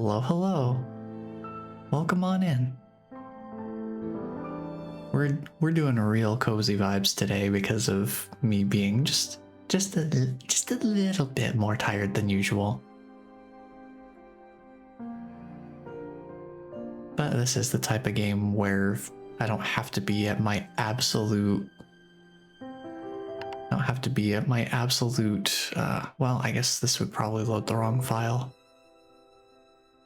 Hello, hello. Welcome on in. We're doing real cozy vibes today because of me being just a little bit more tired than usual. But this is the type of game where I don't have to be at my absolute well, I guess this would probably load the wrong file.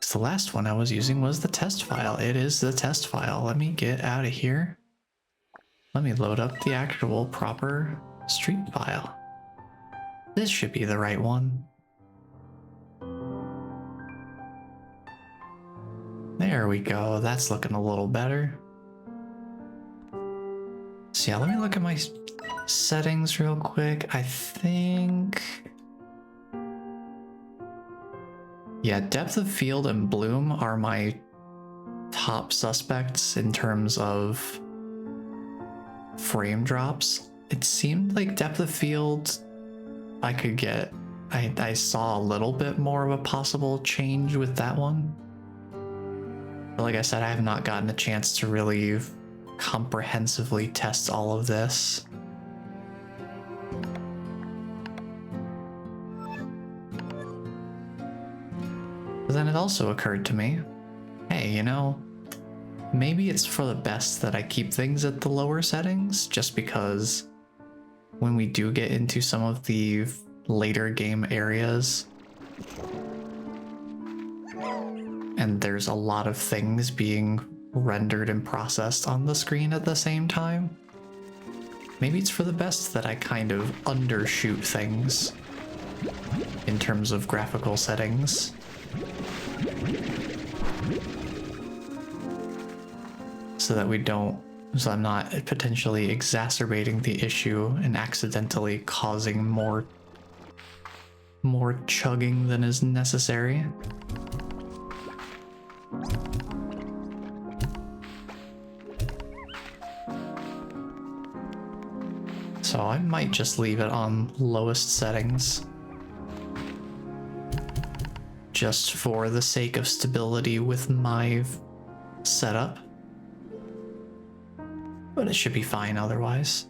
So the last one I was using was the test file. It is the test file. Let me get out of here. Let me load up the actual proper stream file. This should be the right one. There we go. That's looking a little better. So yeah, let me look at my settings real quick. I think... yeah, depth of field and bloom are my top suspects in terms of frame drops. It seemed like depth of field I could get... I saw a little bit more of a possible change with that one. But like I said, I have not gotten a chance to really comprehensively test all of this. But then it also occurred to me, hey, you know, maybe it's for the best that I keep things at the lower settings, just because when we do get into some of the later game areas, and there's a lot of things being rendered and processed on the screen at the same time, maybe it's for the best that I kind of undershoot things in terms of graphical settings. So I'm not potentially exacerbating the issue and accidentally causing more chugging than is necessary. So I might just leave it on lowest settings, just for the sake of stability with my setup. But it should be fine otherwise.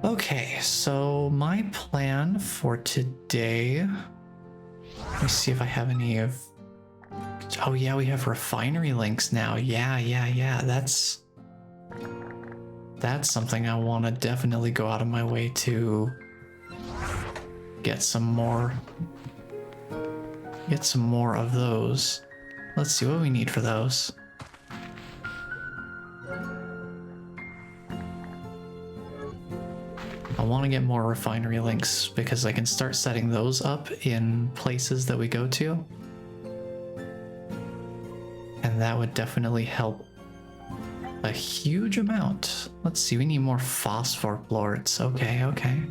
Okay, so my plan for today... let me see if I have any of... oh yeah, we have refinery links now. Yeah. That's something I want to definitely go out of my way to get some more of those. Let's see what we need for those. I want to get more refinery links because I can start setting those up in places that we go to. And that would definitely help a huge amount. Let's see, we need more phosphor plorts. Okay.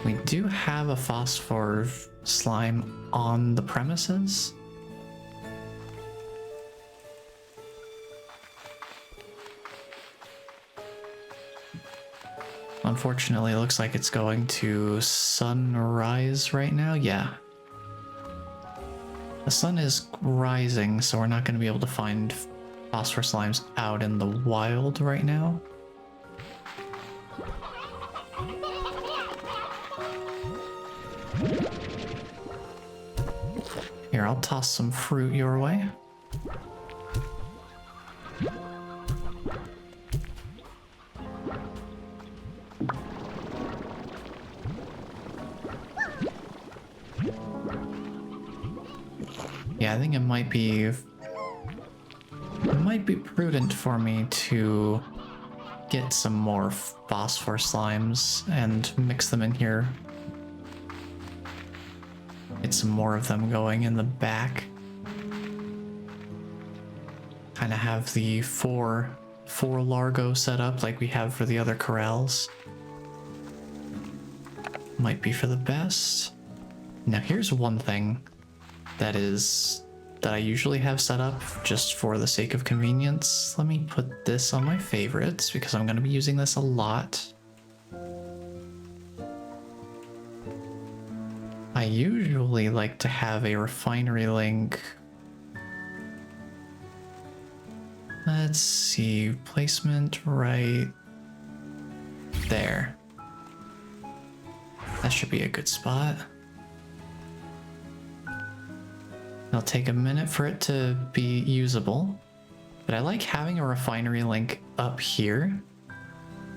We do have a phosphor slime on the premises. Unfortunately, it looks like it's going to sunrise right now. Yeah. The sun is rising, so we're not going to be able to find phosphor slimes out in the wild right now. Here, I'll toss some fruit your way. Yeah, I think it might be prudent for me to get some more phosphor slimes and mix them in here. Get some more of them going in the back. Kind of have the four largo set up like we have for the other corrals. Might be for the best. Now here's one thing that I usually have set up just for the sake of convenience. Let me put this on my favorites because I'm going to be using this a lot. I usually like to have a refinery link. Let's see, placement right there. That should be a good spot. It'll take a minute for it to be usable, but I like having a refinery link up here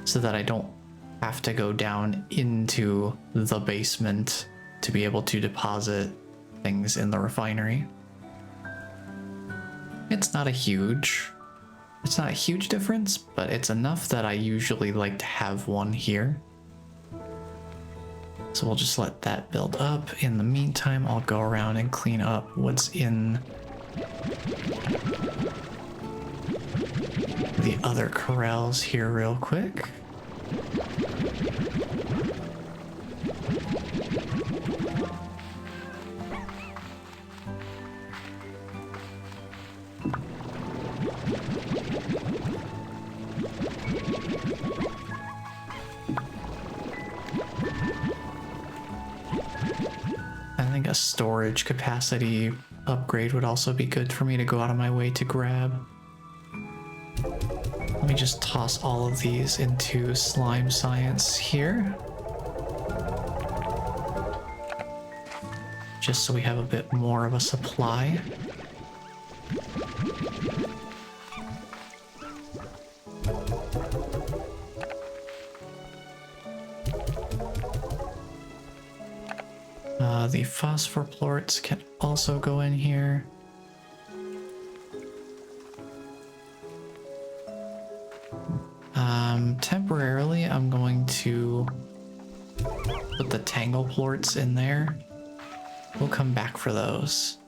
so that I don't have to go down into the basement to be able to deposit things in the refinery. It's not a huge difference, but it's enough that I usually like to have one here. So we'll just let that build up. In the meantime, I'll go around and clean up what's in the other corrals here real quick. I think a storage capacity upgrade would also be good for me to go out of my way to grab. Let me just toss all of these into slime science here. Just so we have a bit more of a supply. The phosphor plorts can also go in here. Temporarily, I'm going to put the tangle plorts in there. We'll come back for those.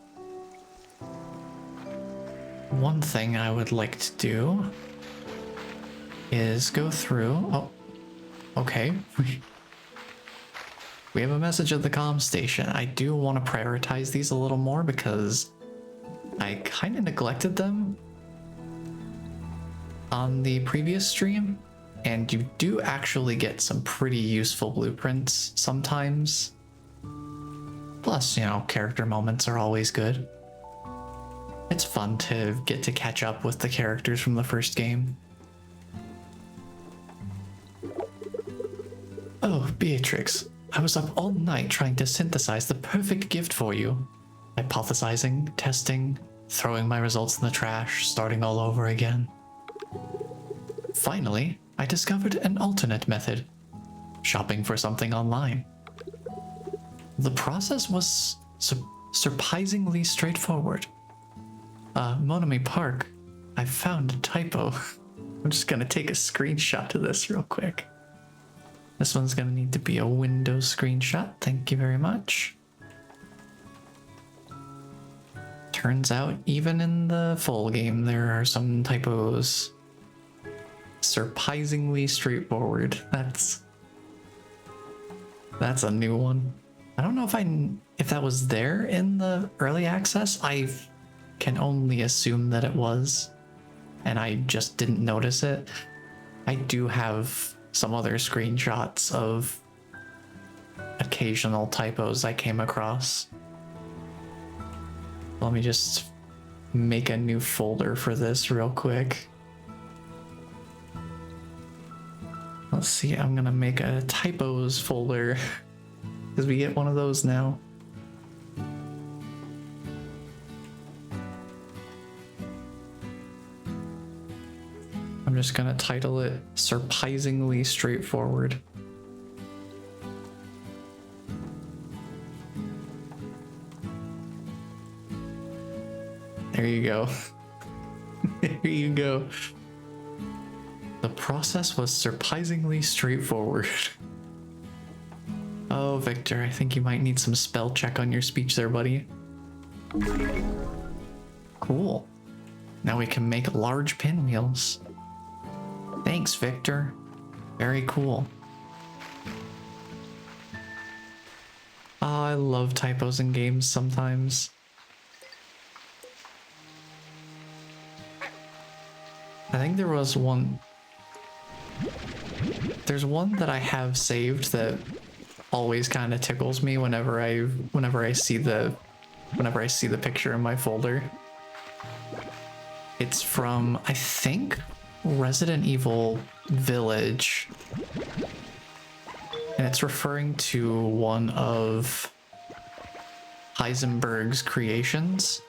One thing I would like to do is go through... Oh, okay. We have a message at the comm station. I do want to prioritize these a little more because I kind of neglected them on the previous stream, and you do actually get some pretty useful blueprints sometimes. Plus, you know, character moments are always good. It's fun to get to catch up with the characters from the first game. Oh, Beatrix. I was up all night trying to synthesize the perfect gift for you. Hypothesizing, testing, throwing my results in the trash, starting all over again. Finally, I discovered an alternate method. Shopping for something online. The process was surprisingly straightforward. Monami Park, I found a typo. I'm just gonna take a screenshot of this real quick. This one's gonna need to be a Windows screenshot. Thank you very much. Turns out, even in the full game, there are some typos. Surprisingly straightforward. That's a new one. I don't know if that was there in the early access. I can only assume that it was, and I just didn't notice it. I do have some other screenshots of occasional typos I came across. Let me just make a new folder for this real quick. Let's see, I'm gonna make a typos folder because we get one of those now. I'm just gonna title it Surprisingly Straightforward. There you go. There you go. The process was surprisingly straightforward. Oh, Victor, I think you might need some spell check on your speech there, buddy. Cool. Now we can make large pinwheels. Thanks, Victor. Very cool. Oh, I love typos in games sometimes. I think there was one... There's one that I have saved that always kind of tickles me whenever I see the picture in my folder. It's from, I think, Resident Evil Village. And it's referring to one of Heisenberg's creations.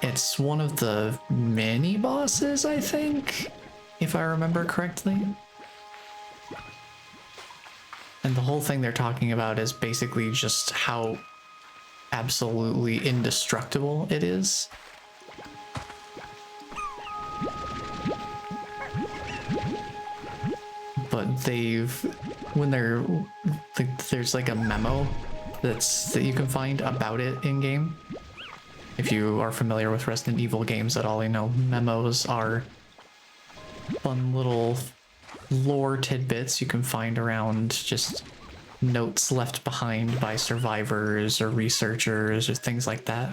It's one of the mini bosses, I think, if I remember correctly. And the whole thing they're talking about is basically just how absolutely indestructible it is. But there's like a memo that you can find about it in game. If you are familiar with Resident Evil games at all, you know memos are fun little lore tidbits you can find around just notes left behind by survivors or researchers or things like that.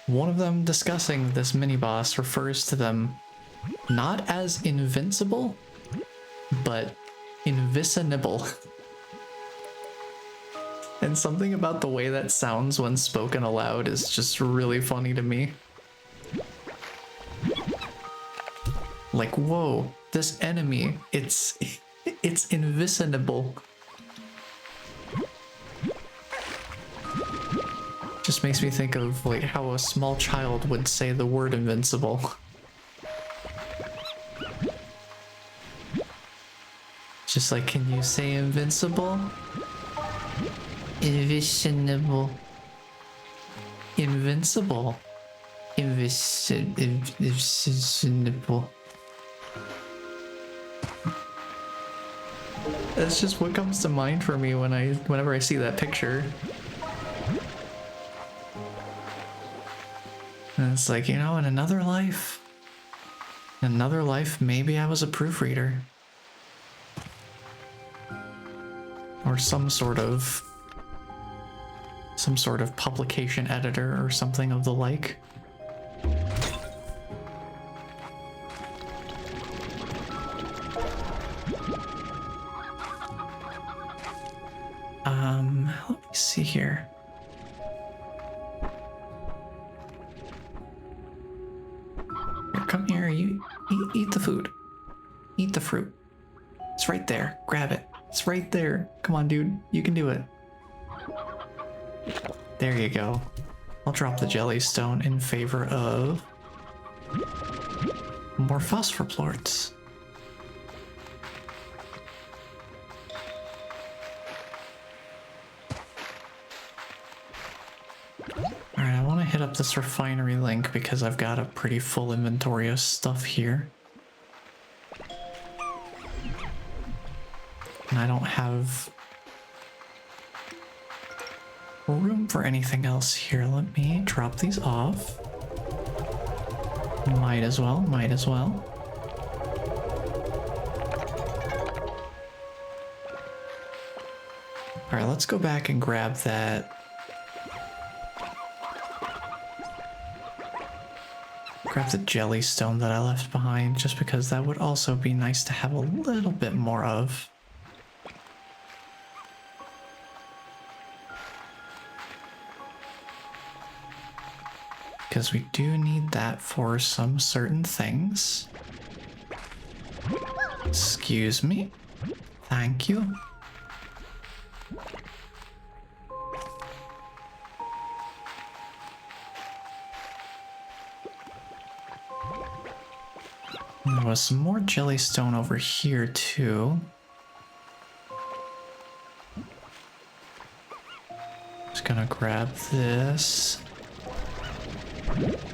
One of them discussing this mini-boss refers to them not as invincible, but invicinable. And something about the way that sounds when spoken aloud is just really funny to me. Like, whoa, this enemy, it's invincible. Just makes me think of like how a small child would say the word invincible. Just like, can you say invincible? Invincible. Invincible. Invincible. That's just what comes to mind for me whenever I see that picture. And it's like, you know, in another life, maybe I was a proofreader. Or some sort of publication editor or something of the like. Let me see here. Here, come here, you eat the food. Eat the fruit. It's right there. Grab it. It's right there. Come on, dude. You can do it. There you go. I'll drop the jelly stone in favor of more phosphor plorts. Alright, I want to hit up this refinery link because I've got a pretty full inventory of stuff here. And I don't have room for anything else here. Let me drop these off. Might as well, might as well. Alright, let's go back and grab that. Grab the jelly stone that I left behind, just because that would also be nice to have a little bit more of. Because we do need that for some certain things. Excuse me. Thank you. There was some more jellystone over here too. Just gonna grab this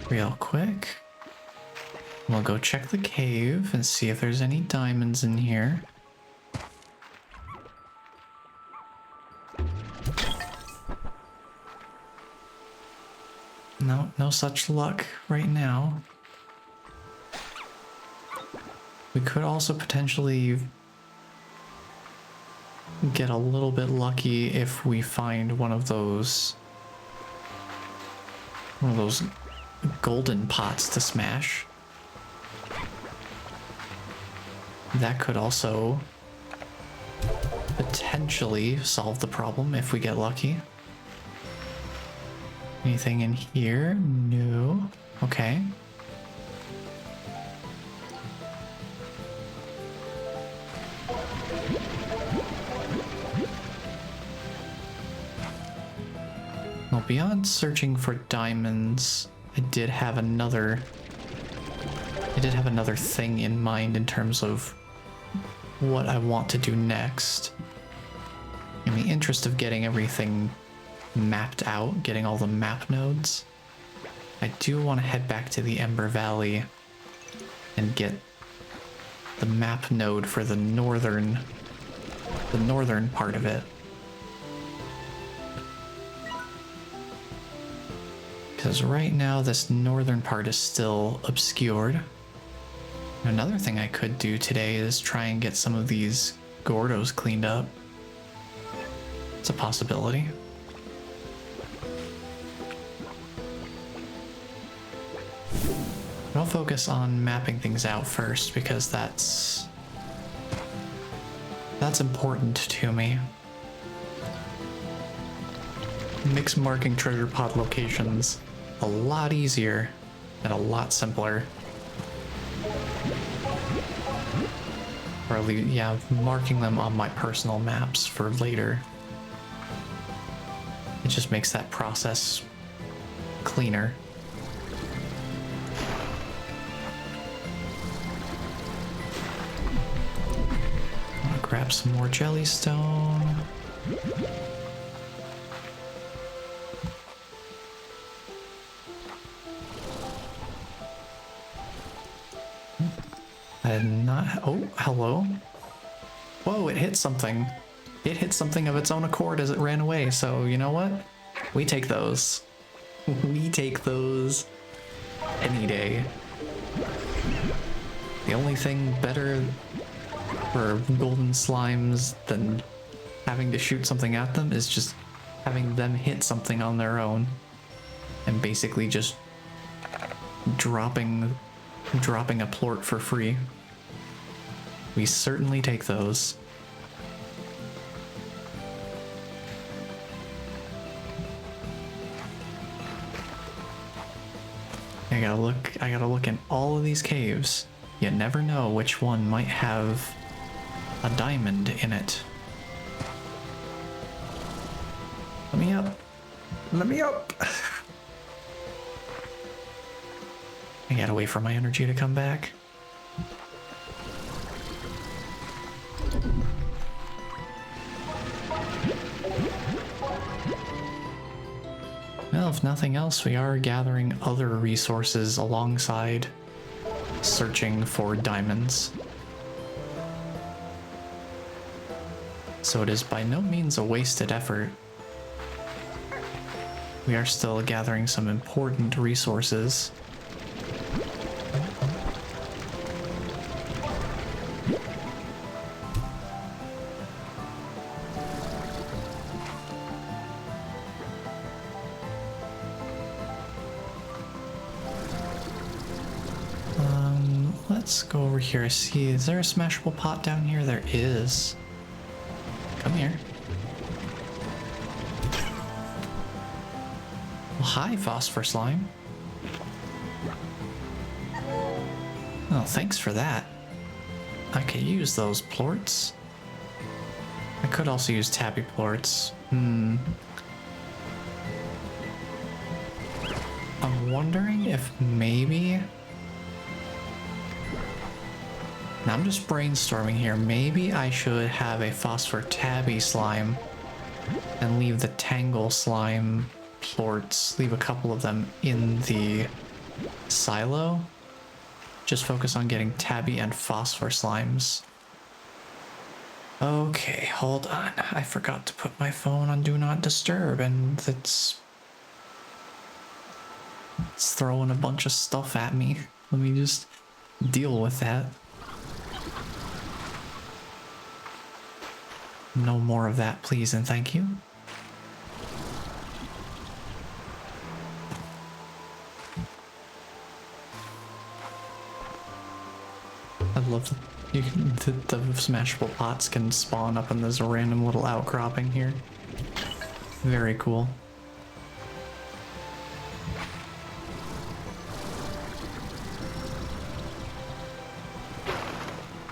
real quick. We'll go check the cave and see if there's any diamonds in here. No, no such luck right now. We could also potentially get a little bit lucky if we find one of those golden pots to smash. That could also potentially solve the problem if we get lucky. Anything in here? No. Okay. Well, beyond searching for diamonds, I did have another thing in mind in terms of what I want to do next. In the interest of getting everything mapped out, getting all the map nodes, I do want to head back to the Ember Valley and get the map node for the northern part of it. Because right now this northern part is still obscured. Another thing I could do today is try and get some of these Gordos cleaned up. It's a possibility. I'll focus on mapping things out first because that's important to me. Makes marking treasure pod locations a lot easier and a lot simpler. Or at least, yeah, marking them on my personal maps for later. It just makes that process cleaner. I'm gonna grab some more jellystone. I did not. Oh, hello. Whoa, it hit something. It hit something of its own accord as it ran away. So, you know what? We take those. We take those any day. The only thing better for golden slimes than having to shoot something at them is just having them hit something on their own and basically just dropping a plort for free. We certainly take those. I gotta look in all of these caves. You never know which one might have a diamond in it. Let me up. Let me up. I gotta wait for my energy to come back. Well, if nothing else, we are gathering other resources alongside searching for diamonds. So it is by no means a wasted effort. We are still gathering some important resources. Let's go over here. I see, is there a smashable pot down here? There is. Come here. Well, hi, phosphor slime. Oh, thanks for that. I could use those plorts. I could also use tabby plorts. I'm wondering if maybe... Now I'm just brainstorming here. Maybe I should have a phosphor tabby slime and leave the tangle slime plorts, leave a couple of them in the silo. Just focus on getting tabby and phosphor slimes. Okay, hold on. I forgot to put my phone on Do Not Disturb, and it's throwing a bunch of stuff at me. Let me just deal with that. No more of that, please and thank you. I love the smashable pots can spawn up in this random little outcropping here. Very cool.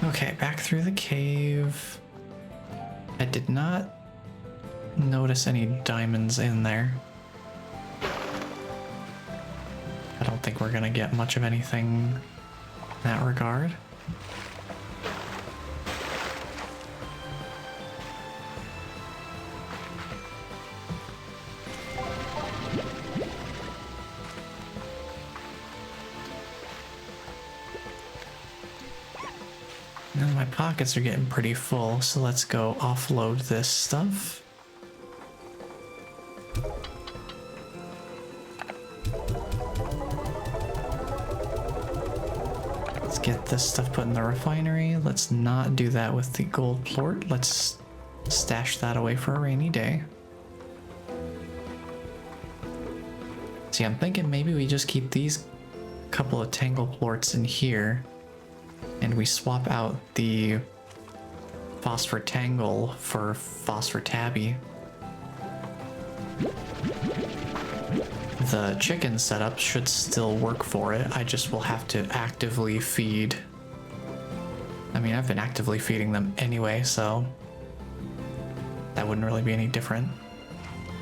Okay, back through the cave. I did not notice any diamonds in there. I don't think we're gonna get much of anything in that regard. Now my pockets are getting pretty full, so let's go offload this stuff. Let's get this stuff put in the refinery. Let's not do that with the gold plort. Let's stash that away for a rainy day. See, I'm thinking maybe we just keep these couple of tangle plorts in here, and we swap out the phosphor tangle for phosphor tabby. The chicken setup should still work for it. I just will have to actively feed. I mean, I've been actively feeding them anyway, so that wouldn't really be any different.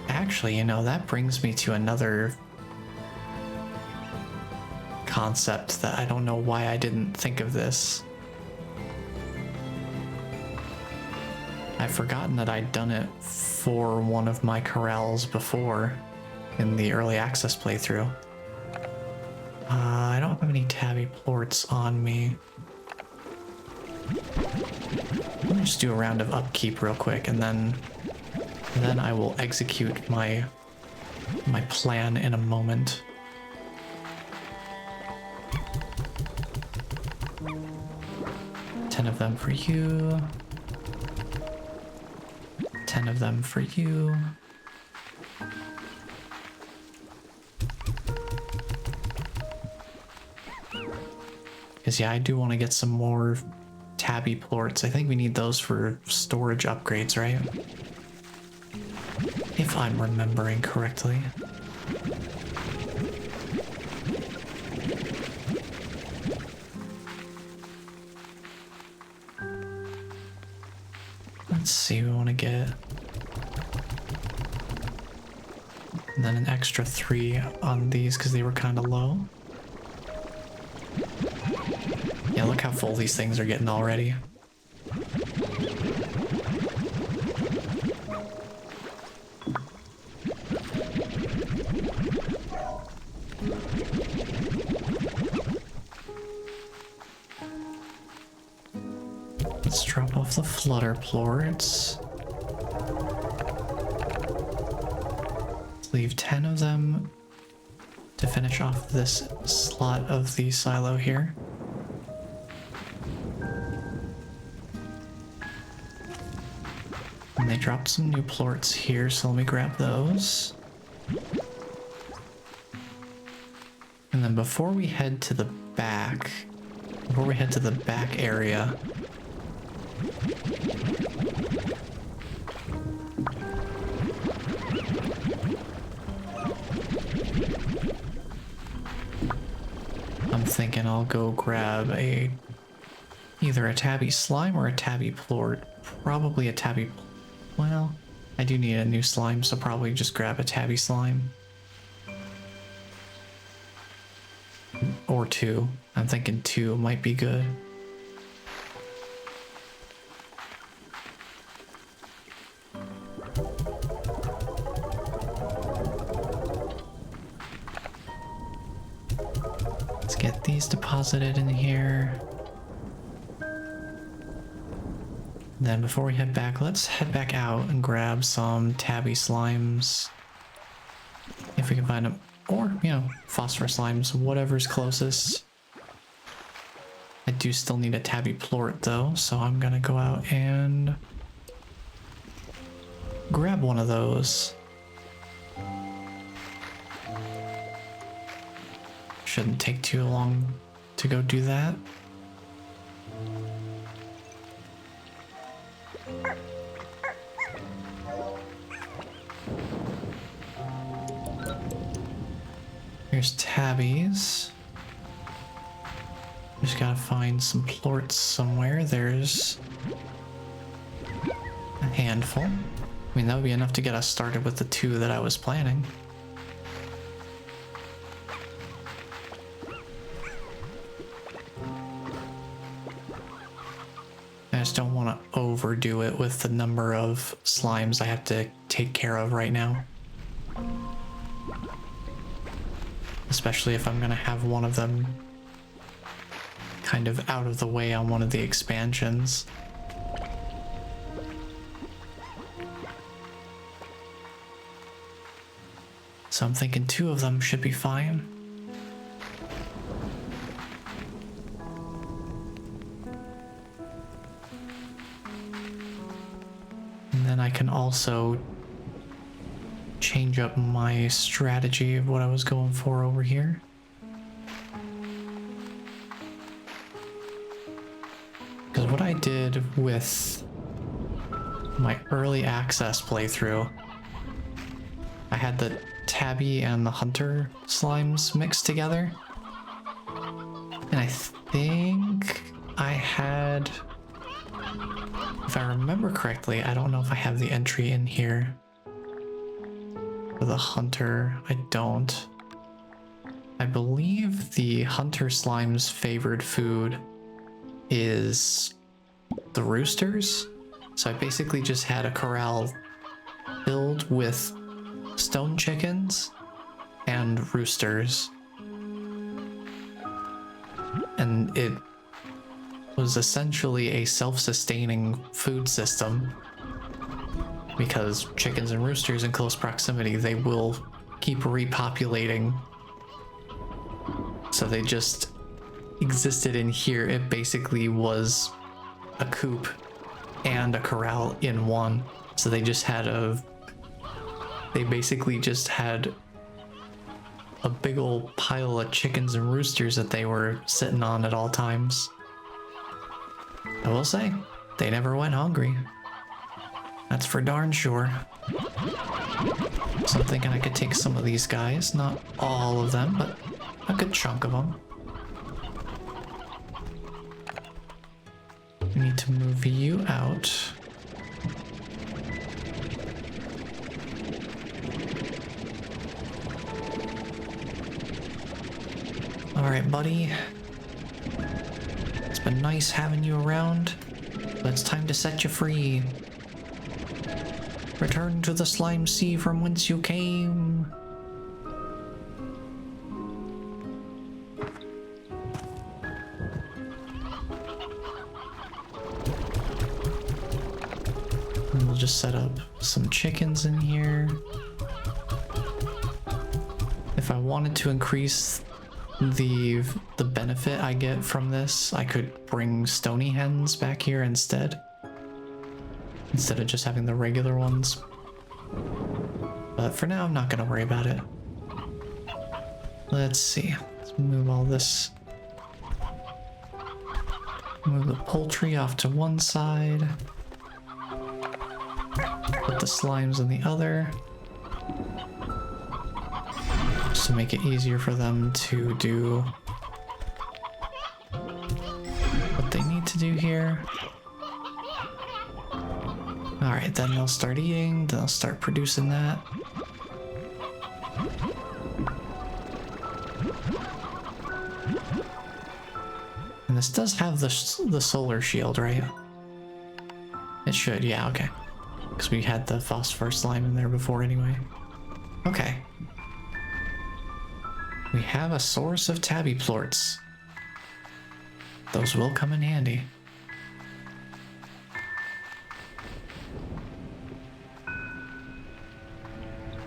Actually, you know, that brings me to another concept that I don't know why I didn't think of this. I've forgotten that I'd done it for one of my corrals before in the early access playthrough. I don't have any tabby plorts on me. Let me just do a round of upkeep real quick, and then I will execute my plan in a moment. 10 of them for you. 10 of them for you. Because yeah, I do want to get some more tabby plorts. I think we need those for storage upgrades, right? If I'm remembering correctly. Let's see, we want to get... And then an extra 3 on these because they were kind of low. Yeah, look how full these things are getting already. Let's drop off the flutter plorts. Leave 10 of them to finish off this slot of the silo here. And they dropped some new plorts here, so let me grab those. And then before we head to the back area, I'm thinking I'll go grab either a tabby slime or a tabby plort. Probably a tabby. Well, I do need a new slime, so probably just grab a tabby slime. Or 2. I'm thinking 2 might be good. Let's get these deposited in here. Then before we head back, let's head back out and grab some tabby slimes. If we can find them. Or, you know, phosphor slimes, whatever's closest. I do still need a tabby plort though, so I'm gonna go out and grab one of those. Shouldn't take too long to go do that. Here's tabbies. Just gotta find some plorts somewhere. There's a handful. I mean, that would be enough to get us started with the 2 that I was planning. I just don't want to overdo it with the number of slimes I have to take care of right now. Especially if I'm gonna have one of them kind of out of the way on one of the expansions. So I'm thinking 2 of them should be fine. And then I can also change up my strategy of what I was going for over here. Because what I did with my early access playthrough, I had the tabby and the hunter slimes mixed together. And I think I had, if I remember correctly, I don't know if I have the entry in here. For the hunter, I don't. I believe the hunter slime's favored food is the roosters. So I basically just had a corral filled with stone chickens and roosters. And it was essentially a self-sustaining food system. Because chickens and roosters in close proximity, they will keep repopulating. So they just existed in here. It basically was a coop and a corral in one. So they just had they basically just had a big old pile of chickens and roosters that they were sitting on at all times. I will say, they never went hungry. That's for darn sure. So I'm thinking I could take some of these guys, not all of them, but a good chunk of them. We need to move you out. All right, buddy. It's been nice having you around, but it's time to set you free. Return to the slime sea from whence you came. And we'll just set up some chickens in here. If I wanted to increase the benefit I get from this, I could bring stony hens back here instead of just having the regular ones. But for now, I'm not gonna worry about it. Let's see. Let's move all this. Move the poultry off to one side. Put the slimes on the other. Just to make it easier for them to do what they need to do here. Alright, then they'll start eating, then they'll start producing that. And this does have the solar shield, right? It should, yeah, okay. Because we had the phosphor slime in there before anyway. Okay. We have a source of tabby plorts. Those will come in handy.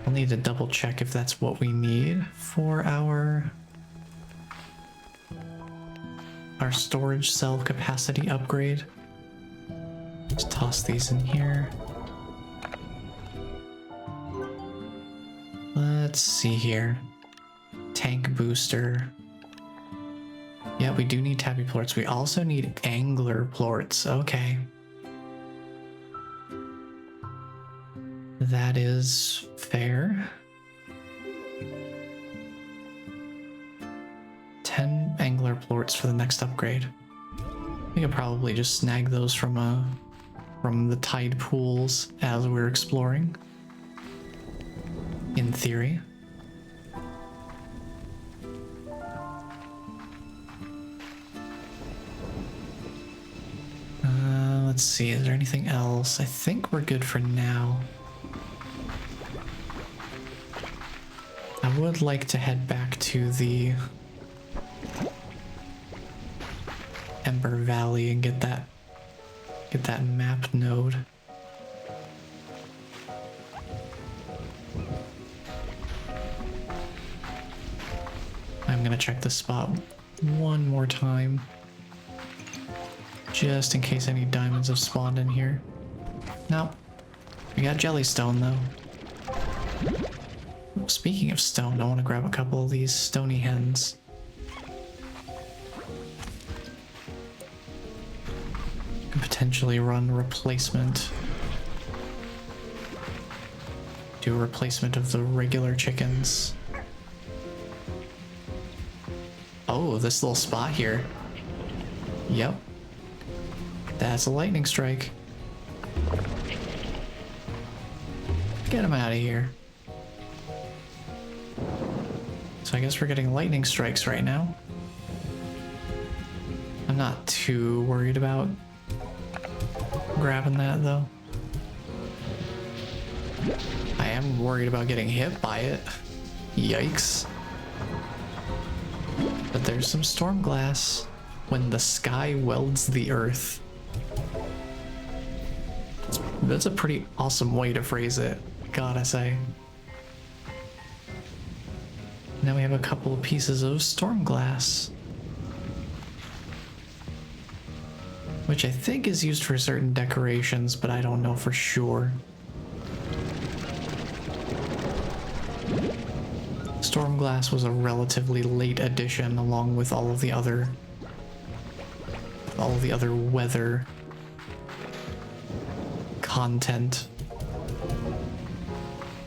I'll need to double check if that's what we need for our storage cell capacity upgrade. Let's toss these in here. Let's see here. Tank booster. Yeah, we do need tabby plorts. We also need angler plorts. Okay. That is fair. 10 angler plorts for the next upgrade. We could probably just snag those from the tide pools as we're exploring. In theory. Let's see, is there anything else? I think we're good for now. I would like to head back to the Ember Valley and get that map node. I'm gonna check the spot one more time, just in case any diamonds have spawned in here. Nope. We got jellystone though. Speaking of stone, I want to grab a couple of these stony hens. Could potentially run replacement. Do a replacement of the regular chickens. Oh, this little spot here. Yep. That's a lightning strike. Get him out of here. So I guess we're getting lightning strikes right now. I'm not too worried about grabbing that though. I am worried about getting hit by it. Yikes. But there's some storm glass. When the sky welds the earth. That's a pretty awesome way to phrase it, gotta say. Now we have a couple of pieces of storm glass, which I think is used for certain decorations, but I don't know for sure. Storm glass was a relatively late addition, along with all of the other weather content.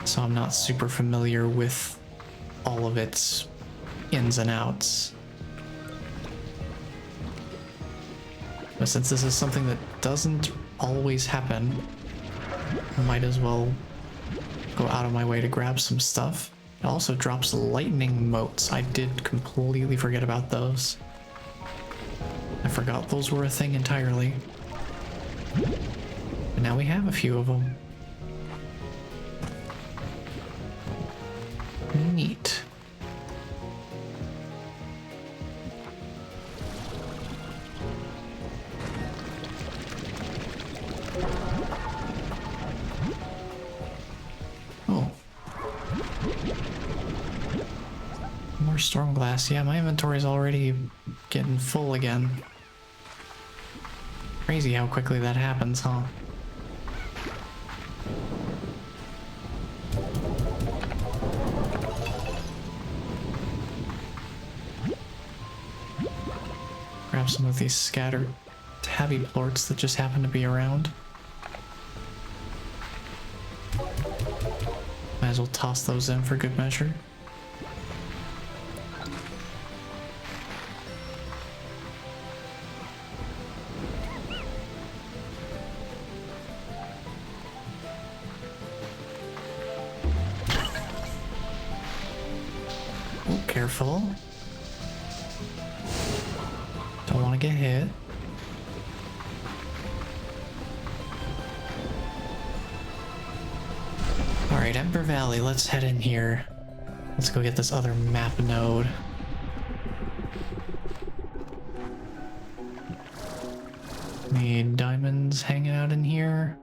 So I'm not super familiar with all of its ins and outs. But since this is something that doesn't always happen, I might as well go out of my way to grab some stuff. It also drops lightning motes. I did completely forget about those. I forgot those were a thing entirely. But now we have a few of them. Neat. Oh. More storm glass. Yeah, my inventory's already getting full again. Crazy how quickly that happens, huh? Grab some of these scattered tabby plorts that just happen to be around. Might as well toss those in for good measure. Oh, careful. Don't want to get hit. Alright, Ember Valley, let's head in here. Let's go get this other map node. Need diamonds hanging out in here.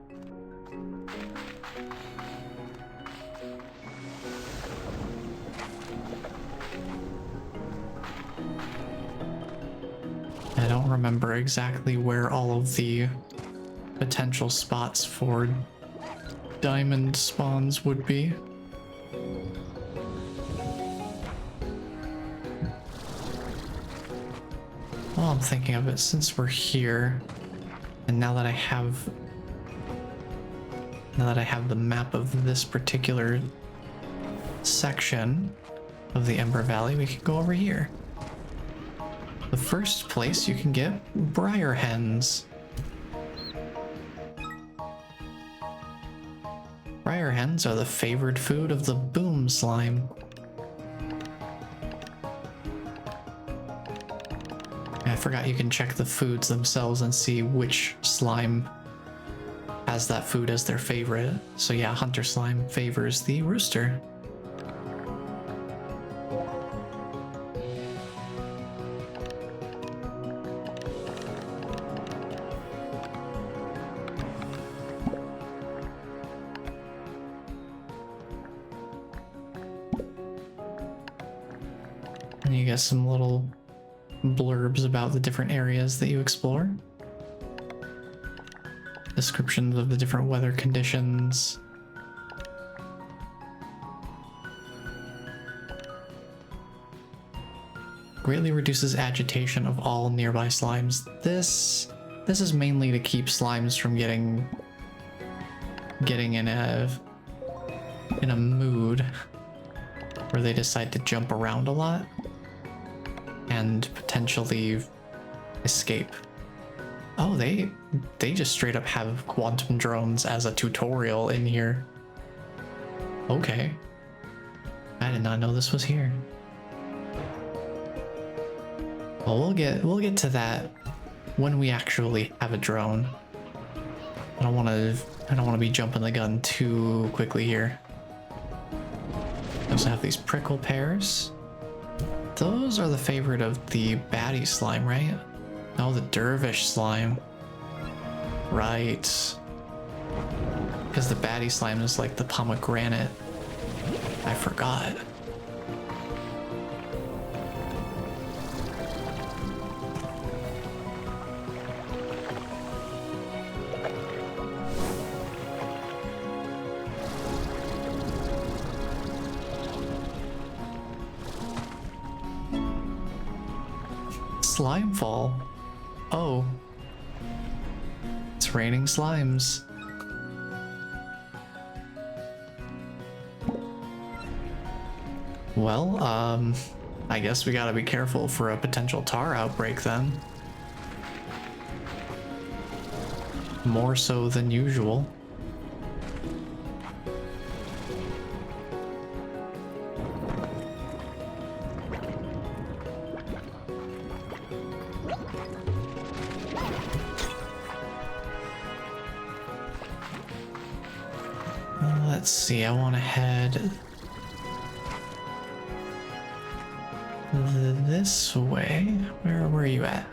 I don't remember exactly where all of the potential spots for diamond spawns would be. While I'm thinking of it, since we're here, and now that I have Now that I have the map of this particular section of the Ember Valley, we can go over here. The first place you can get briar hens. Briar hens are the favored food of the boom slime. I forgot you can check the foods themselves and see which slime has that food as their favorite. So yeah, hunter slime favors the rooster. And you get some little blurbs about the different areas that you explore. Descriptions of the different weather conditions. Greatly reduces agitation of all nearby slimes. This is mainly to keep slimes from getting in a mood where they decide to jump around a lot and potentially escape. Oh, they just straight up have quantum drones as a tutorial in here. Okay. I did not know this was here. Well, we'll get to that when we actually have a drone. I don't want to be jumping the gun too quickly here. We also have these prickle pears. Those are the favorite of the baddie slime, right? No, the dervish slime. Right. Because the baddie slime is like the pomegranate. I forgot. Slime fall. Oh. It's raining slimes. Well, I guess we gotta be careful for a potential tar outbreak then. More so than usual. Let's see, I want to head this way. Where are you at?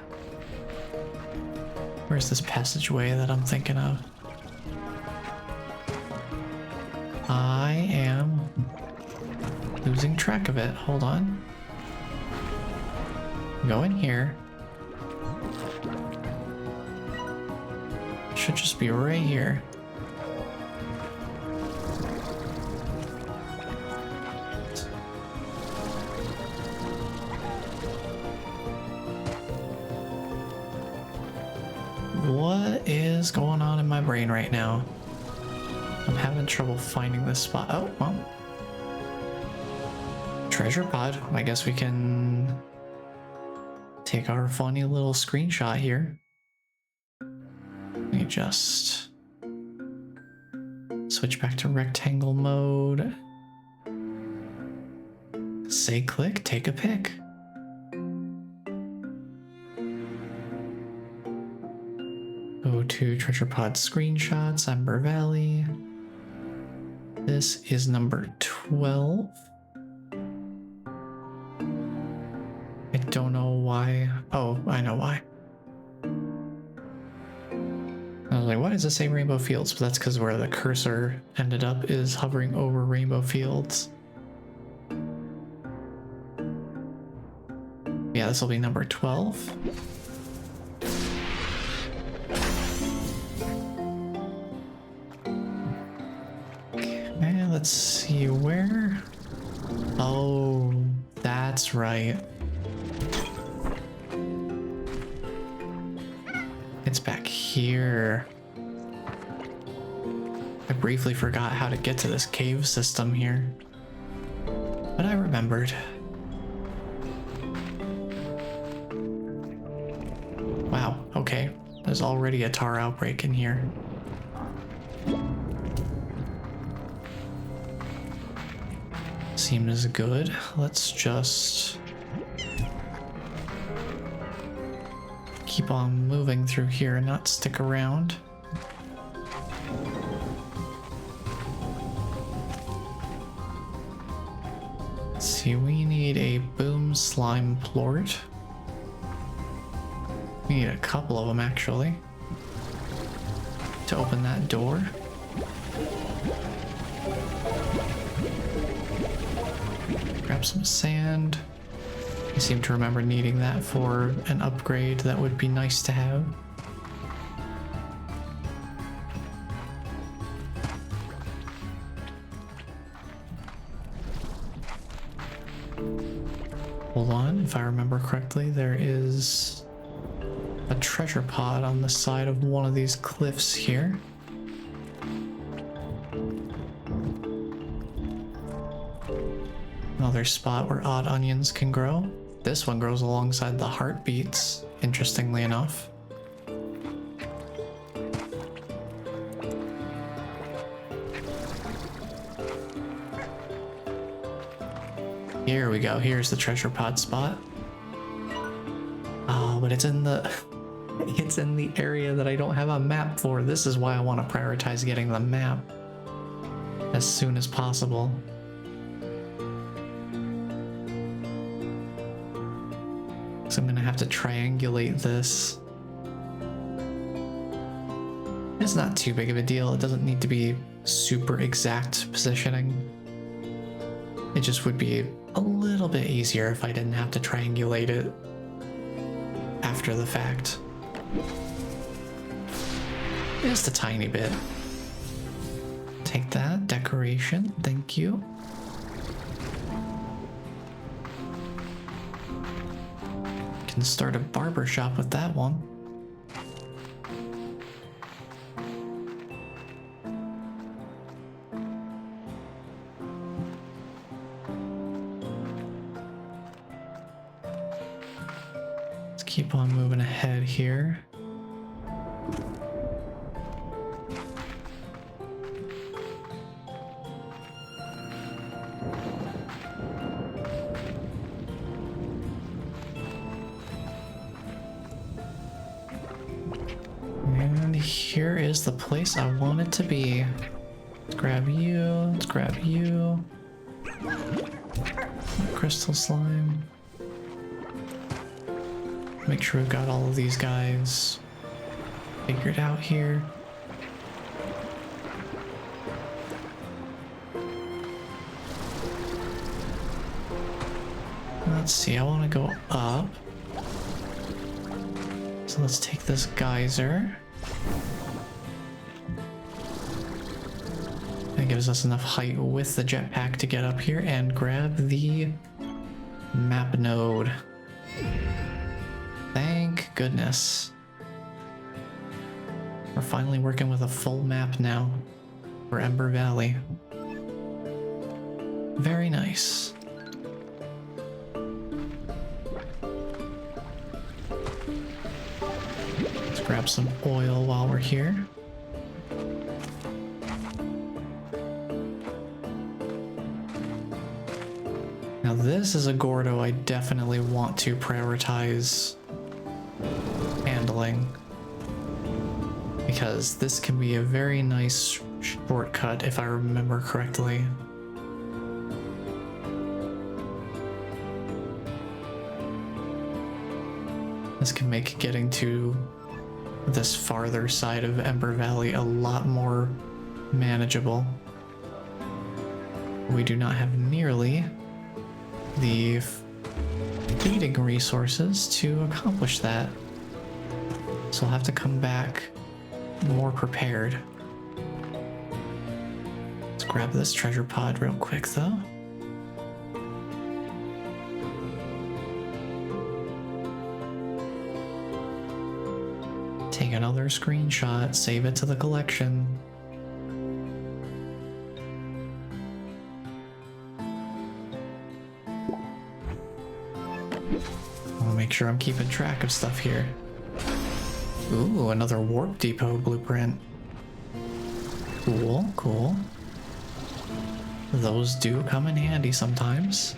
Where's this passageway that I'm thinking of? I am losing track of it. Hold on. Go in here. Should just be right here. What is going on in my brain right now? I'm having trouble finding this spot. Oh, well. Treasure pod. I guess we can take our funny little screenshot here. Let me just switch back to rectangle mode. Say click, take a pic. Go to treasure pod screenshots, Ember Valley. This is number 12. I don't know why. Oh, I know why. I was like, why does it say Rainbow Fields? But that's because where the cursor ended up is hovering over Rainbow Fields. Yeah, this will be number 12. Okay, let's see where. Oh, that's right. It's back here. I briefly forgot how to get to this cave system here, but I remembered. Wow, okay. There's already a tar outbreak in here. Seems good. Let's just keep on moving through here and not stick around. Let's see, we need a boom slime plort. We need a couple of them actually to open that door. Grab some sand. I seem to remember needing that for an upgrade that would be nice to have. Hold on, if I remember correctly, there is a treasure pod on the side of one of these cliffs here. Another spot where odd onions can grow. This one grows alongside the heartbeats, interestingly enough. Here we go, here's the treasure pod spot. Oh, but it's in the it's in the area that I don't have a map for. This is why I want to prioritize getting the map as soon as possible. So I'm gonna have to triangulate this. It's not too big of a deal. It doesn't need to be super exact positioning. It just would be a little bit easier if I didn't have to triangulate it after the fact. Just a tiny bit. Take that, decoration, thank you. Can start a barber shop with that one. Let's keep on moving ahead here. Here is the place I want it to be. Let's grab you. Let's grab you. Crystal slime. Make sure we've got all of these guys figured out here. Let's see, I want to go up. So let's take this geyser. That gives us enough height with the jetpack to get up here and grab the map node. Thank goodness. We're finally working with a full map now for Ember Valley. Very nice. Let's grab some oil while we're here. Now this is a Gordo I definitely want to prioritize handling, because this can be a very nice shortcut if I remember correctly. This can make getting to this farther side of Ember Valley a lot more manageable. We do not have nearly the feeding resources to accomplish that, so I'll have to come back more prepared. Let's grab this treasure pod real quick though. Take another screenshot, save it to the collection. make sure I'm keeping track of stuff here. Ooh, another warp depot blueprint. Cool, cool. Those do come in handy sometimes.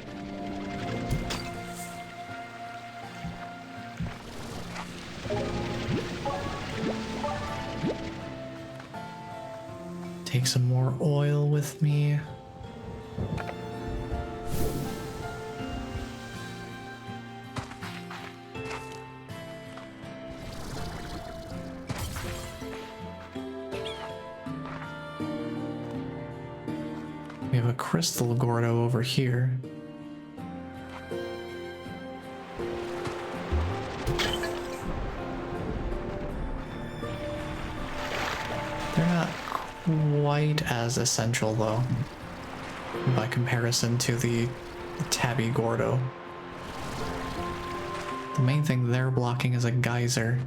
Take some more oil with me. We have a crystal Gordo over here. They're not quite as essential though, by comparison to the Tabby Gordo. The main thing they're blocking is a geyser.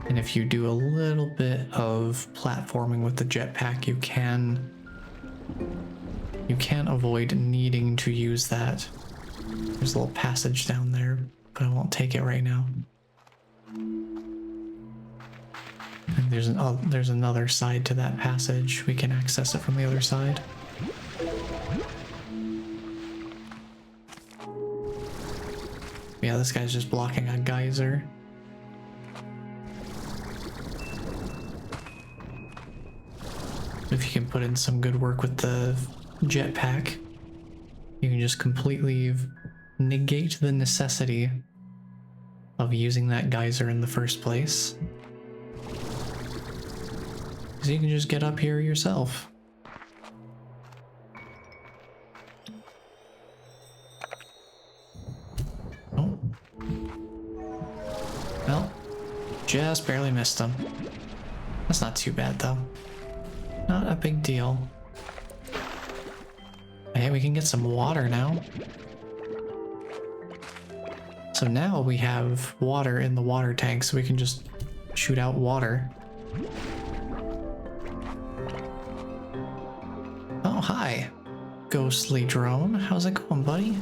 And if you do a little bit of platforming with the jetpack, you can avoid needing to use that. There's a little passage down there, but I won't take it right now. And there's another side to that passage. We can access it from the other side. Yeah, this guy's just blocking a geyser. If you can put in some good work with the jetpack, you can just completely negate the necessity of using that geyser in the first place. So you can just get up here yourself. Oh. Well, just barely missed him. That's not too bad though. Not a big deal. Hey, we can get some water now. So now we have water in the water tank, so we can just shoot out water. Oh, hi. Ghostly drone. How's it going, buddy?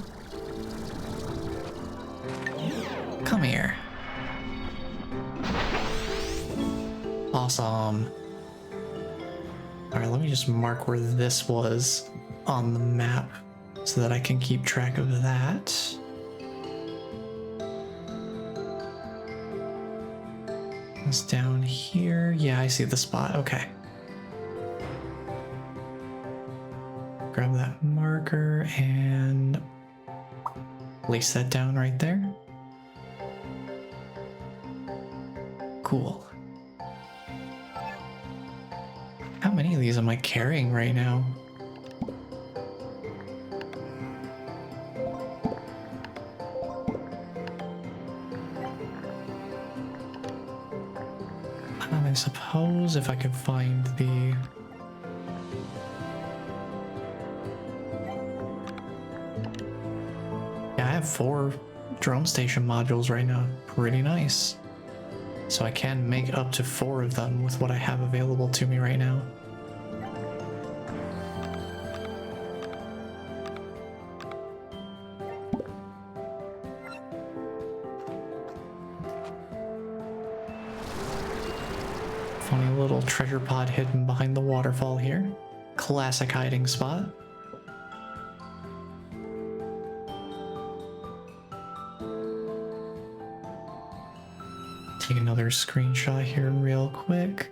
Come here. Awesome. Alright, let me just mark where this was on the map so that I can keep track of that. It's down here. Yeah, I see the spot. Okay. Grab that marker and place that down right there. Cool. How many of these am I carrying right now? I suppose if I could find the... Yeah, I have 4 drone station modules right now. Pretty nice. So I can make up to 4 of them with what I have available to me right now. Funny little treasure pod hidden behind the waterfall here. Classic hiding spot. Take another screenshot here real quick.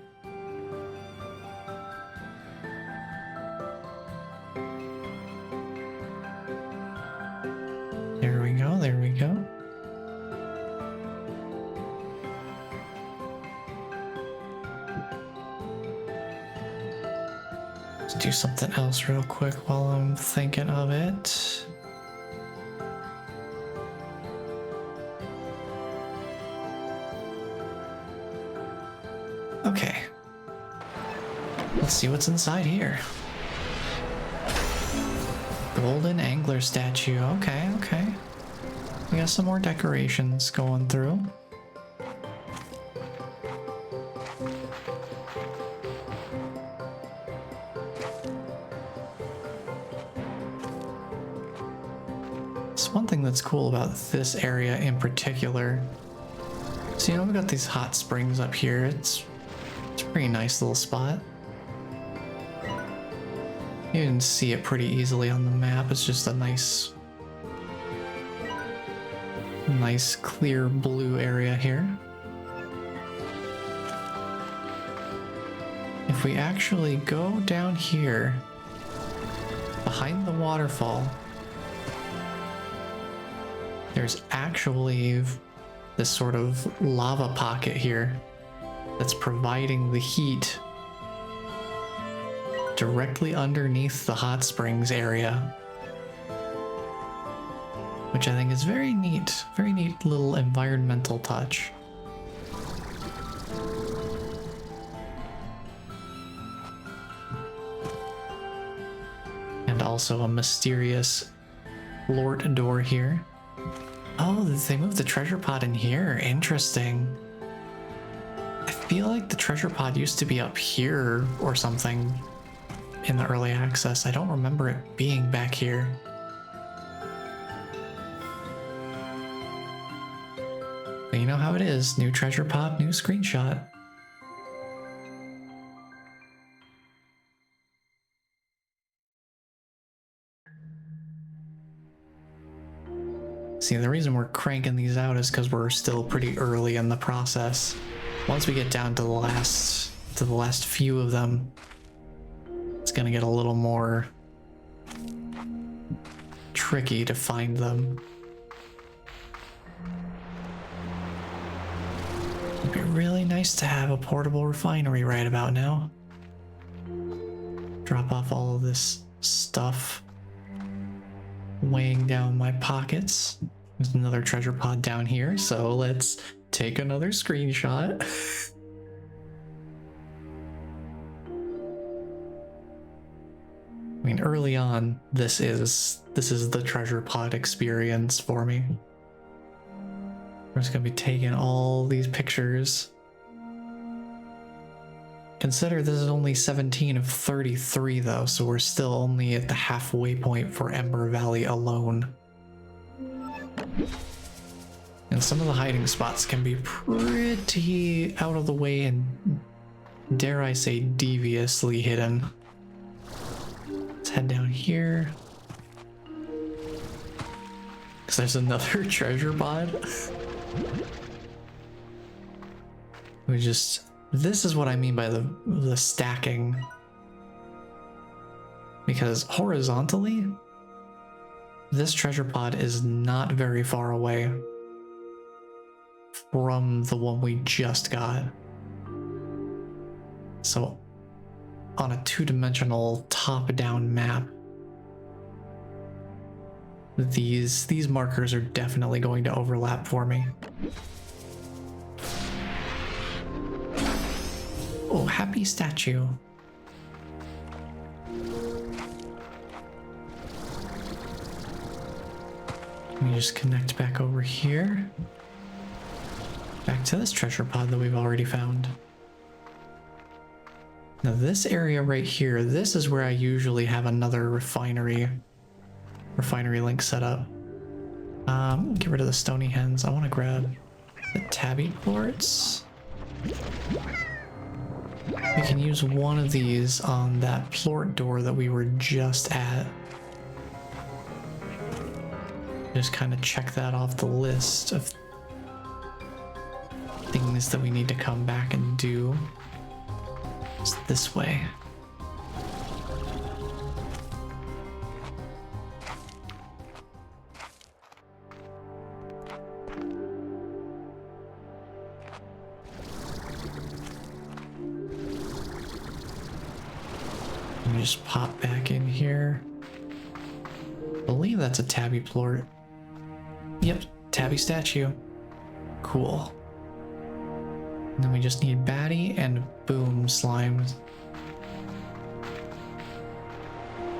There we go, there we go. Let's do something else real quick while I'm thinking of it. Okay. Let's see what's inside here. Golden angler statue. Okay, okay. We got some more decorations going through. So one thing that's cool about this area in particular, so we've got these hot springs up here. It's a pretty nice little spot. You can see it pretty easily on the map. It's just a nice clear blue area here. If we actually go down here, behind the waterfall, there's actually this sort of lava pocket here that's providing the heat directly underneath the hot springs area, which I think is very neat little environmental touch. And also a mysterious Lord door here. Oh, they moved the treasure pod in here. Interesting. I feel like the treasure pod used to be up here or something in the early access. I don't remember it being back here. But you know how it is. New treasure pod, new screenshot. See, the reason we're cranking these out is because we're still pretty early in the process. Once we get down to the last few of them, it's gonna get a little more tricky to find them. It'd be really nice to have a portable refinery right about now. Drop off all of this stuff weighing down my pockets. There's another treasure pod down here, so let's take another screenshot. I mean, early on, this is the treasure pod experience for me. We're just gonna be taking all these pictures. Consider this is only 17 of 33 though, so we're still only at the halfway point for Ember Valley alone. And some of the hiding spots can be pretty out of the way and, dare I say, deviously hidden. Let's head down here. Because there's another treasure pod. This is what I mean by the stacking. Because horizontally, this treasure pod is not very far away from the one we just got. So on a two-dimensional top-down map, these markers are definitely going to overlap for me. Oh, happy statue. Let me just connect back over here. Back to this treasure pod that we've already found. Now this area right here, this is where I usually have another refinery link set up. Get rid of the stony hens. I want to grab the tabby plorts. We can use one of these on that plort door that we were just at. Just kind of check that off the list of things that we need to come back and do. It's this way. Let me just pop back in here. I believe that's a tabby plort. Yep, tabby statue. Cool. And then we just need Batty and Boom slimes.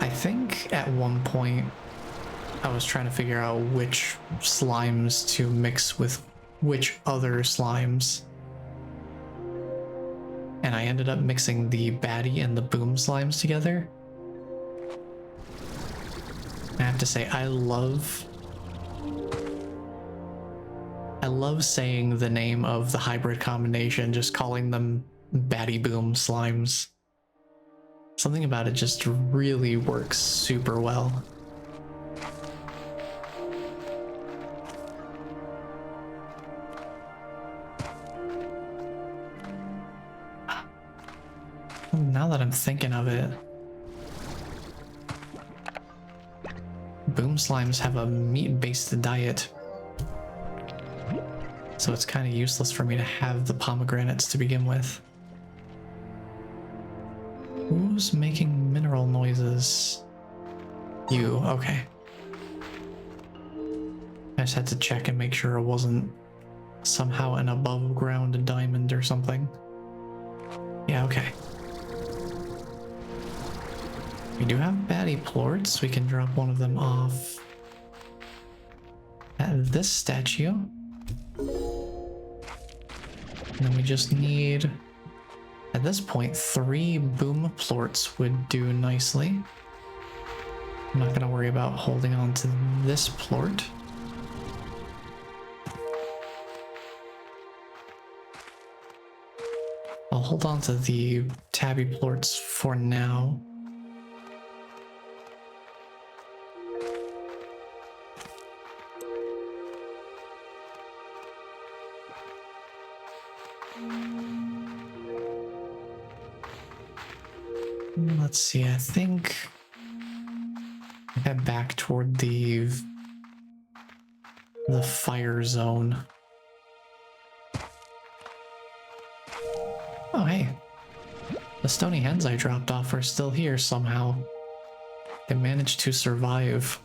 I think at one point I was trying to figure out which slimes to mix with which other slimes. And I ended up mixing the Batty and the Boom slimes together. I have to say, I love I love saying the name of the hybrid combination, just calling them Batty Boom slimes. Something about it just really works super well. Now that I'm thinking of it, boom slimes have a meat-based diet, so it's kind of useless for me to have the pomegranates to begin with. Who's making mineral noises? You, okay. I just had to check and make sure it wasn't somehow an above ground diamond or something. Yeah, okay. We do have batty plorts. We can drop one of them off at this statue. And then we just need, at this point, 3 boom plorts would do nicely. I'm not gonna worry about holding on to this plort. I'll hold on to the tabby plorts for now. Let's see, I think I head back toward the fire zone. Oh, hey. The stony hens I dropped off are still here somehow. They managed to survive.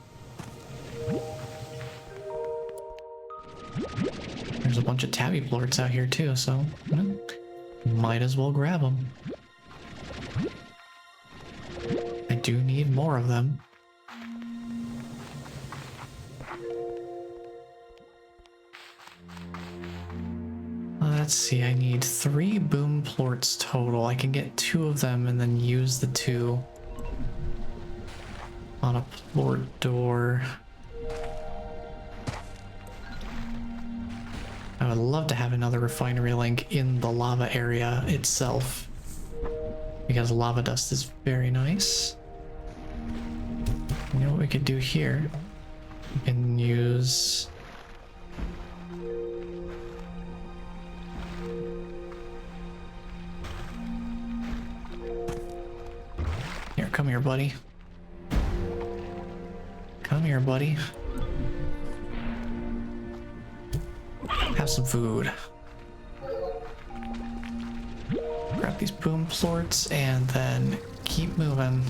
There's a bunch of tabby plorts out here too, so might as well grab them. I do need more of them. Let's see, I need 3 boom plorts total. I can get 2 of them and then use the 2 on a plort door. I would love to have another refinery link in the lava area itself, because lava dust is very nice. You know what we could do here? We can use... Here, come here, buddy. Come here, buddy. Have some food. Grab these boom plorts and then keep moving.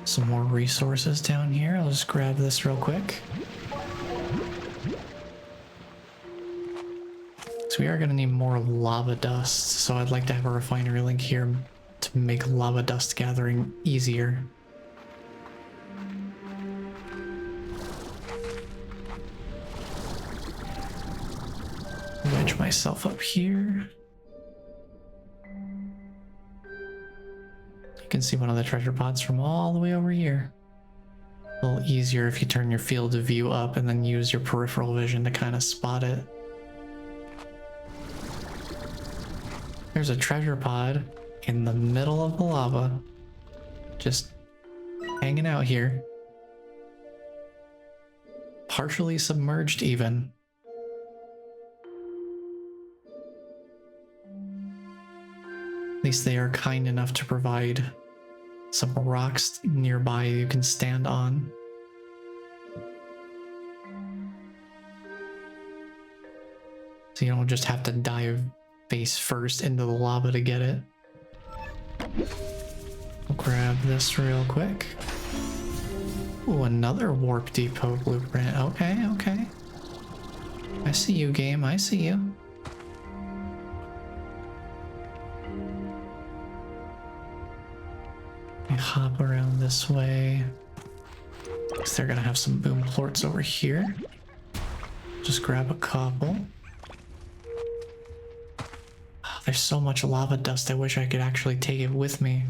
Some more resources down here. I'll just grab this real quick. So we are going to need more lava dust, so I'd like to have a refinery link here to make lava dust gathering easier. Wedge myself up here. You can see one of the treasure pods from all the way over here. A little easier if you turn your field of view up and then use your peripheral vision to kind of spot it. There's a treasure pod in the middle of the lava, just hanging out here. Partially submerged even. At least they are kind enough to provide some rocks nearby you can stand on. So you don't just have to dive face first into the lava to get it. I'll grab this real quick. Ooh, another warp depot blueprint. Okay, okay. I see you, game. I see you. Let me hop around this way. Because they're gonna have some boom plorts over here. Just grab a couple. There's so much lava dust, I wish I could actually take it with me.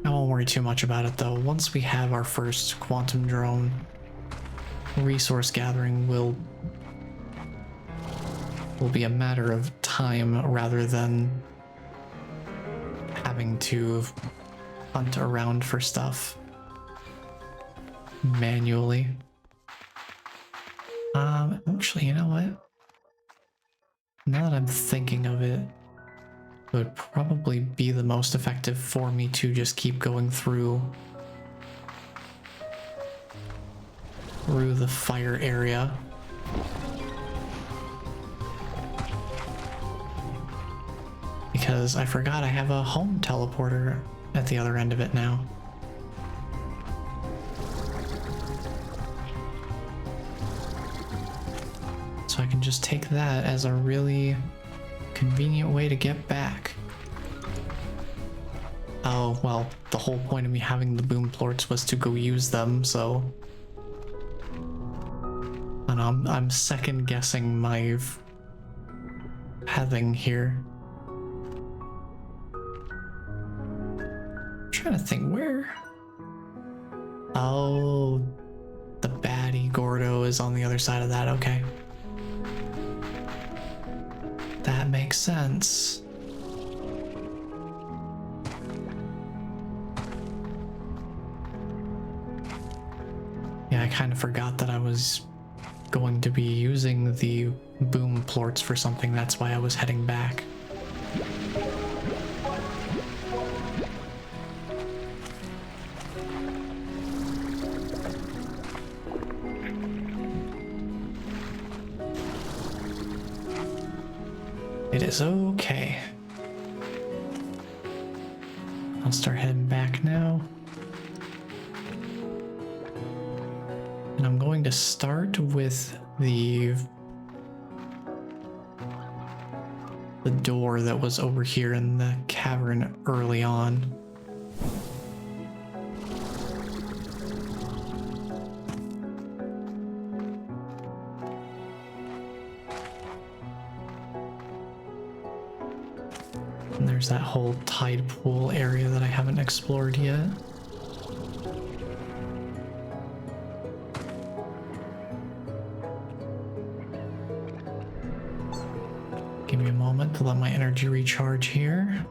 I won't worry too much about it though. Once we have our first quantum drone, resource gathering will be a matter of time rather than having to hunt around for stuff manually. Actually, you know what? Now that I'm thinking of it, it would probably be the most effective for me to just keep going through the fire area. Because I forgot I have a home teleporter at the other end of it now. So I can just take that as a really convenient way to get back. Oh, well, the whole point of me having the boom plorts was to go use them, so... I don't know, I'm second guessing my pathing here. I'm trying to think where... Oh, the baddie Gordo is on the other side of that, okay. That makes sense. Yeah, I kind of forgot that I was going to be using the boom plorts for something. That's why I was heading back. It is okay. I'll start heading back now. And I'm going to start with the door that was over here in the cavern early on. And there's that whole tide pool area that I haven't explored yet. Give me a moment to let my energy recharge here.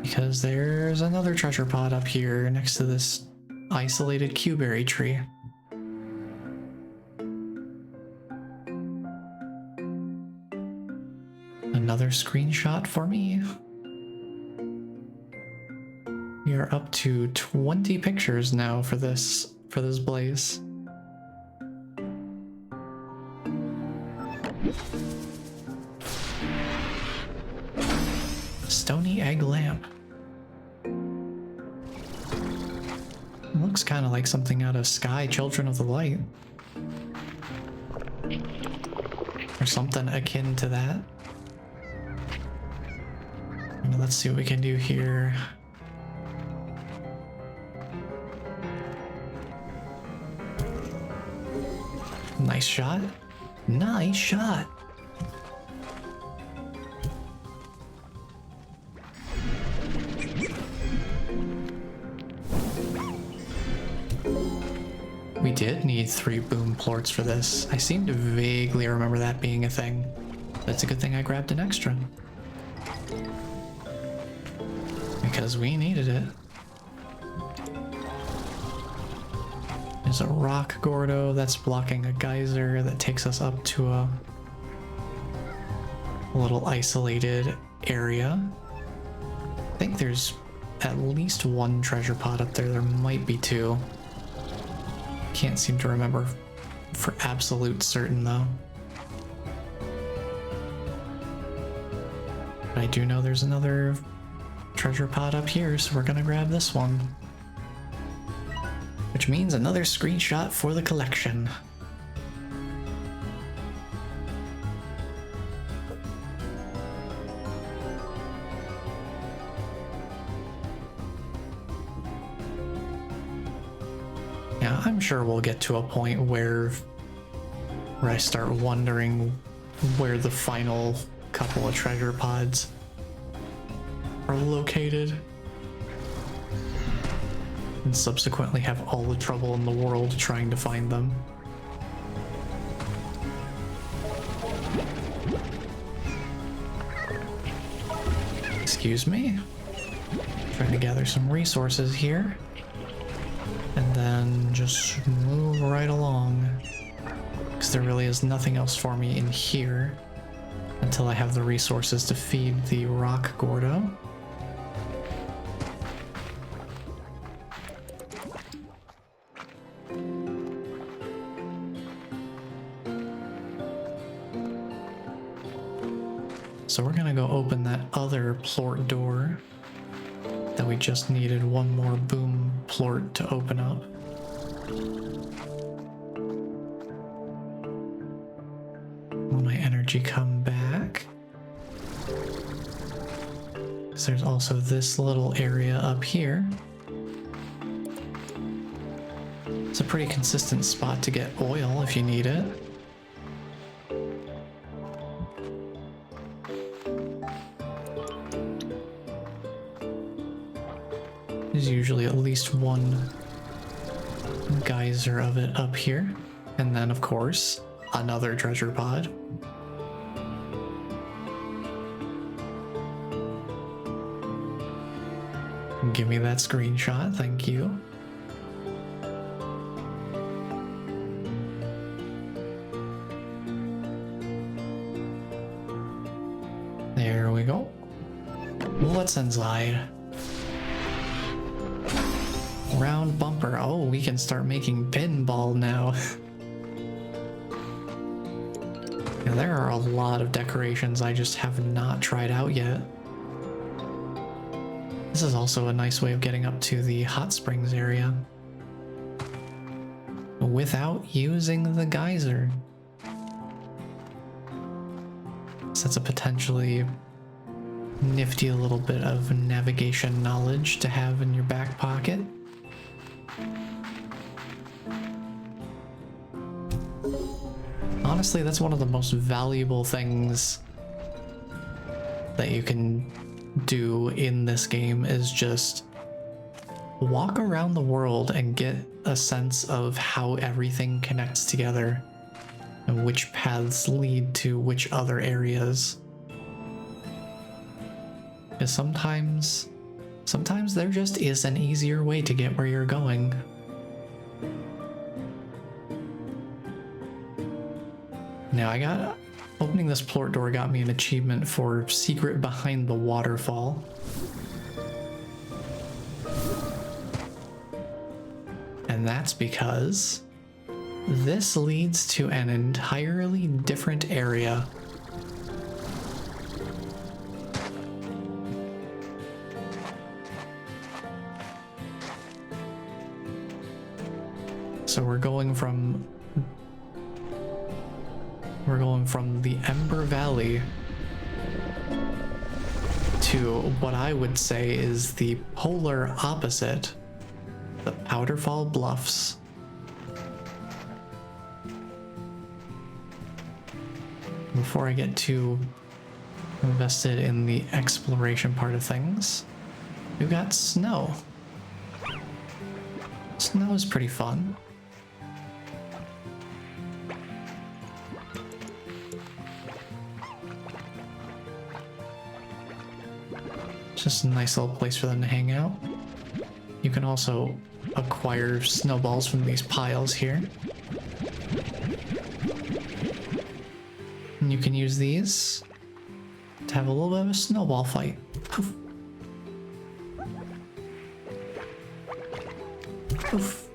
Because there's another treasure pod up here next to this isolated Q-berry tree. Another screenshot for me. We are up to 20 pictures now for this blaze. Stony egg lamp. It looks kind of like something out of Sky Children of the Light. Or something akin to that. Let's see what we can do here. Nice shot. Nice shot. We did need 3 boom plorts for this. I seem to vaguely remember that being a thing. That's a good thing I grabbed an extra. Because we needed it. There's a rock Gordo that's blocking a geyser that takes us up to a little isolated area. I think there's at least 1 treasure pod up there. There might be 2. Can't seem to remember for absolute certain though. But I do know there's another treasure pod up here, so we're gonna grab this one. Which means another screenshot for the collection. Yeah, Yeah, I'm sure we'll get to a point where I start wondering where the final couple of treasure pods are located, and subsequently have all the trouble in the world trying to find them. Excuse me. Trying to gather some resources here, and then just move right along, because there really is nothing else for me in here until I have the resources to feed the rock Gordo. So we're gonna go open that other plort door that we just needed one more boom plort to open up. Will my energy come back? Because there's also this little area up here. It's a pretty consistent spot to get oil if you need it. There's usually at least one geyser of it up here. And then, of course, another treasure pod. Give me that screenshot, thank you. There we go. What's inside? Round bumper. Oh, we can start making pinball now. Yeah, there are a lot of decorations I just have not tried out yet. This is also a nice way of getting up to the hot springs area without using the geyser. So that's a potentially nifty little bit of navigation knowledge to have in your back pocket. Honestly, that's one of the most valuable things that you can do in this game, is just walk around the world and get a sense of how everything connects together and which paths lead to which other areas. Because sometimes there just is an easier way to get where you're going. Now opening this plort door got me an achievement for secret behind the waterfall. And that's because this leads to an entirely different area. So we're going from the Ember Valley to what I would say is the polar opposite, the Powderfall Bluffs. Before I get too invested in the exploration part of things, we've got snow. Snow is pretty fun. Just a nice little place for them to hang out. You can also acquire snowballs from these piles here. And you can use these to have a little bit of a snowball fight. Poof. Poof.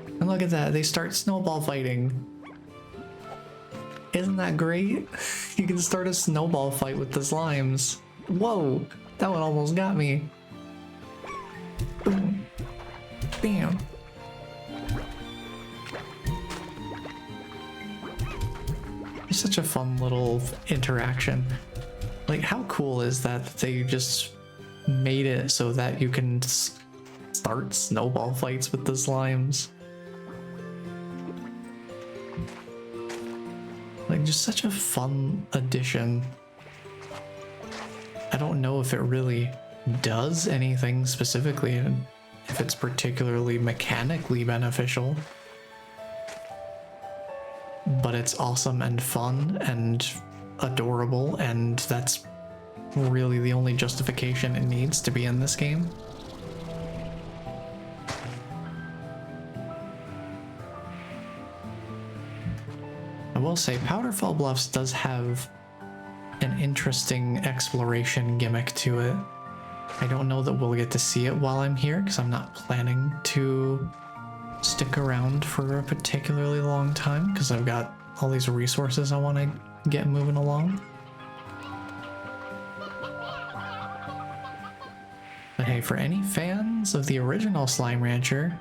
And look at that, they start snowball fighting. Isn't that great? You can start a snowball fight with the slimes. Whoa, that one almost got me. Boom. Bam. It's such a fun little interaction. Like, how cool is that they just made it so that you can start snowball fights with the slimes? Like, just such a fun addition. I don't know if it really does anything specifically, and if it's particularly mechanically beneficial. But it's awesome and fun and adorable, and that's really the only justification it needs to be in this game. I will say Powderfall Bluffs does have an interesting exploration gimmick to it. I don't know that we'll get to see it while I'm here because I'm not planning to stick around for a particularly long time because I've got all these resources I want to get moving along. But hey, for any fans of the original Slime Rancher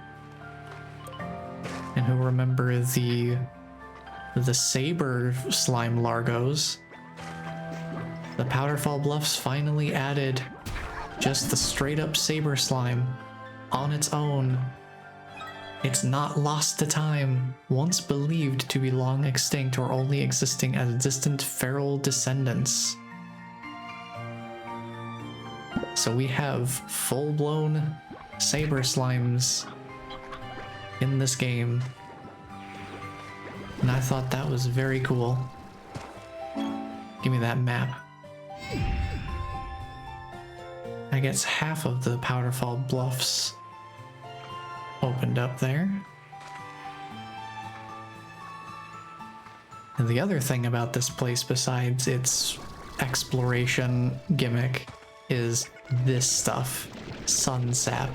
and who remember the Saber slime Largos, the Powderfall Bluffs finally added just the straight up Saber slime on its own. It's not lost to time, once believed to be long extinct or only existing as distant feral descendants. So we have full-blown Saber slimes in this game. And I thought that was very cool. Give me that map. I guess half of the Powderfall Bluffs opened up there. And the other thing about this place, besides its exploration gimmick, is this stuff. Sun sap.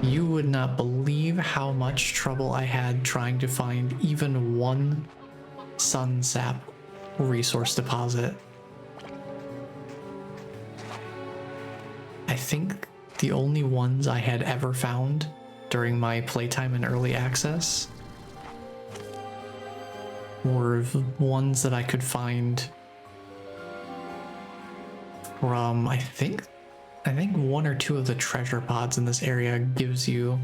You would not believe how much trouble I had trying to find even one sun sap resource deposit. I think the only ones I had ever found during my playtime in early access were ones that I could find from, I think one or two of the treasure pods in this area gives you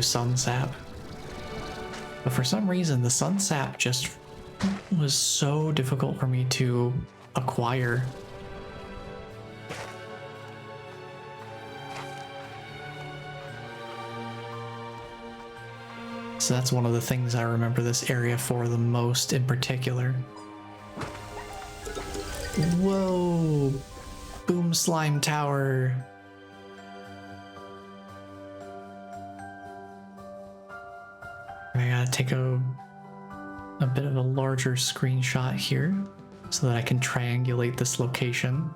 sun sap. But for some reason, the sun sap just was so difficult for me to acquire. So that's one of the things I remember this area for the most in particular. Whoa! Boom slime tower! I gotta take a bit of a larger screenshot here so that I can triangulate this location.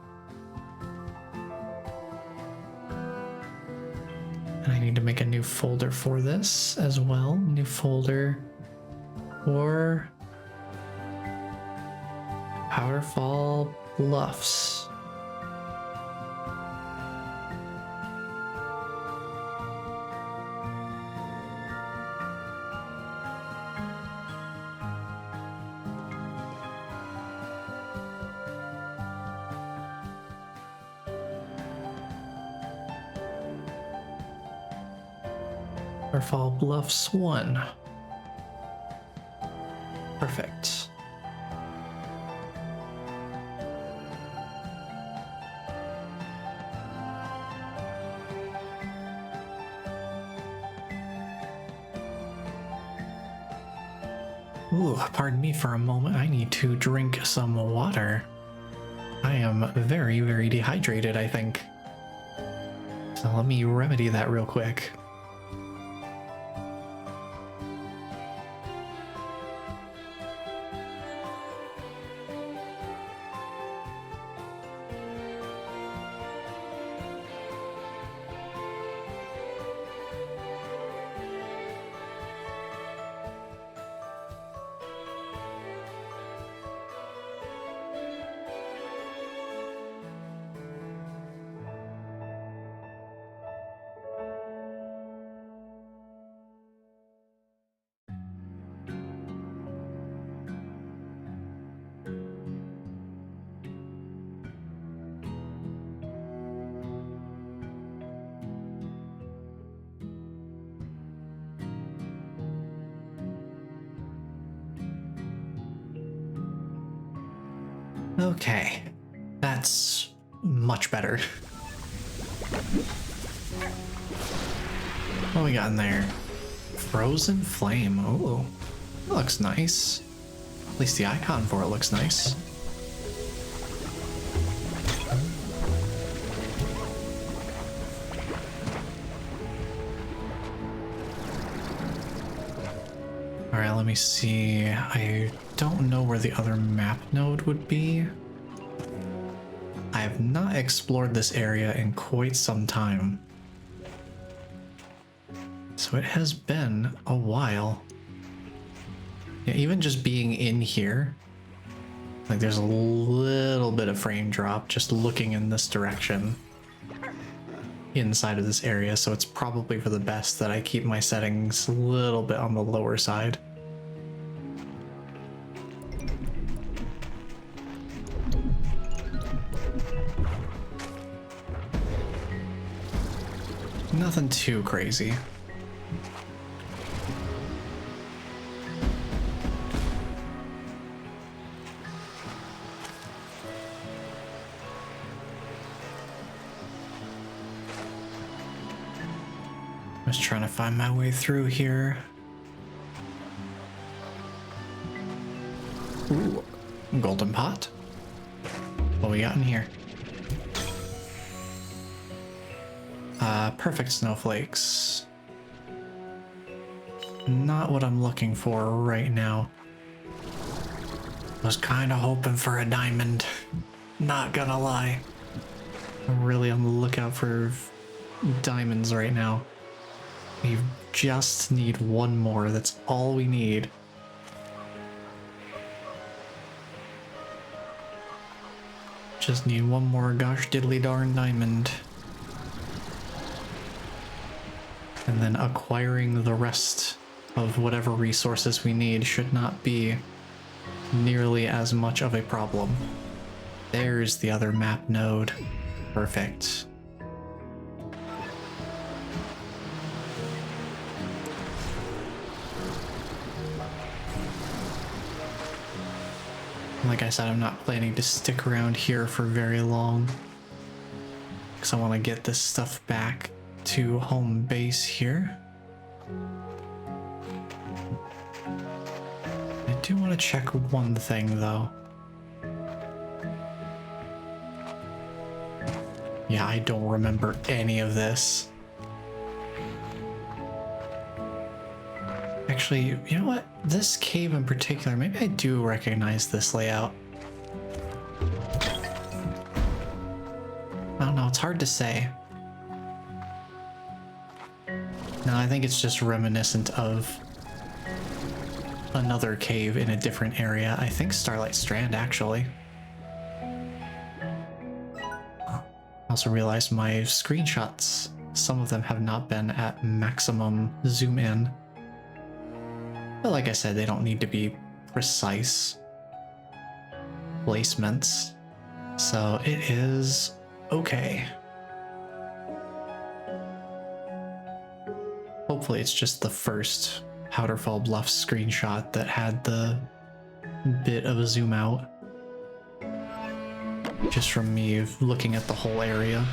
And I need to make a new folder for this as well. New folder for Powderfall Bluffs. Powderfall Bluffs 1. Perfect. Ooh, pardon me for a moment. I need to drink some water. I am very, very dehydrated, I think. So let me remedy that real quick. Okay, that's much better. What we got in there? Frozen Flame. Oh, that looks nice. At least the icon for it looks nice. Alright, let me see. I don't know where the other map node would be. I have not explored this area in quite some time. So it has been a while. Yeah, even just being in here, like there's a little bit of frame drop just looking in this direction inside of this area, so it's probably for the best that I keep my settings a little bit on the lower side. Nothing too crazy. Just trying to find my way through here. Ooh, golden pot. What we got in here? Perfect snowflakes. Not what I'm looking for right now. Was kind of hoping for a diamond. Not gonna lie. I'm really on the lookout for diamonds right now. We just need one more. That's all we need. Just need one more gosh diddly darn diamond. And then acquiring the rest of whatever resources we need should not be nearly as much of a problem. There's the other map node. Perfect. Like I said, I'm not planning to stick around here for very long, because I want to get this stuff back to home base here. I do want to check one thing though. Yeah, I don't remember any of this. Actually, you know what? This cave in particular, maybe I do recognize this layout. I don't know, it's hard to say. No, I think it's just reminiscent of another cave in a different area. I think Starlight Strand, actually. I also realized my screenshots, some of them have not been at maximum zoom in. But like I said, they don't need to be precise placements, so it is okay. Hopefully it's just the first Powderfall Bluff screenshot that had the bit of a zoom out, just from me looking at the whole area.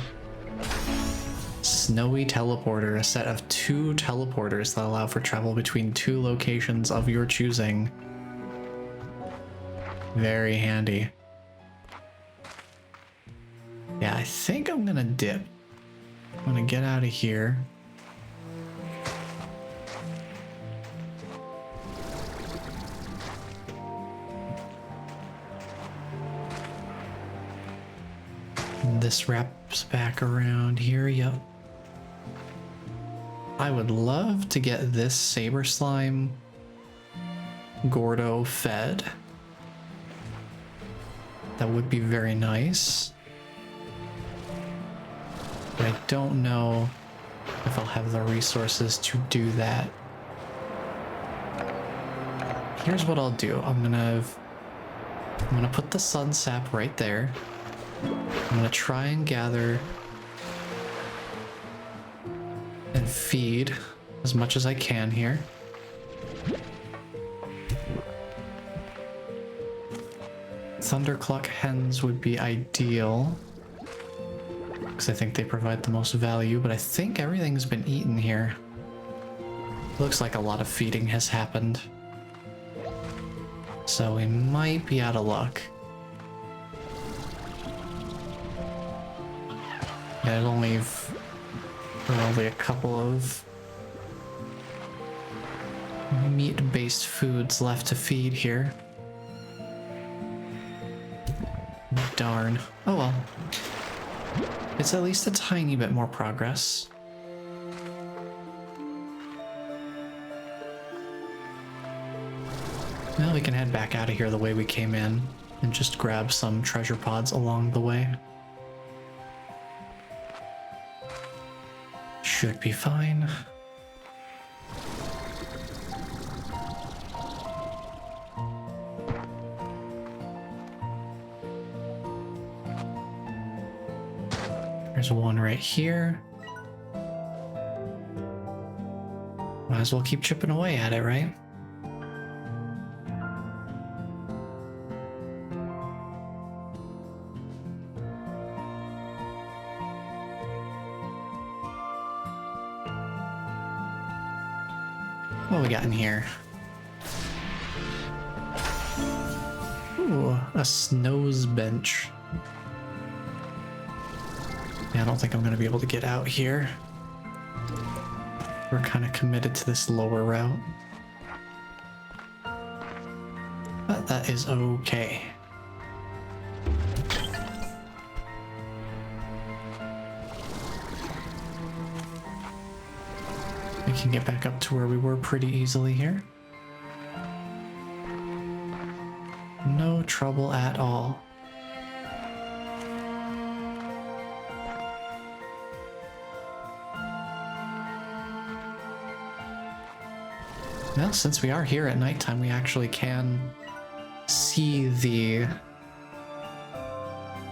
Snowy Teleporter, a set of 2 teleporters that allow for travel between 2 locations of your choosing. Very handy. Yeah, I think I'm gonna dip. I'm gonna get out of here. This wraps back around here, yep. I would love to get this Saber Slime Gordo fed. That would be very nice. But I don't know if I'll have the resources to do that. Here's what I'll do. I'm gonna put the sun sap right there. I'm gonna try and gather and feed as much as I can here. Thundercluck hens would be ideal, because I think they provide the most value, but I think everything's been eaten here. Looks like a lot of feeding has happened. So we might be out of luck. Yeah, it'll leave probably a couple of meat-based foods left to feed here. Darn. Oh well. It's at least a tiny bit more progress. Now we can head back out of here the way we came in and just grab some treasure pods along the way. Should be fine. There's one right here. Might as well keep chipping away at it, right? What we got in here? Ooh, a snooze bench. Yeah, I don't think I'm gonna be able to get out here. We're kind of committed to this lower route. But that is okay. We can get back up to where we were pretty easily here. No trouble at all. Well, since we are here at nighttime, we actually can see the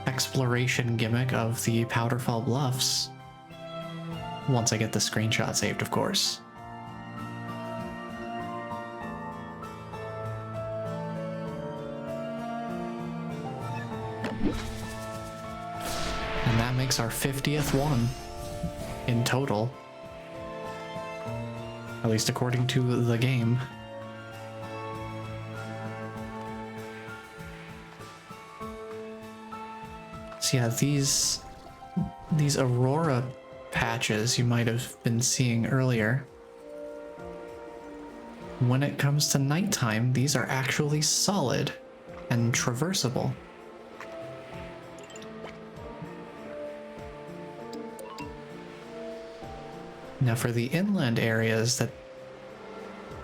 exploration gimmick of the Powderfall Bluffs. Once I get the screenshot saved, of course. And that makes our 50th one in total. At least according to the game. So yeah, these Aurora patches you might have been seeing earlier. When it comes to nighttime, these are actually solid and traversable. Now for the inland areas, that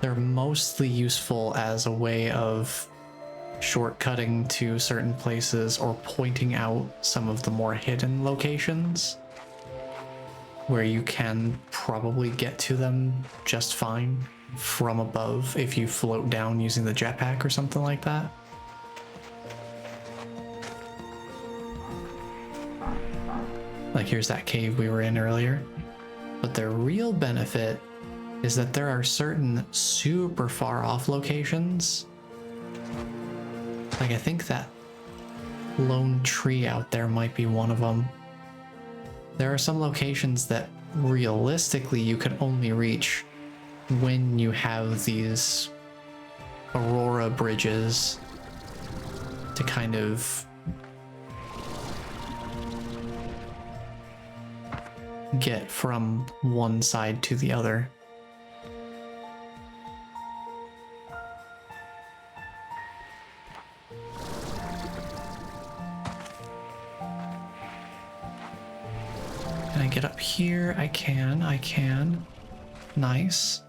they're mostly useful as a way of shortcutting to certain places or pointing out some of the more hidden locations where you can probably get to them just fine from above if you float down using the jetpack or something like that. Like here's that cave we were in earlier. But the real benefit is that there are certain super far off locations. Like I think that lone tree out there might be one of them. There are some locations that realistically you can only reach when you have these Aurora bridges to kind of get from one side to the other. Can I get up here? I can. Nice.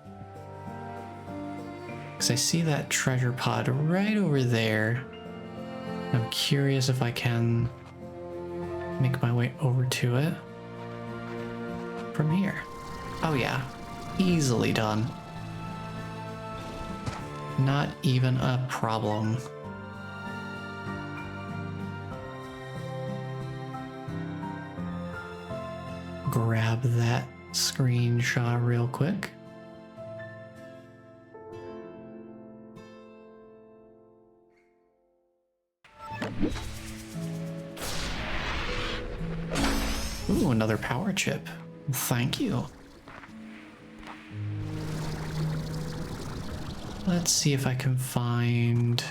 Because I see that treasure pod right over there. I'm curious if I can make my way over to it from here. Oh yeah, easily done. Not even a problem. Grab that screenshot real quick. Ooh, another power chip. Thank you. Let's see if I can find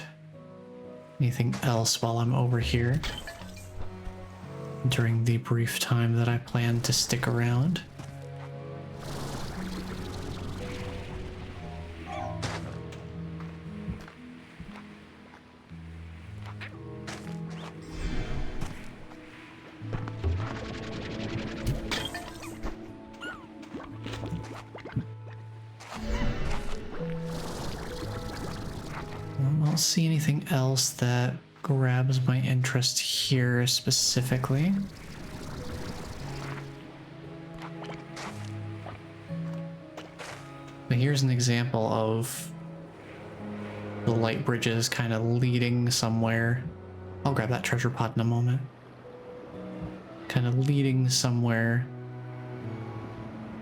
anything else while I'm over here during the brief time that I plan to stick around. I don't see anything else that grabs my interest here specifically. But here's an example of the light bridges kind of leading somewhere. I'll grab that treasure pod in a moment. Kind of leading somewhere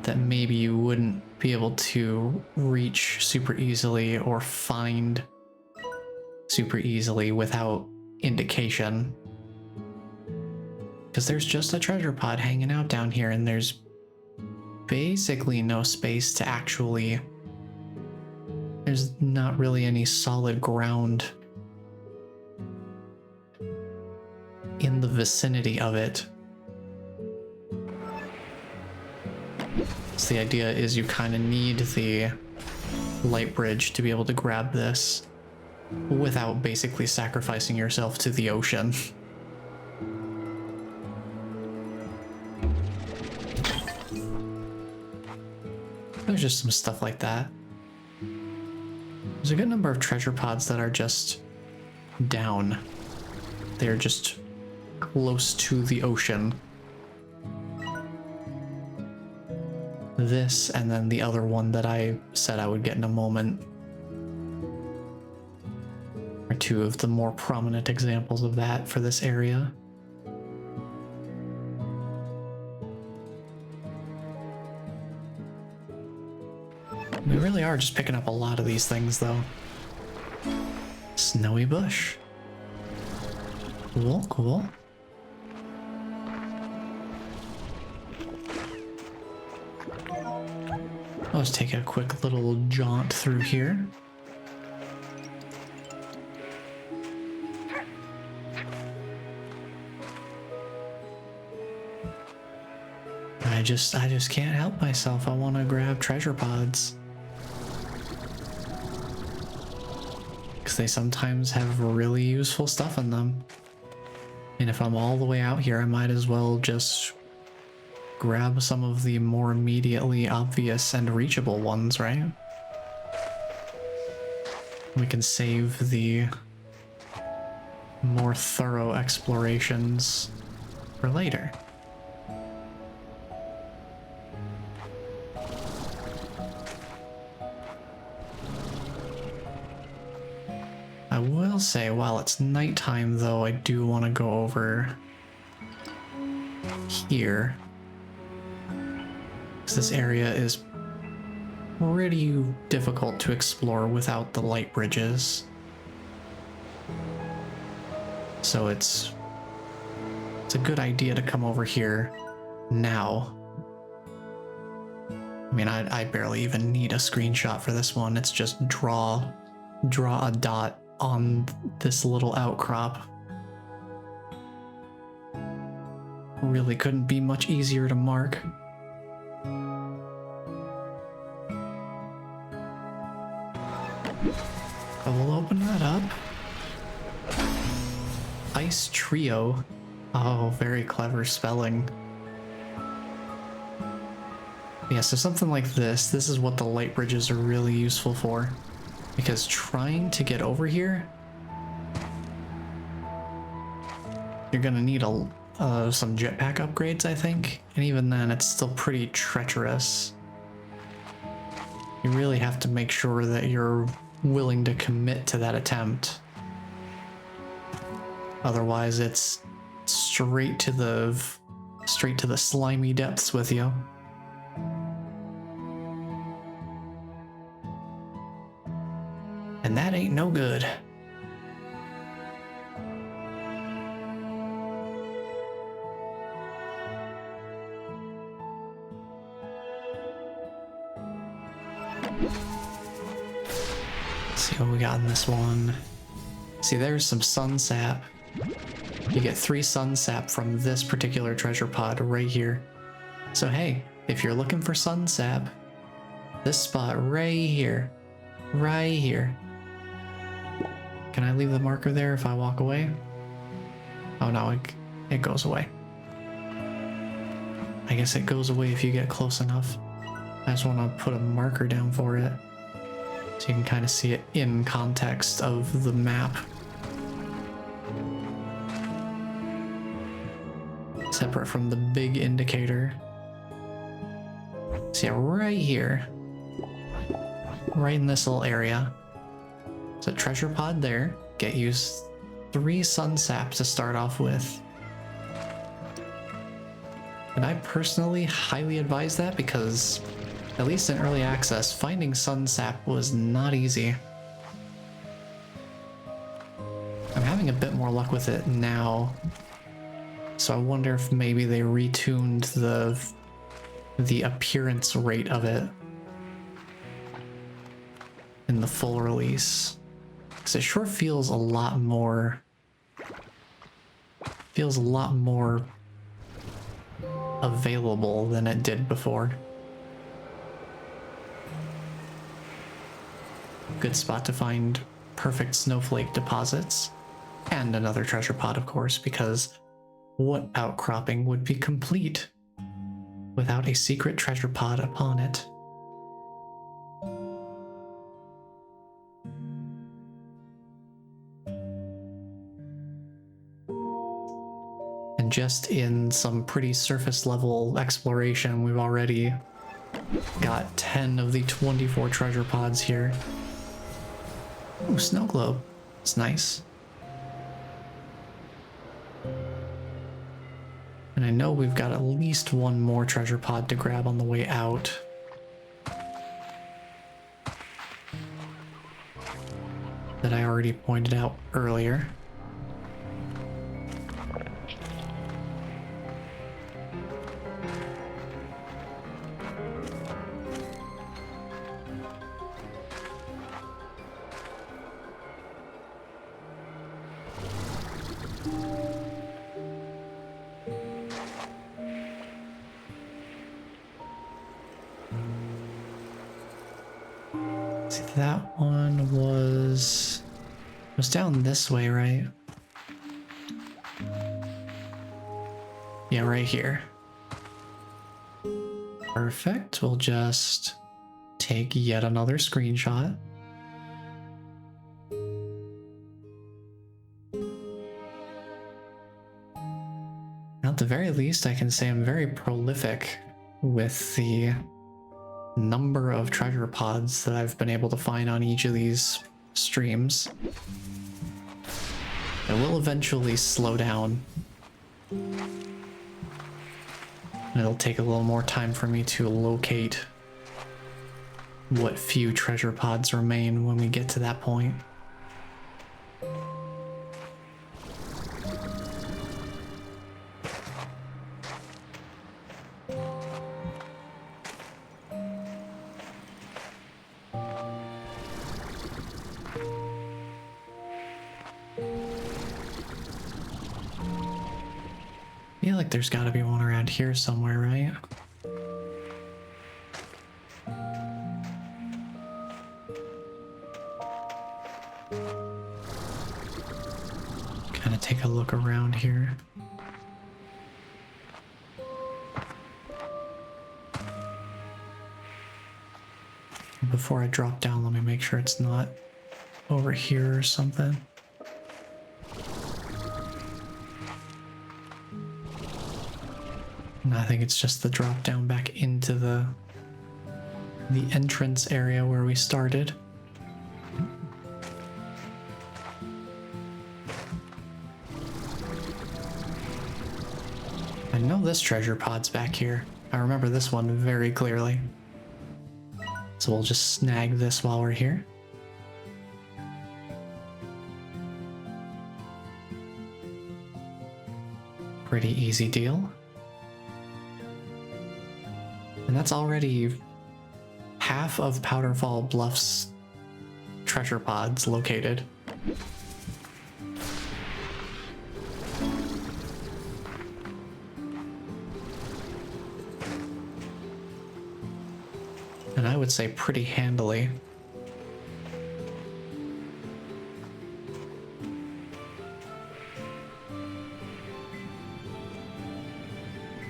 that maybe you wouldn't be able to reach super easily or find super easily without indication. Because there's just a treasure pod hanging out down here, and there's basically no space to actually... There's not really any solid ground in the vicinity of it. So the idea is you kind of need the light bridge to be able to grab this without basically sacrificing yourself to the ocean. There's just some stuff like that. There's a good number of treasure pods that are just down. They're just close to the ocean. This, and then the other one that I said I would get in a moment, are two of the more prominent examples of that for this area. We really are just picking up a lot of these things, though. Snowy bush. Cool, cool. Let's take a quick little jaunt through here. I just can't help myself. I want to grab treasure pods. Because they sometimes have really useful stuff in them. And if I'm all the way out here, I might as well just grab some of the more immediately obvious and reachable ones, right? We can save the more thorough explorations for later. I will say, while it's nighttime though, I do want to go over here. Because this area is pretty difficult to explore without the light bridges. So it's a good idea to come over here now. I mean, I barely even need a screenshot for this one. It's just draw a dot on this little outcrop. Really couldn't be much easier to mark. I will open that up. Ice Trio. Oh, very clever spelling. Yeah, so something like this is what the light bridges are really useful for. Because trying to get over here, you're gonna need some jetpack upgrades, I think. And even then, it's still pretty treacherous. You really have to make sure that you're willing to commit to that attempt. Otherwise, it's straight to the slimy depths with you. And that ain't no good. Let's see what we got in this one. See, there's some sun sap. You get 3 sun sap from this particular treasure pod right here. So hey, if you're looking for sun sap, this spot right here. Right here. Can I leave the marker there if I walk away? Oh no, it goes away. I guess it goes away if you get close enough. I just want to put a marker down for it so you can kind of see it in context of the map. Separate from the big indicator. See, right here, right in this little area, there's a treasure pod there. Get used 3 sun sap to start off with. And I personally highly advise that because, at least in early access, finding sun sap was not easy. I'm having a bit more luck with it now, so I wonder if maybe they retuned the appearance rate of it in the full release. Because it sure feels a lot more available than it did before. Good spot to find perfect snowflake deposits. And another treasure pod, of course, because what outcropping would be complete without a secret treasure pod upon it? And just in some pretty surface level exploration, we've already got 10 of the 24 treasure pods here. Ooh, snow globe. It's nice. And I know we've got at least 1 more treasure pod to grab on the way out. That I already pointed out earlier. See, that one was down this way, right? Yeah, right here. Perfect. We'll just take yet another screenshot. At the very least, I can say I'm very prolific with the number of treasure pods that I've been able to find on each of these streams. It will eventually slow down. And it'll take a little more time for me to locate what few treasure pods remain when we get to that point. I feel like there's got to be one around here somewhere, right? Kind of take a look around here. Before I drop down, let me make sure it's not over here or something. And I think it's just the drop down back into the entrance area where we started. I know this treasure pod's back here. I remember this one very clearly. So we'll just snag this while we're here. Pretty easy deal. And that's already half of Powderfall Bluff's treasure pods located. And I would say pretty handily.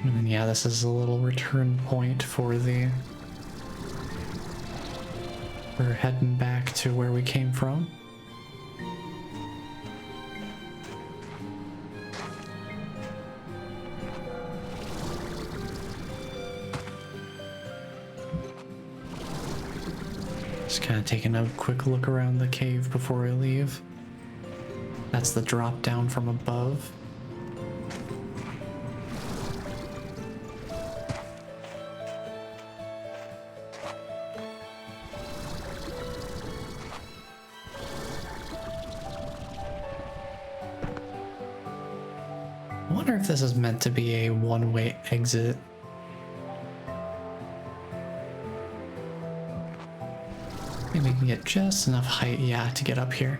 And then, yeah, this is a little return point for the... We're heading back to where we came from. Just kind of taking a quick look around the cave before we leave. That's the drop down from above. I wonder if this is meant to be a one-way exit. Maybe we can get just enough height, yeah, to get up here.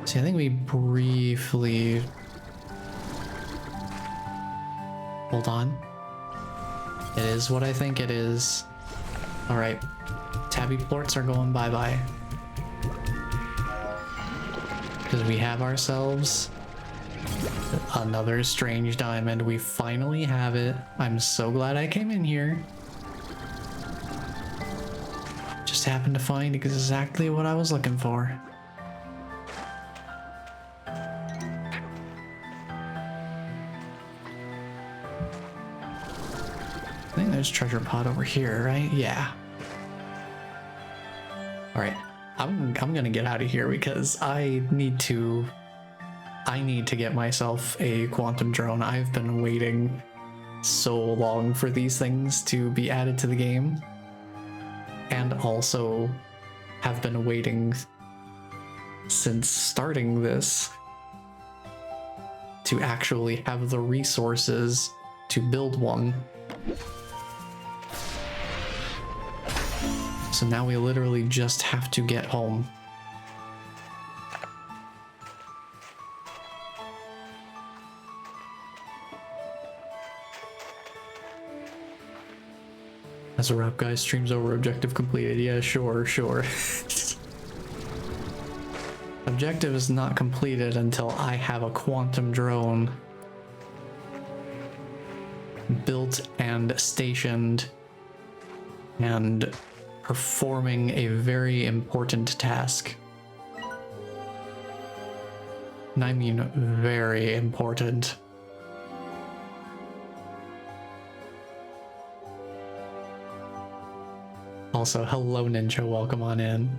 See, I think we briefly... Hold on. It is what I think it is. Alright. Tabby plorts are going bye-bye. Because we have ourselves another strange diamond. We finally have it. I'm so glad I came in here. Just happened to find exactly what I was looking for. I think there's a treasure pod over here, right? Yeah. Alright. I'm gonna get out of here because I need to get myself a quantum drone. I've been waiting so long for these things to be added to the game, and also have been waiting since starting this to actually have the resources to build one. So now we literally just have to get home. That's a wrap, guys. Stream's over. Objective completed. Yeah, sure. Objective is not completed until I have a quantum drone built and stationed and performing a very important task. And I mean very important. Also, hello Ninja, welcome on in.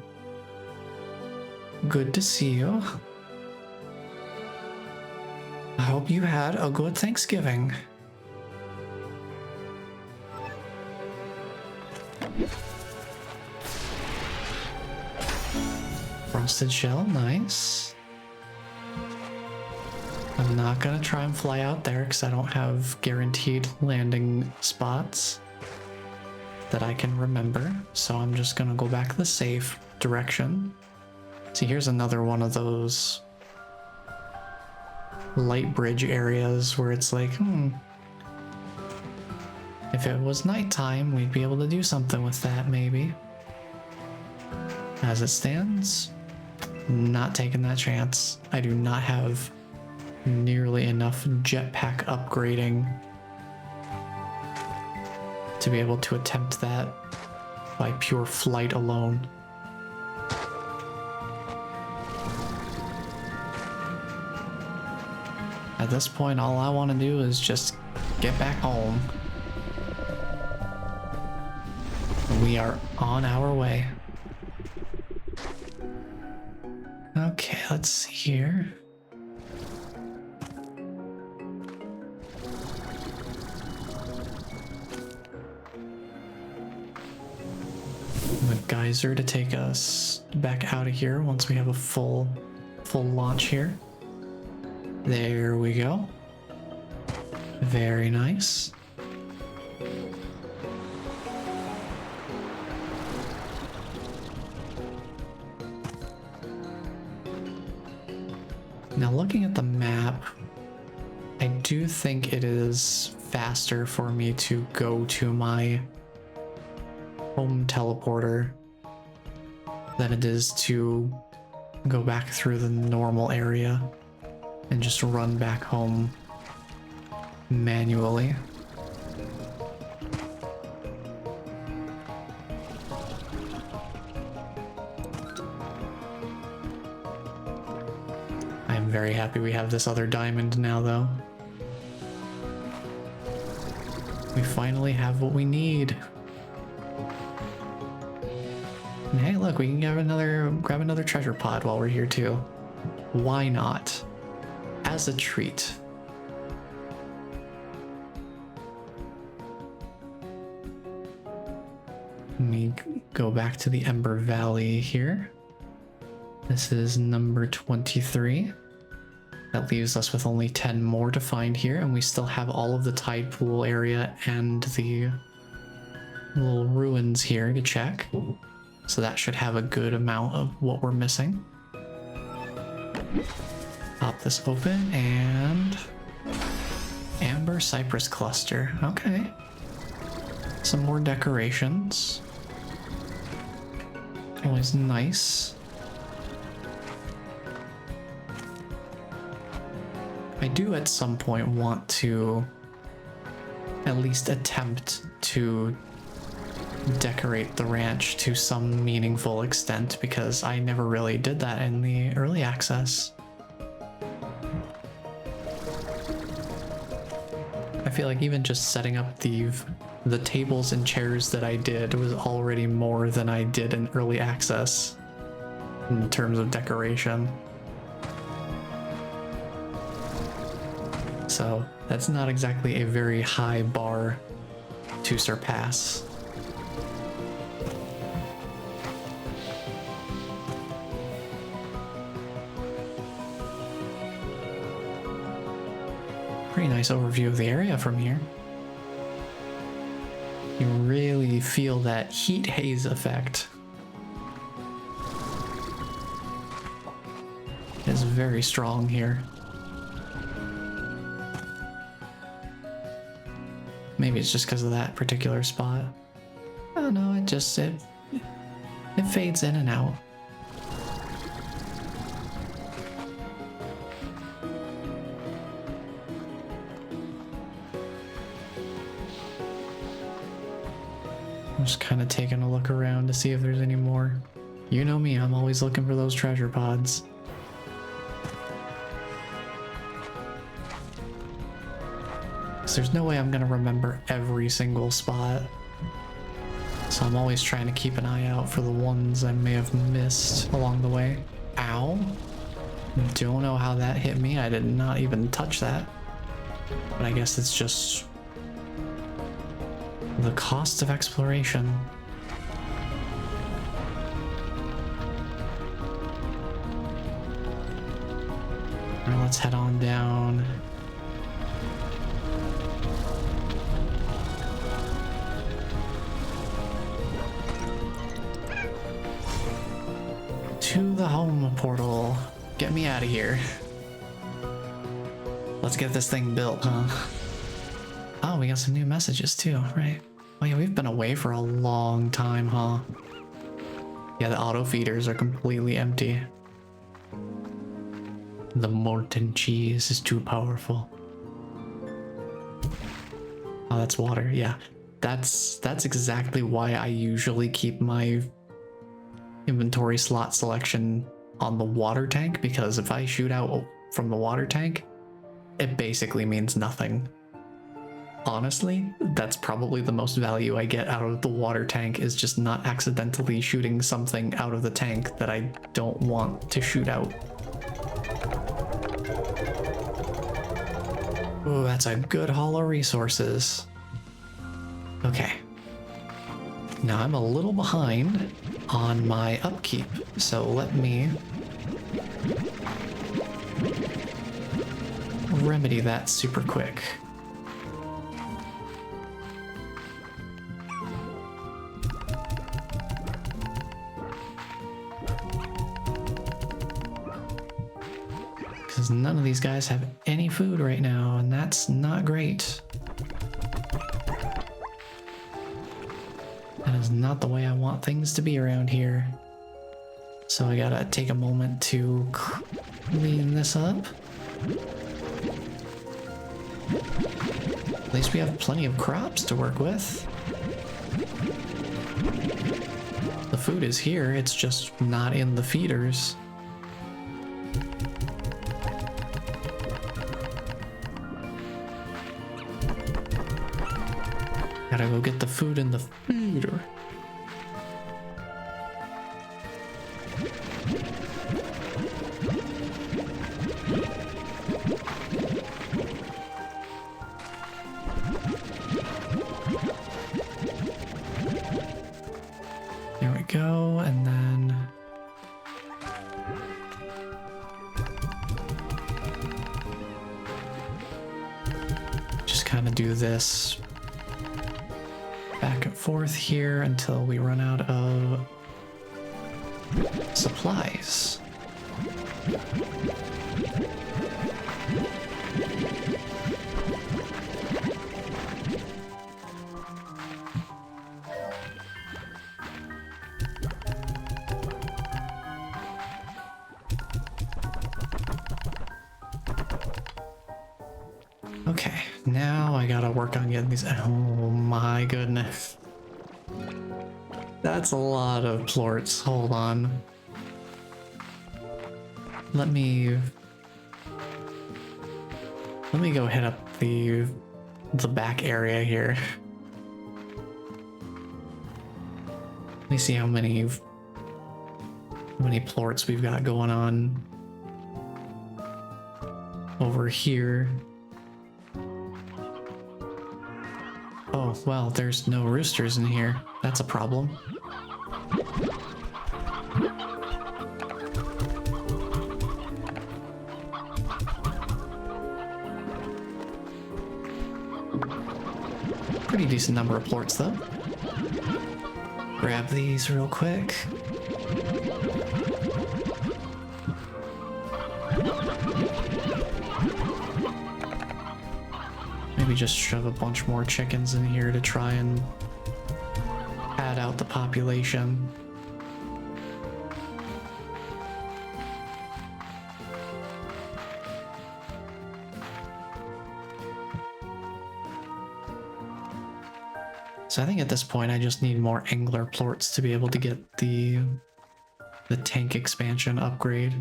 Good to see you. I hope you had a good Thanksgiving. Frosted shell, nice. I'm not gonna try and fly out there because I don't have guaranteed landing spots that I can remember, so I'm just gonna go back the safe direction. See, here's another one of those light bridge areas where it's like, if it was nighttime, we'd be able to do something with that, maybe. As it stands, not taking that chance. I do not have nearly enough jetpack upgrading to be able to attempt that by pure flight alone. At this point, all I want to do is just get back home. We are on our way. Okay, let's see here. A geyser to take us back out of here once we have a full launch here. There we go. Very nice. Now looking at the map, I do think it is faster for me to go to my home teleporter than it is to go back through the normal area and just run back home manually. I am very happy we have this other diamond now, though. We finally have what we need. And hey, look, we can grab another treasure pod while we're here too. Why not? As a treat. Let me go back to the Ember Valley here. This is number 23. That leaves us with only 10 more to find here, and we still have all of the tide pool area and the little ruins here to check. So that should have a good amount of what we're missing. Pop this open, and Amber Cypress Cluster. Okay. Some more decorations. Always nice. I do at some point want to at least attempt to decorate the ranch to some meaningful extent, because I never really did that in the early access. I feel like even just setting up the tables and chairs that I did was already more than I did in early access in terms of decoration. So that's not exactly a very high bar to surpass. Pretty nice overview of the area from here. You really feel that heat haze effect. It's very strong here. Maybe it's just because of that particular spot. I don't know, it fades in and out. I'm just kind of taking a look around to see if there's any more. You know me, I'm always looking for those treasure pods. There's no way I'm gonna remember every single spot. So I'm always trying to keep an eye out for the ones I may have missed along the way. Ow. Don't know how that hit me. I did not even touch that. But I guess it's just the cost of exploration. Alright, let's head on down. To the home portal. Get me out of here. Let's get this thing built, huh? Oh, we got some new messages too, right? Oh yeah, we've been away for a long time, huh? Yeah, the auto feeders are completely empty. The molten cheese is too powerful. Oh, that's water. Yeah, that's exactly why I usually keep my inventory slot selection on the water tank, because if I shoot out from the water tank, it basically means nothing. Honestly, that's probably the most value I get out of the water tank, is just not accidentally shooting something out of the tank that I don't want to shoot out. Ooh, that's a good haul of resources. Okay. Now I'm a little behind on my upkeep, so let me remedy that super quick. Because none of these guys have any food right now, and that's not great. That is not the way I want things to be around here. So I gotta take a moment to clean this up. At least we have plenty of crops to work with. The food is here, it's just not in the feeders. Gotta go get the food in the feeder. There we go, and then just kind of do this back and forth here until we run out of supplies. Okay, now I gotta work on getting these. Oh my goodness. That's a lot of plorts. Hold on. Let me go hit up the back area here. Let me see how many plorts we've got going on over here. Oh, well, there's no roosters in here. That's a problem. Pretty decent number of plorts, though. Grab these real quick. Maybe just shove a bunch more chickens in here to try and pad out the population. So I think at this point I just need more angler plorts to be able to get the tank expansion upgrade.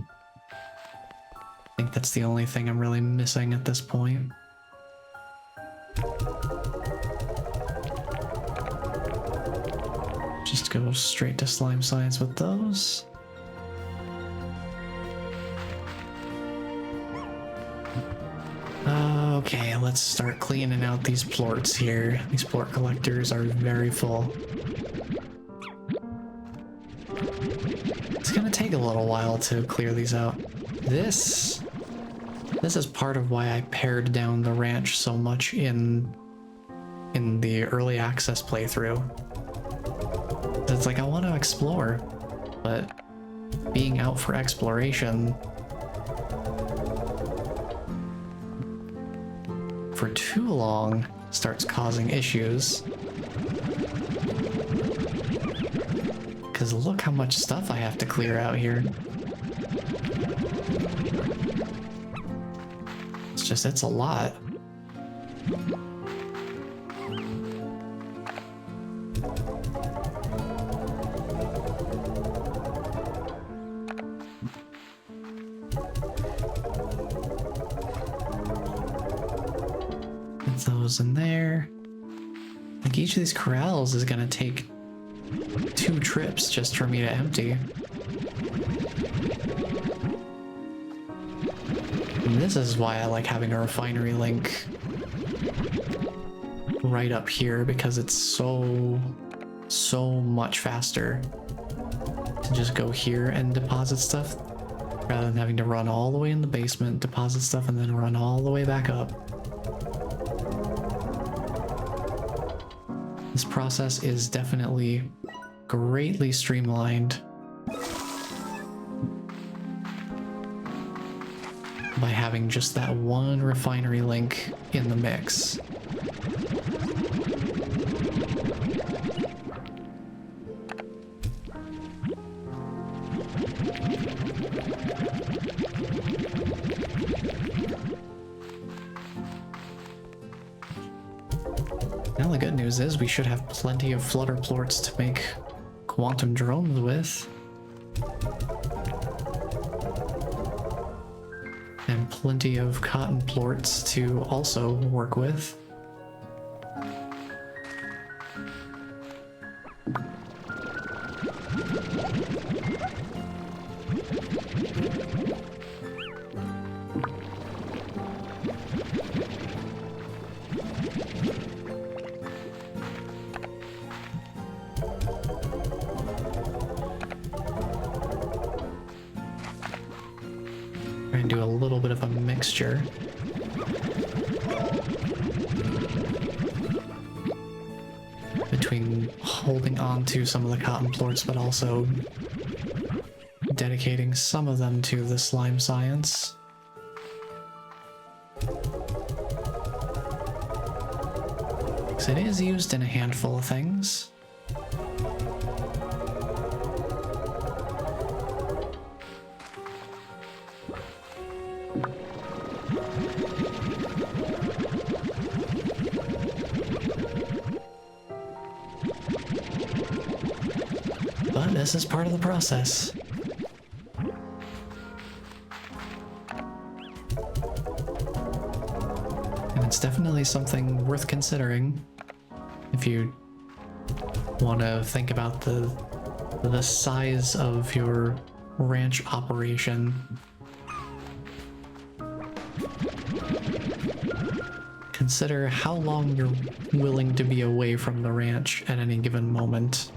I think that's the only thing I'm really missing at this point. Just go straight to slime science with those. Okay, let's start cleaning out these plorts here. These plort collectors are very full. It's gonna take a little while to clear these out. This is part of why I pared down the ranch so much in the early access playthrough. It's like I want to explore, but being out for exploration for too long starts causing issues. Because look how much stuff I have to clear out here. It's a lot. Those in there. Like each of these corrals is gonna take 2 trips just for me to empty. And this is why I like having a refinery link right up here, because it's so much faster to just go here and deposit stuff rather than having to run all the way in the basement, deposit stuff, and then run all the way back up. This process is definitely greatly streamlined. by having just that one refinery link in the mix. Now the good news is we should have plenty of flutter plorts to make quantum drones with. And plenty of cotton plorts to also work with. And do a little bit of a mixture. Between holding on to some of the cotton plorts, but also dedicating some of them to the slime science. Because it is used in a handful of things. But this is part of the process. And it's definitely something worth considering if you want to think about the size of your ranch operation. Consider how long you're willing to be away from the ranch at any given moment.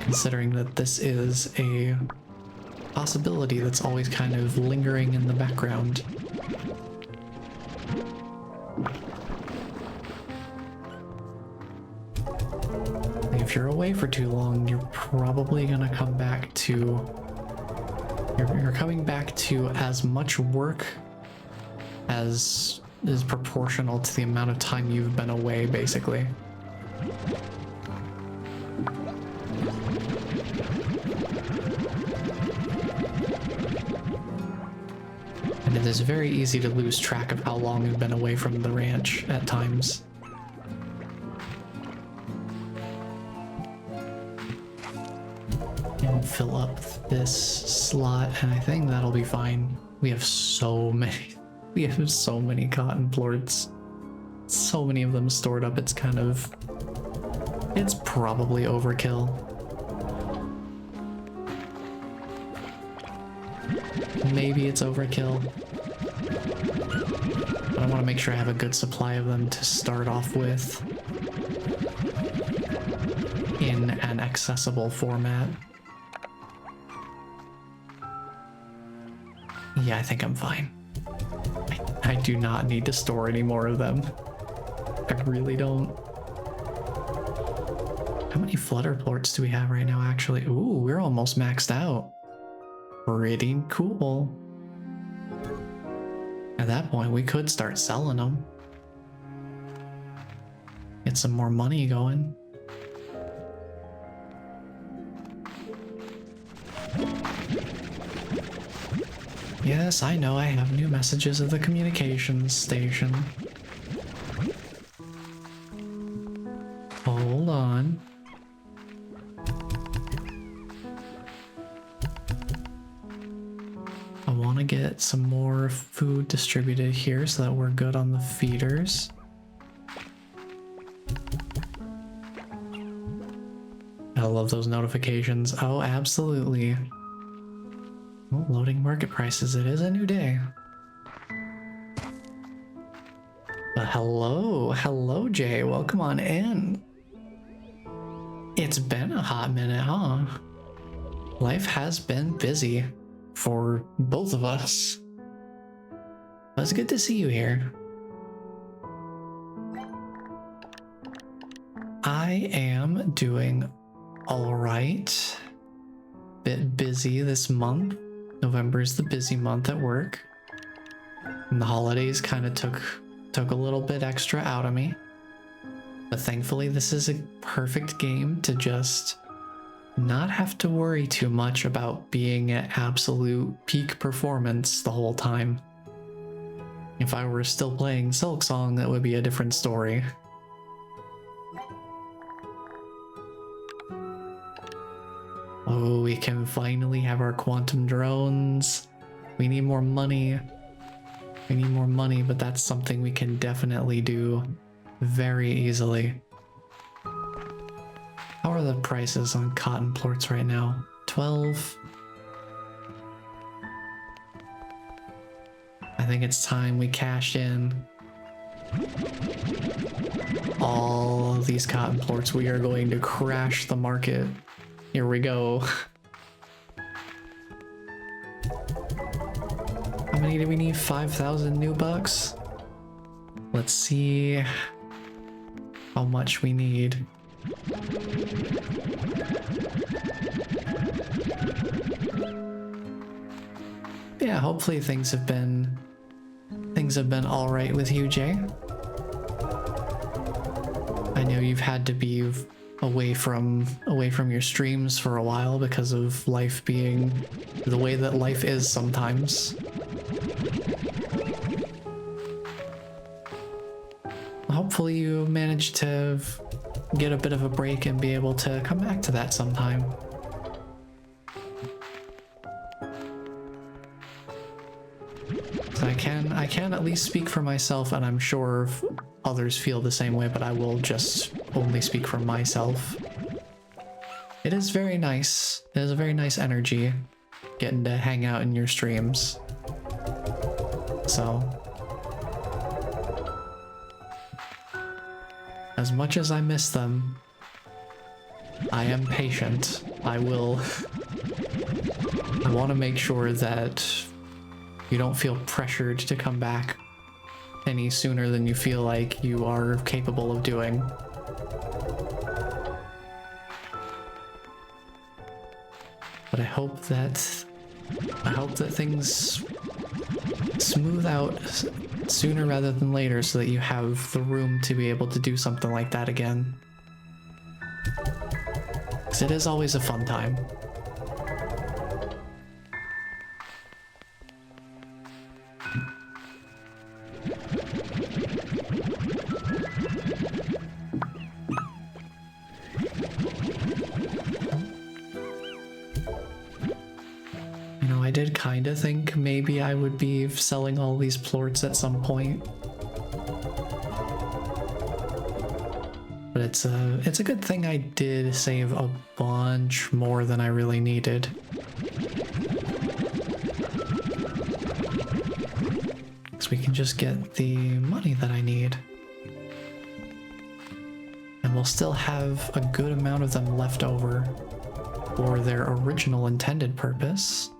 Considering that this is a possibility that's always kind of lingering in the background. If you're away for too long, you're probably gonna come back to... You're coming back to as much work as is proportional to the amount of time you've been away, basically. And it is very easy to lose track of how long you've been away from the ranch at times. And fill up this slot, and I think that'll be fine. We have so many cotton plorts. So many of them stored up, it's probably overkill. Maybe it's overkill. But I want to make sure I have a good supply of them to start off with in an accessible format. Yeah, I think I'm fine. I do not need to store any more of them. I really don't. How many flutter plorts do we have right now, actually? Ooh, we're almost maxed out. Pretty cool. At that point, we could start selling them. Get some more money going. Yes, I know I have new messages at the communications station. Hold on. I want to get some more food distributed here so that we're good on the feeders. I love those notifications. Oh, absolutely. Oh, loading market prices. It is a new day. But hello, Jay. Welcome on in. It's been a hot minute, huh? Life has been busy for both of us. But it's good to see you here. I am doing all right. Bit busy this month. November is the busy month at work. And the holidays kind of took a little bit extra out of me. But thankfully, this is a perfect game to just not have to worry too much about being at absolute peak performance the whole time. If I were still playing Silksong, that would be a different story. Oh, we can finally have our quantum drones. We need more money. We need more money, but that's something we can definitely do very easily. How are the prices on cotton plorts right now? 12. I think it's time we cash in all of these cotton plorts. We are going to crash the market. Here we go. How many do we need? 5,000 new bucks? Let's see how much we need. Yeah, hopefully things have been all right with you, Jay. I know you've had to be away from your streams for a while because of life being the way that life is sometimes. Hopefully you managed to get a bit of a break and be able to come back to that sometime. So I can at least speak for myself, and I'm sure others feel the same way, but I will just only speak for myself. It is very nice. It is a very nice energy getting to hang out in your streams. So as much as I miss them, I am patient. I want to make sure that you don't feel pressured to come back any sooner than you feel like you are capable of doing. But I hope that things smooth out sooner rather than later so that you have the room to be able to do something like that again. Because it is always a fun time. I did kind of think maybe I would be selling all these plorts at some point. But it's a good thing I did save a bunch more than I really needed. So we can just get the money that I need. And we'll still have a good amount of them left over for their original intended purpose.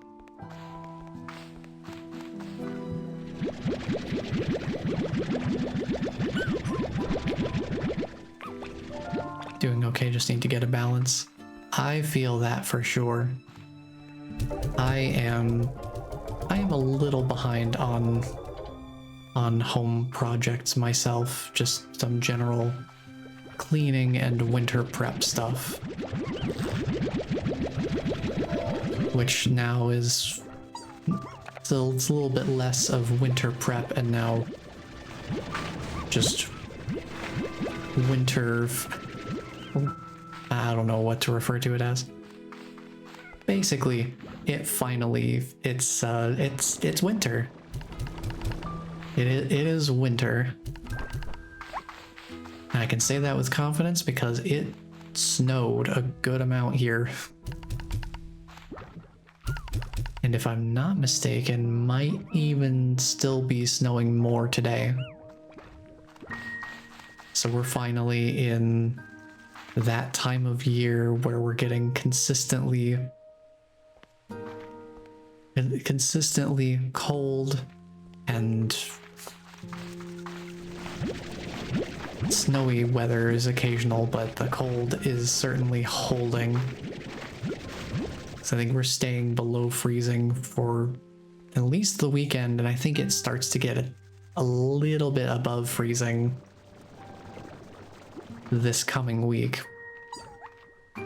Doing okay, just need to get a balance. I feel that for sure. I am a little behind on home projects myself, just some general cleaning and winter prep stuff. Which now is still, it's a little bit less of winter prep and now just winter, I don't know what to refer to it as. Basically, it's winter. It is winter. And I can say that with confidence because it snowed a good amount here. And if I'm not mistaken, might even still be snowing more today. So we're finally in that time of year where we're getting consistently cold and snowy weather is occasional, but the cold is certainly holding. So I think we're staying below freezing for at least the weekend, and I think it starts to get a little bit above freezing this coming week. But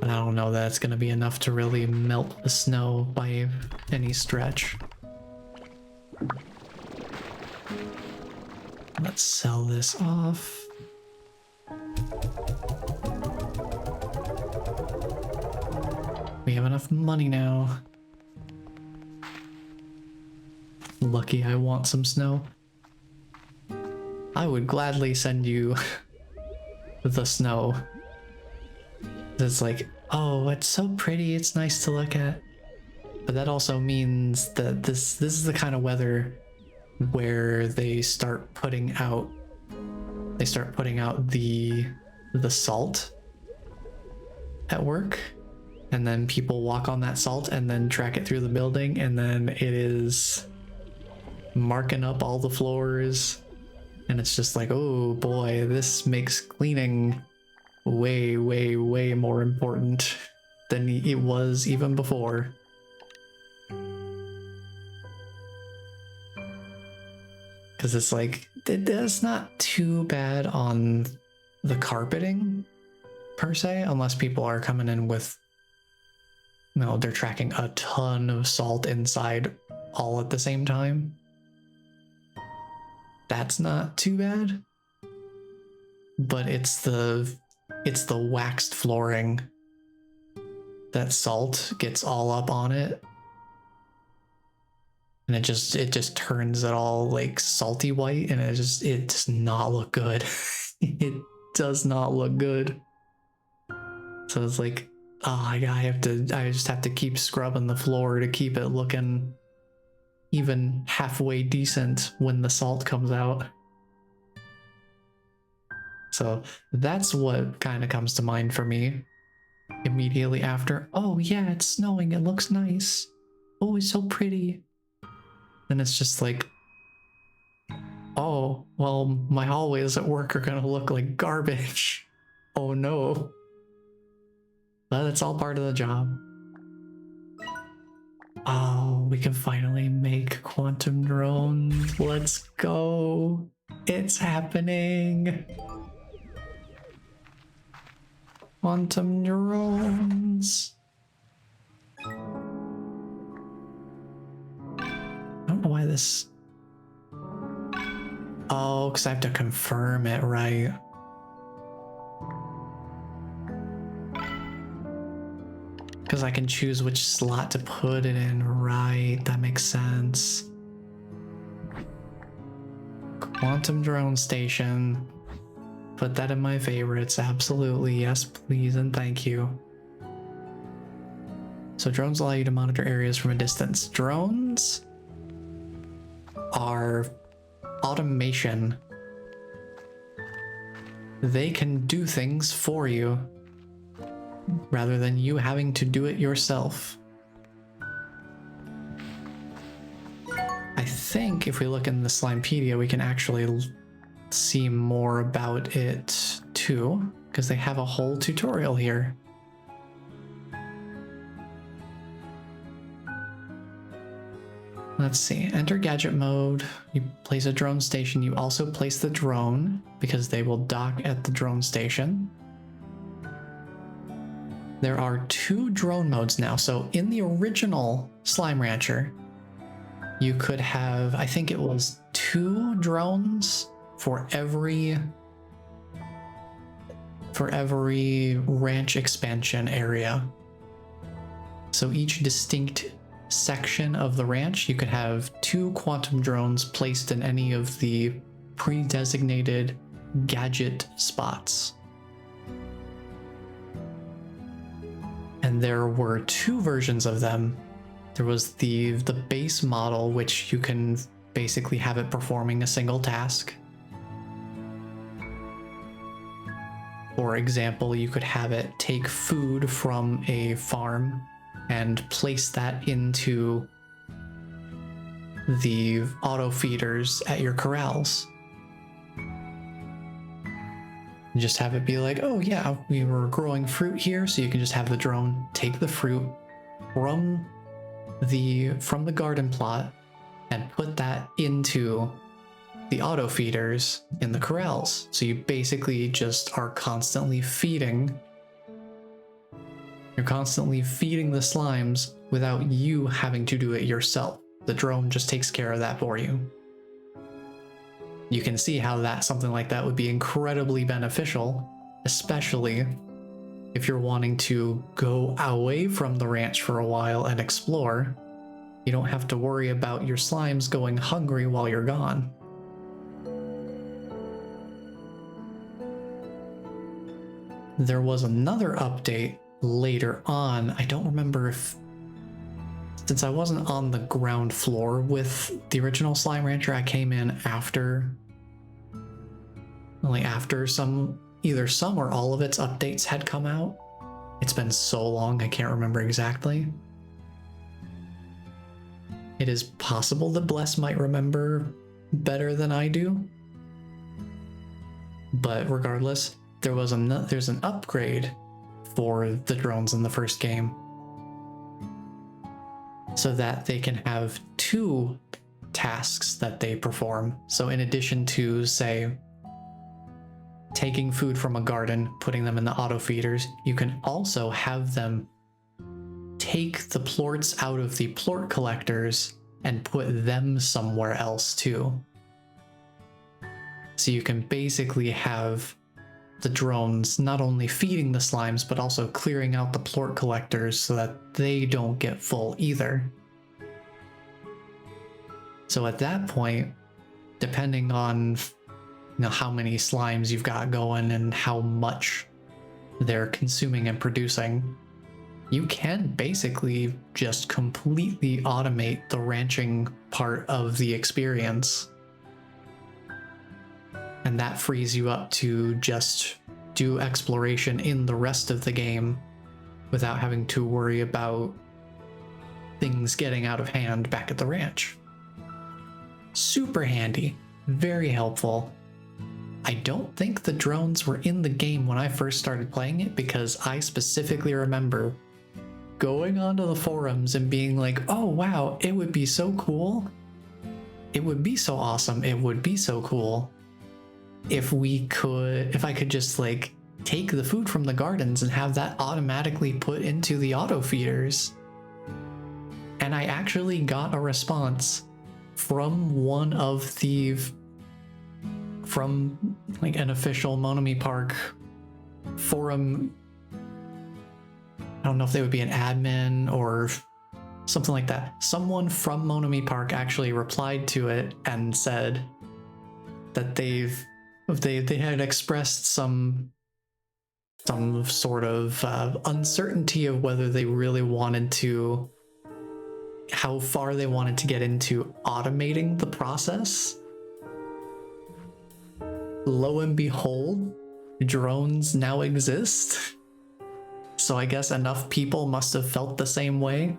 I don't know that it's going to be enough to really melt the snow by any stretch. Let's sell this off. We have enough money now. Lucky I want some snow. I would gladly send you the snow. It's like, oh, it's so pretty, it's nice to look at. But that also means that this is the kind of weather where they start putting out the salt at work, and then people walk on that salt and then track it through the building, and then it is marking up all the floors, and it's just like, oh boy, this makes cleaning way more important than it was even before. Because it's like, it's not too bad on the carpeting per se, unless people are coming in with, no, they're tracking a ton of salt inside all at the same time. That's not too bad. But it's the waxed flooring that salt gets all up on it. And it just turns it all like salty white, and it does not look good. It does not look good. So it's like, oh, I just have to keep scrubbing the floor to keep it looking even halfway decent when the salt comes out. So that's what kind of comes to mind for me immediately after. Oh yeah, it's snowing, it looks nice. Oh, it's so pretty. And it's just like, oh, well, my hallways at work are gonna look like garbage. Oh no. But it's all part of the job. Oh, we can finally make quantum drones. Let's go. It's happening. Quantum drones. I don't know why this... Oh, because I have to confirm it, right? Because I can choose which slot to put it in, right? That makes sense. Quantum drone station. Put that in my favorites, absolutely. Yes, please, and thank you. So drones allow you to monitor areas from a distance. Drones are automation. They can do things for you rather than you having to do it yourself. I think if we look in the Slimepedia, we can actually see more about it too, because they have a whole tutorial here. Let's see, enter gadget mode. You place a drone station. You also place the drone because they will dock at the drone station. There are 2 drone modes now. So in the original Slime Rancher, you could have, I think it was 2 drones for every ranch expansion area. So each distinct section of the ranch, you could have 2 quantum drones placed in any of the pre-designated gadget spots. And there were 2 versions of them. There was the base model, which you can basically have it performing a single task. For example, you could have it take food from a farm and place that into the auto feeders at your corrals. And just have it be like, oh yeah, we were growing fruit here, so you can just have the drone take the fruit from the garden plot and put that into the auto feeders in the corrals. So you basically just are constantly feeding. You're constantly feeding the slimes without you having to do it yourself. The drone just takes care of that for you. You can see how something like that would be incredibly beneficial, especially if you're wanting to go away from the ranch for a while and explore. You don't have to worry about your slimes going hungry while you're gone. There was another update later on. I don't remember if, since I wasn't on the ground floor with the original Slime Rancher, I came in after, like after either some or all of its updates had come out. It's been so long, I can't remember exactly. It is possible that Bless might remember better than I do. But regardless, there's an upgrade for the drones in the first game, so that they can have 2 tasks that they perform. So in addition to, say, taking food from a garden, putting them in the auto feeders, you can also have them take the plorts out of the plort collectors and put them somewhere else too. So you can basically have the drones not only feeding the slimes, but also clearing out the plort collectors so that they don't get full either. So at that point, depending on how many slimes you've got going and how much they're consuming and producing, you can basically just completely automate the ranching part of the experience. And that frees you up to just do exploration in the rest of the game without having to worry about things getting out of hand back at the ranch. Super handy, very helpful. I don't think the drones were in the game when I first started playing it, because I specifically remember going onto the forums and being like, oh wow, it would be so cool. It would be so awesome. It would be so cool if I could just like take the food from the gardens and have that automatically put into the auto feeders. And I actually got a response from like an official Monomi Park forum. I don't know if they would be an admin or something like that. Someone from Monomi Park actually replied to it and said that they had expressed some sort of uncertainty of whether they really wanted to, how far they wanted to get into automating the process. Lo and behold, drones now exist. So I guess enough people must have felt the same way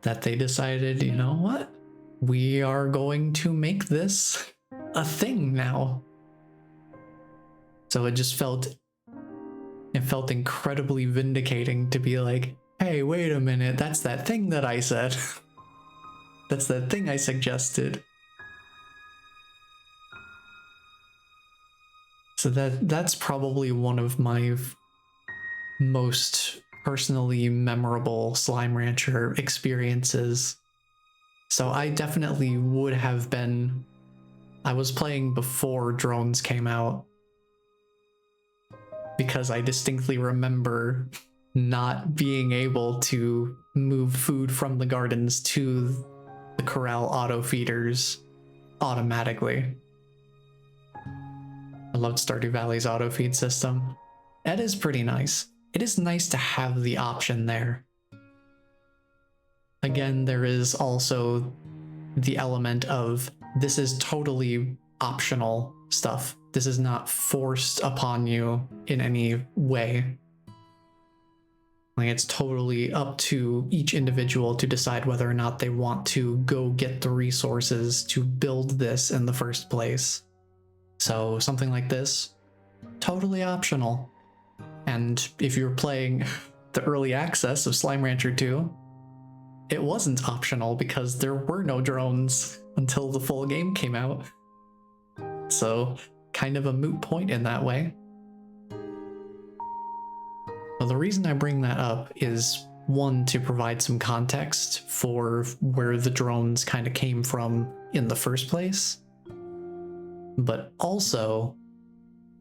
that they decided, you know what? We are going to make this a thing now. So it felt incredibly vindicating to be like, hey, wait a minute, that's that thing that I said. That's that thing I suggested. So that's probably one of my most personally memorable Slime Rancher experiences. So I definitely would have been, I was playing before drones came out, because I distinctly remember not being able to move food from the gardens to the corral auto feeders automatically. I loved Stardew Valley's auto feed system. It is pretty nice. It is nice to have the option there. Again, there is also the element of this is totally optional stuff. This is not forced upon you in any way. Like, it's totally up to each individual to decide whether or not they want to go get the resources to build this in the first place. So something like this, totally optional. And if you're playing the early access of Slime Rancher 2, it wasn't optional because there were no drones until the full game came out. So kind of a moot point in that way. Well, the reason I bring that up is, one, to provide some context for where the drones kind of came from in the first place, but also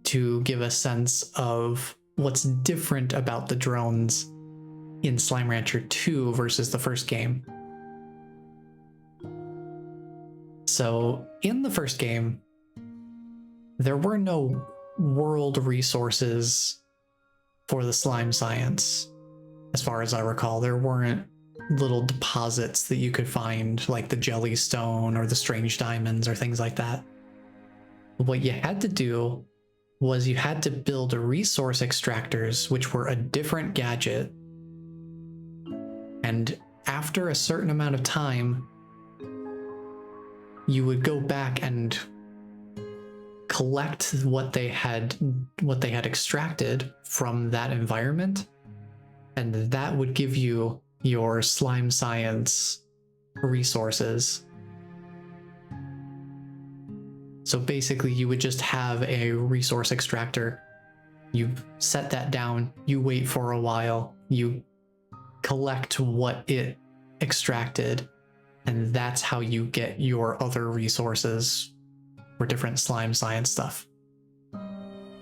to give a sense of what's different about the drones in Slime Rancher 2 versus the first game. So in the first game, there were no world resources for the slime science. As far as I recall, there weren't little deposits that you could find, like the jellystone or the strange diamonds or things like that. What you had to do was you had to build resource extractors, which were a different gadget. And after a certain amount of time, you would go back and collect what they had extracted from that environment, and that would give you your slime science resources. So basically you would just have a resource extractor. You set that down, you wait for a while, you collect what it extracted, and that's how you get your other resources for different slime science stuff.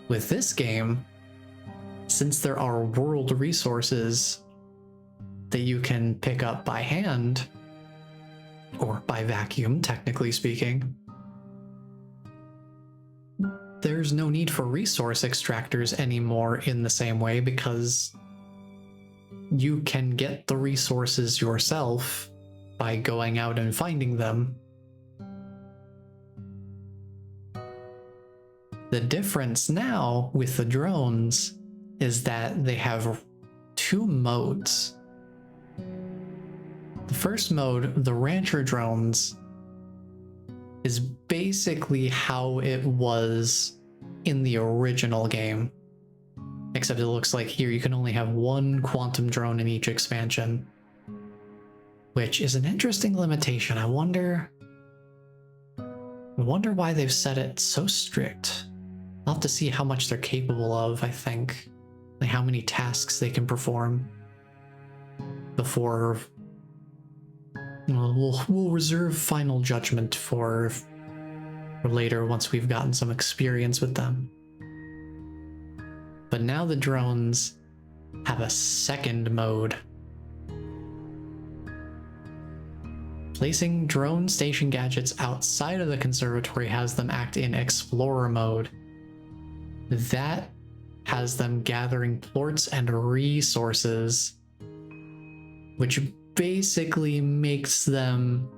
With this game, since there are world resources that you can pick up by hand, or by vacuum, technically speaking, there's no need for resource extractors anymore in the same way, because you can get the resources yourself by going out and finding them. The difference now with the drones is that they have two modes. The first mode, the Rancher drones, is basically how it was in the original game. Except it looks like here you can only have one quantum drone in each expansion, which is an interesting limitation. I wonder why they've set it so strict. I'll have to see how much they're capable of, I think. Like how many tasks they can perform before we'll reserve final judgment for later once we've gotten some experience with them. But now the drones have a second mode. Placing drone station gadgets outside of the conservatory has them act in explorer mode. That has them gathering plorts and resources, which basically makes them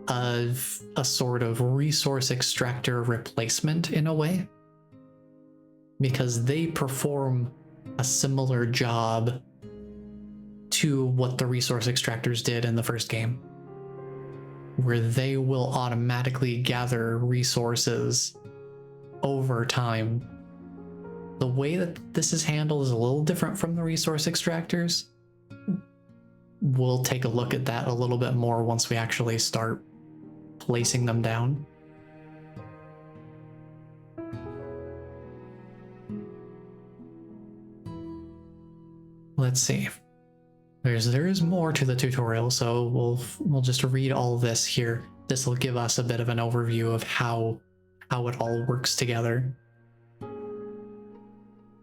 a sort of resource extractor replacement in a way, because they perform a similar job to what the resource extractors did in the first game, where they will automatically gather resources over time. The way that this is handled is a little different from the resource extractors. We'll take a look at that a little bit more once we actually start placing them down. Let's see. There is more to the tutorial, so we'll just read all this here. This will give us a bit of an overview of how it all works together.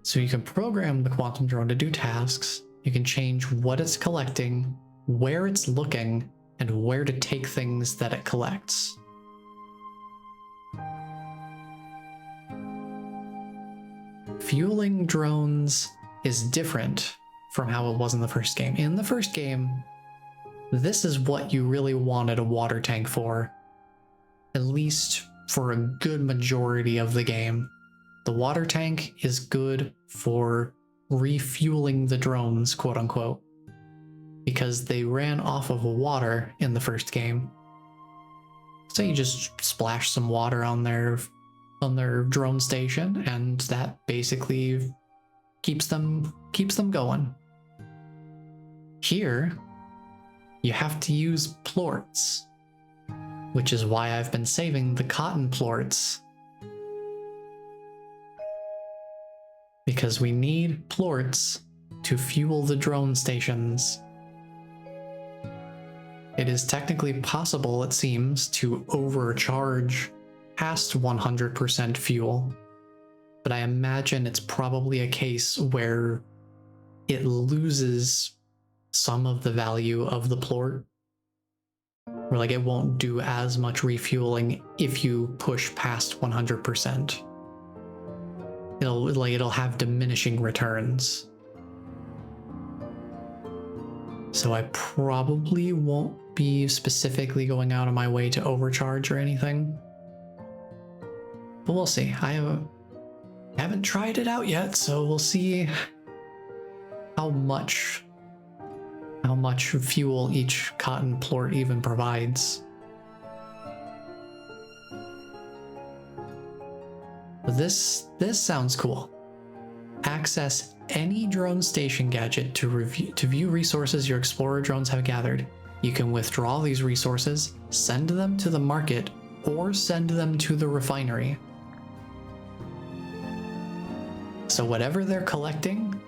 So you can program the quantum drone to do tasks. You can change what it's collecting, where it's looking, and where to take things that it collects. Fueling drones is different from how it was in the first game. In the first game, this is what you really wanted a water tank for, at least for a good majority of the game. The water tank is good for refueling the drones, quote unquote, because they ran off of water in the first game. So you just splash some water on there, on their drone station, and that basically keeps them going. Here, you have to use plorts, which is why I've been saving the cotton plorts. Because we need plorts to fuel the drone stations. It is technically possible, it seems, to overcharge past 100% fuel, but I imagine it's probably a case where it loses some of the value of the plort, or like it won't do as much refueling if you push past 100%. It'll have diminishing returns. So I probably won't be specifically going out of my way to overcharge or anything. But we'll see. I haven't tried it out yet, so we'll see how much fuel each cotton plort even provides. This sounds cool. Access any drone station gadget to view resources your explorer drones have gathered. You can withdraw these resources, send them to the market, or send them to the refinery. So whatever they're collecting,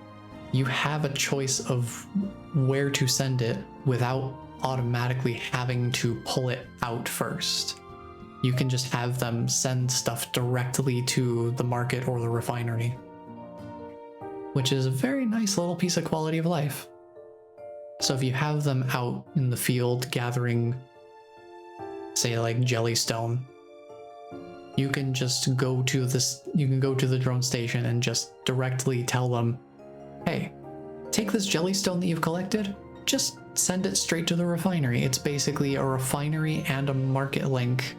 you have a choice of where to send it without automatically having to pull it out first. You can just have them send stuff directly to the market or the refinery, which is a very nice little piece of quality of life. So if you have them out in the field gathering, say like jellystone, you can just go to the drone station and just directly tell them, hey, take this jellystone that you've collected, just send it straight to the refinery. It's basically a refinery and a market link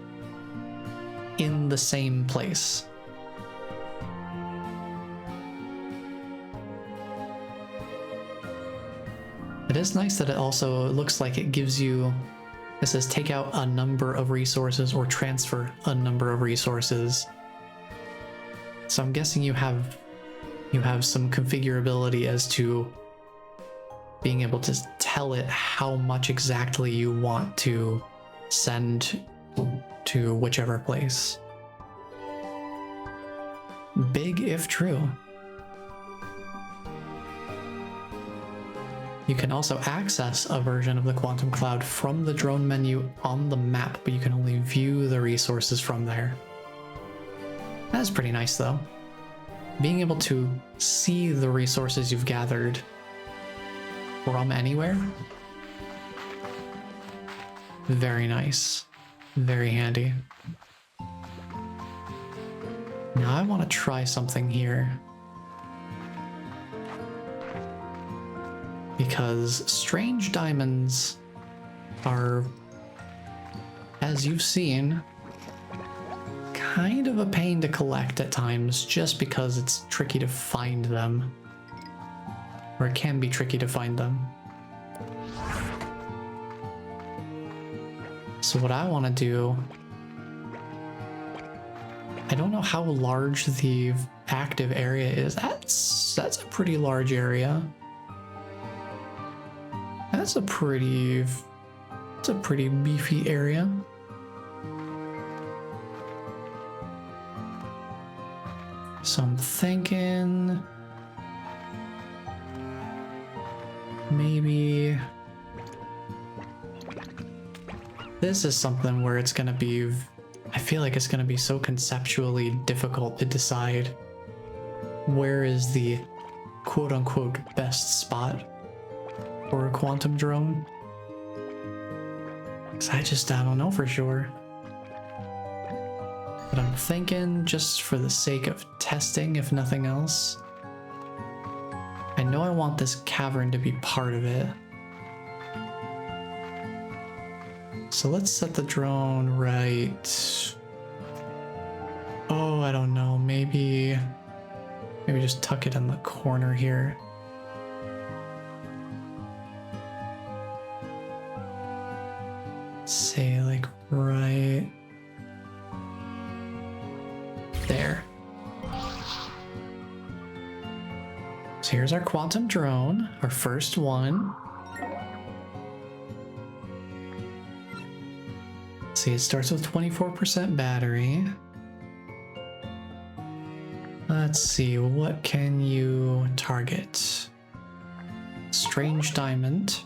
in the same place. It is nice that it looks like it gives you, it says take out a number of resources or transfer a number of resources. So I'm guessing you have some configurability as to being able to tell it how much exactly you want to send to whichever place. Big if true. You can also access a version of the Quantum Cloud from the drone menu on the map, but you can only view the resources from there. That's pretty nice though. Being able to see the resources you've gathered from anywhere. Very nice. Very handy. Now I want to try something here. Because strange diamonds are, as you've seen, kind of a pain to collect at times just because it's tricky to find them. Or it can be tricky to find them. So what I want to do, I don't know how large the active area is. That's a pretty large area. That's a pretty beefy area. So I'm thinking maybe this is something where it's gonna be, I feel like it's gonna be so conceptually difficult to decide where is the quote-unquote best spot for a quantum drone. Because I don't know for sure. But I'm thinking, just for the sake of testing, if nothing else, I know I want this cavern to be part of it. So let's set the drone right. Oh, I don't know, maybe just tuck it in the corner here. Say like right. There. So here's our quantum drone, our first one. See, it starts with 24% battery. Let's see, what can you target? Strange diamond.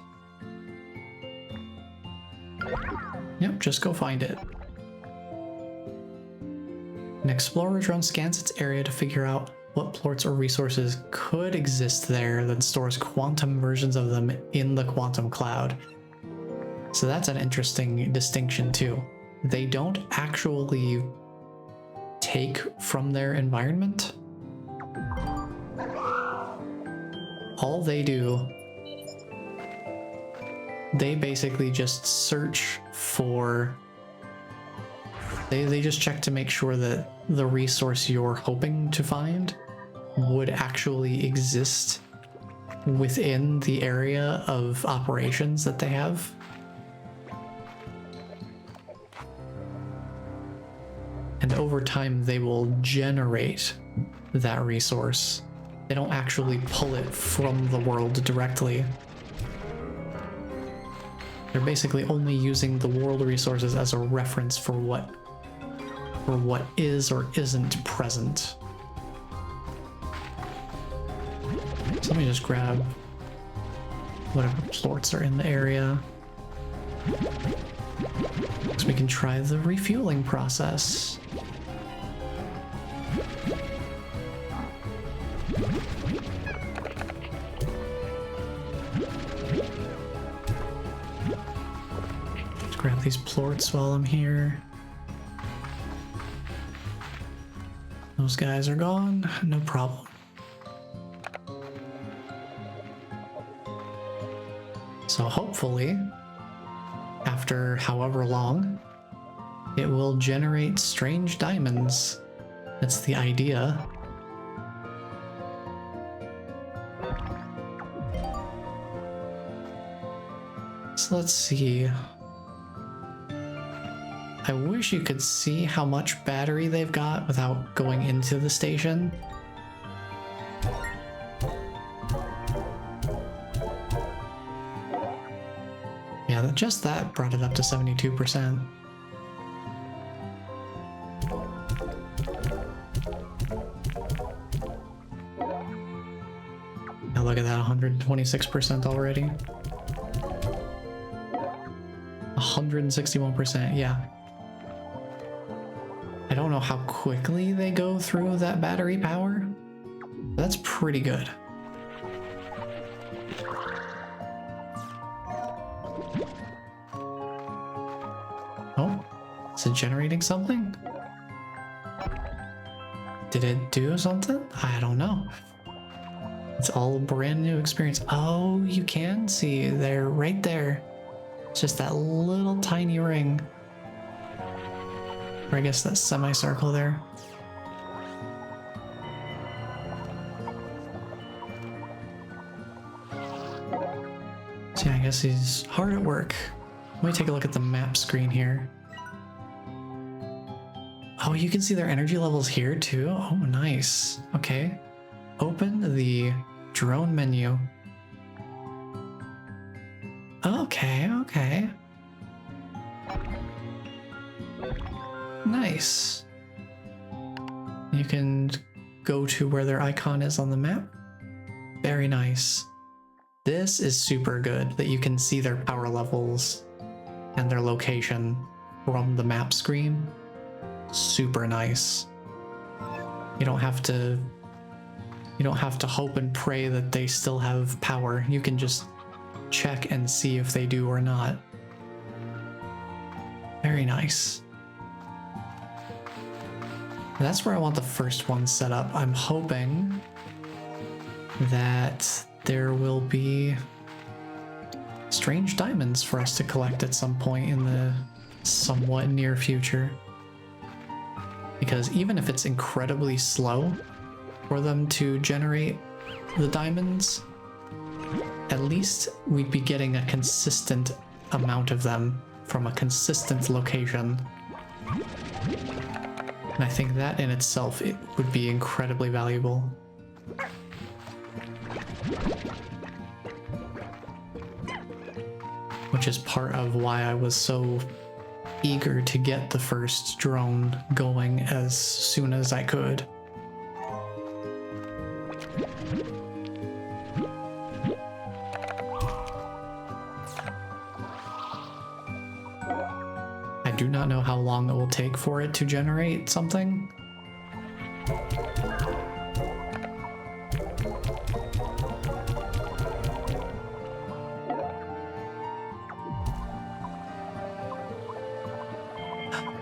Yep, just go find it. An explorer drone scans its area to figure out what plorts or resources could exist there, then stores quantum versions of them in the quantum cloud. So that's an interesting distinction too. They don't actually take from their environment. All they do, they basically just search for, they just check to make sure that the resource you're hoping to find would actually exist within the area of operations that they have. And over time, they will generate that resource. They don't actually pull it from the world directly. They're basically only using the world resources as a reference for what is or isn't present. So let me just grab whatever plorts are in the area, so we can try the refueling process. Let's grab these plorts while I'm here. Those guys are gone, no problem. So hopefully, after however long, it will generate strange diamonds. That's the idea. So let's see. I wish you could see how much battery they've got without going into the station. Yeah, just that brought it up to 72%. Now look at that, 126% already. 161%, yeah. I don't know how quickly they go through that battery power. That's pretty good. Oh, is it generating something? Did it do something? I don't know. It's all a brand new experience. Oh, you can see they're right there. It's just that little tiny ring. Or I guess that semicircle there. So yeah, I guess he's hard at work. Let me take a look at the map screen here. Oh, you can see their energy levels here too? Oh, nice. Okay. Open the drone menu. Okay, okay. Nice. You can go to where their icon is on the map. Very nice. This is super good that you can see their power levels and their location from the map screen. Super nice. You don't have to hope and pray that they still have power. You can just check and see if they do or not. Very nice. That's where I want the first one set up. I'm hoping that there will be strange diamonds for us to collect at some point in the somewhat near future. Because even if it's incredibly slow for them to generate the diamonds, at least we'd be getting a consistent amount of them from a consistent location. And I think that in itself, it would be incredibly valuable. Which is part of why I was so eager to get the first drone going as soon as I could. I do not know how long it will take for it to generate something.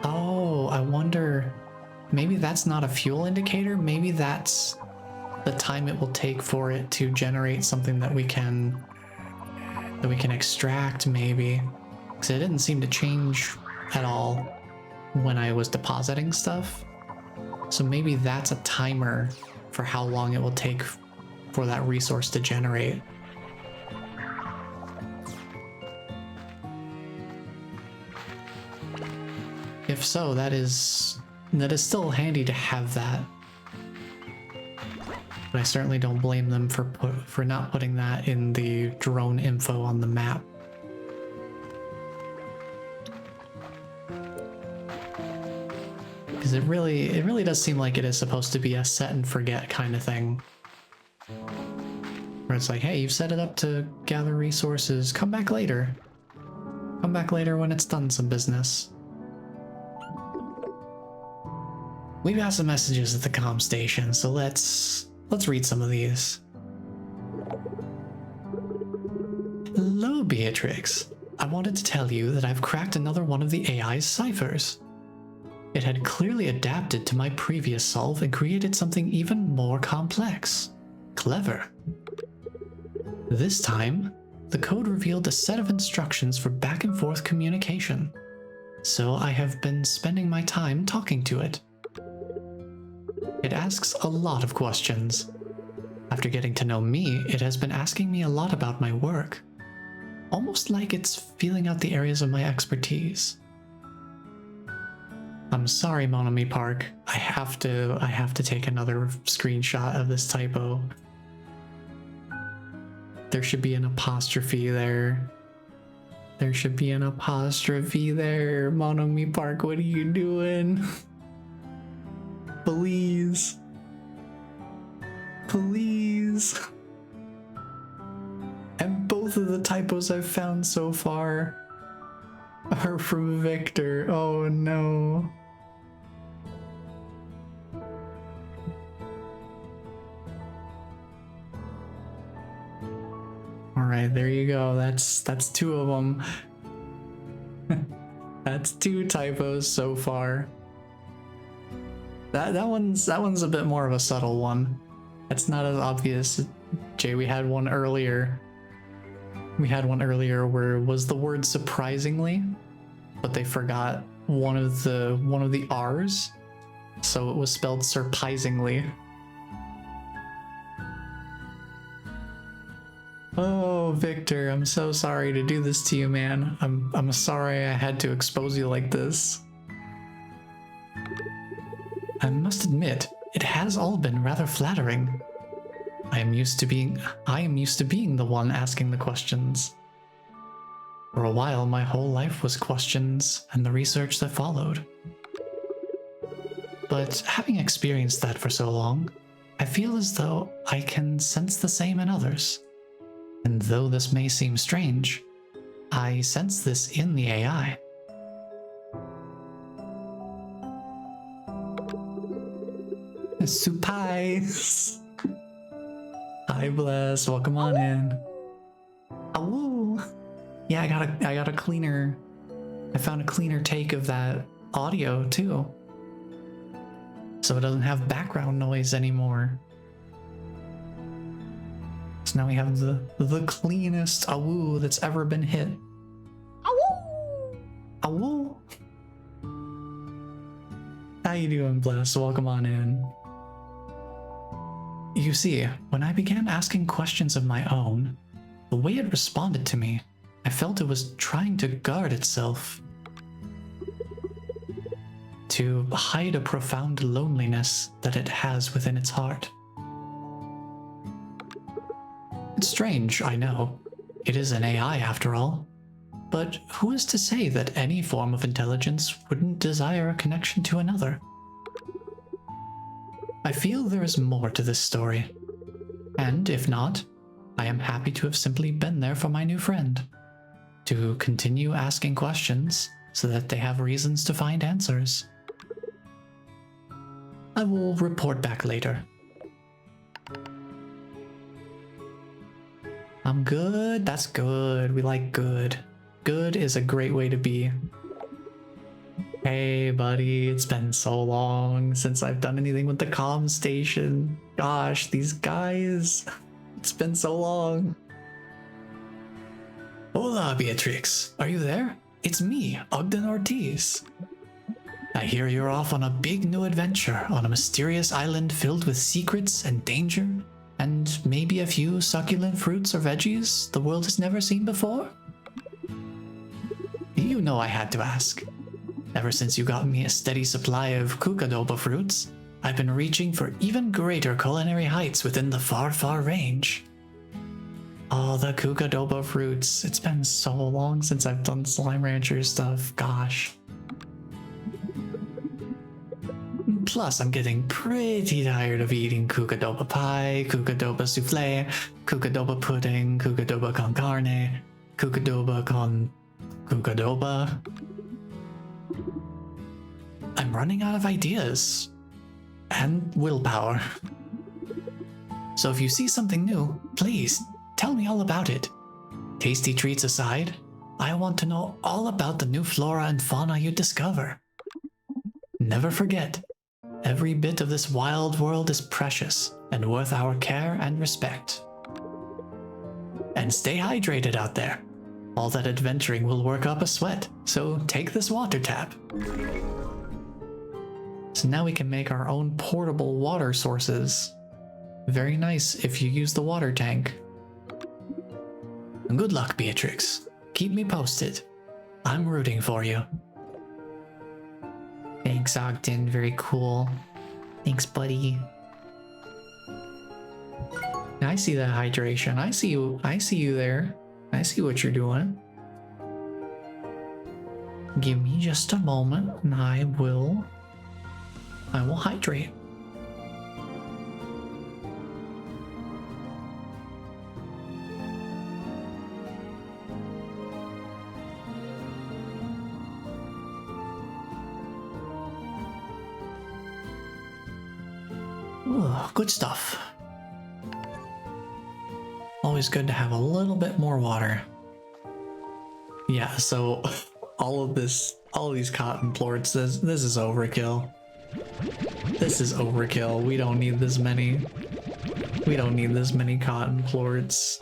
Oh, I wonder, maybe that's not a fuel indicator. Maybe that's the time it will take for it to generate something that we can extract, maybe. Because it didn't seem to change at all when I was depositing stuff. So maybe that's a timer for how long it will take for that resource to generate. If so, that is still handy to have that. But I certainly don't blame them for not putting that in the drone info on the map. Because it really does seem like it is supposed to be a set and forget kind of thing. Where it's like, hey, you've set it up to gather resources, come back later. Come back later when it's done some business. We've got some messages at the comm station, so let's read some of these. Hello, Beatrix. I wanted to tell you that I've cracked another one of the AI's ciphers. It had clearly adapted to my previous solve and created something even more complex. Clever. This time, the code revealed a set of instructions for back and forth communication. So I have been spending my time talking to it. It asks a lot of questions. After getting to know me, it has been asking me a lot about my work. Almost like it's feeling out the areas of my expertise. I'm sorry, Monami Park. I have to take another screenshot of this typo. There should be an apostrophe there. There should be an apostrophe there. Monami Park, what are you doing? Please. Please. And both of the typos I've found so far are from Victor. Oh no. Alright, there you go. That's two of them. That's two typos so far. That one's a bit more of a subtle one. It's not as obvious. Jay, we had one earlier. We had one earlier where it was the word surprisingly, but they forgot one of the R's, so it was spelled surprisingly. Oh, Victor, I'm so sorry to do this to you, man. I'm sorry I had to expose you like this. I must admit, it has all been rather flattering. I am used to being the one asking the questions. For a while, my whole life was questions and the research that followed. But having experienced that for so long, I feel as though I can sense the same in others. And though this may seem strange, I sense this in the AI. Supais! Hi, Bless. Welcome on in. Oh, yeah, I got a cleaner. I found a cleaner take of that audio too, so it doesn't have background noise anymore. So now we have the cleanest awoo that's ever been hit. Awoo! Awoo! How you doing, Bless? Welcome on in. You see, when I began asking questions of my own, the way it responded to me, I felt it was trying to guard itself. to hide a profound loneliness that it has within its heart. It's strange, I know. It is an AI after all. But who is to say that any form of intelligence wouldn't desire a connection to another? I feel there is more to this story. And if not, I am happy to have simply been there for my new friend. To continue asking questions so that they have reasons to find answers. I will report back later. I'm good. That's good. We like good. Good is a great way to be. Hey, buddy. It's been so long since I've done anything with the comm station. Gosh, these guys. It's been so long. Hola, Beatrix. Are you there? It's me, Ogden Ortiz. I hear you're off on a big new adventure on a mysterious island filled with secrets and danger, and maybe a few succulent fruits or veggies the world has never seen before? You know I had to ask. Ever since you got me a steady supply of Kukadoba fruits, I've been reaching for even greater culinary heights within the far, far range. Oh, the Kukadoba fruits. It's been so long since I've done Slime Rancher stuff. Gosh. Plus, I'm getting pretty tired of eating Kukadoba pie, Kukadoba souffle, Kukadoba pudding, Kukadoba con carne, Kukadoba con Kukadoba. I'm running out of ideas. And willpower. So if you see something new, please tell me all about it. Tasty treats aside, I want to know all about the new flora and fauna you discover. Never forget, every bit of this wild world is precious and worth our care and respect. And stay hydrated out there. All that adventuring will work up a sweat, so take this water tap. So now we can make our own portable water sources. Very nice if you use the water tank. And good luck, Beatrix. Keep me posted. I'm rooting for you. Thanks, Ogden. Very cool. Thanks, buddy. I see that hydration. I see you. I see you there. I see what you're doing. Give me just a moment and I will hydrate. Ooh, good stuff. Always good to have a little bit more water. Yeah, so all of these cotton plorts, this is overkill. This is overkill. We don't need this many. We don't need this many cotton plorts.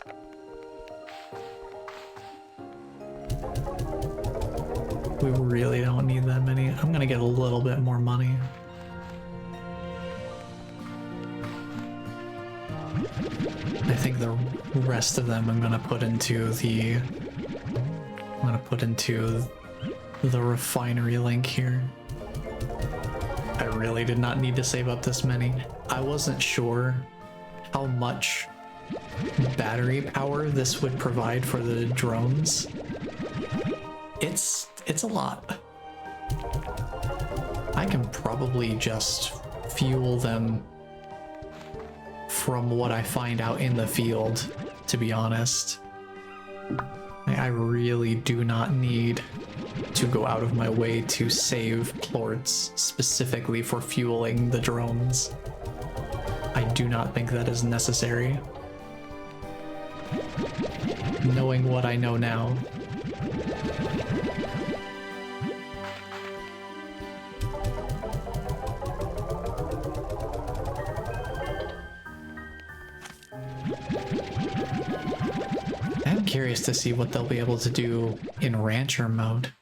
We really don't need that many. I'm gonna get a little bit more money. I think the rest of them I'm gonna put into the refinery link here. I really did not need to save up this many. I wasn't sure how much battery power this would provide for the drones. It's a lot. I can probably just fuel them from what I find out in the field, to be honest. I really do not need to go out of my way to save plorts specifically for fueling the drones. I do not think that is necessary. Knowing what I know now. I'm curious to see what they'll be able to do in Rancher mode.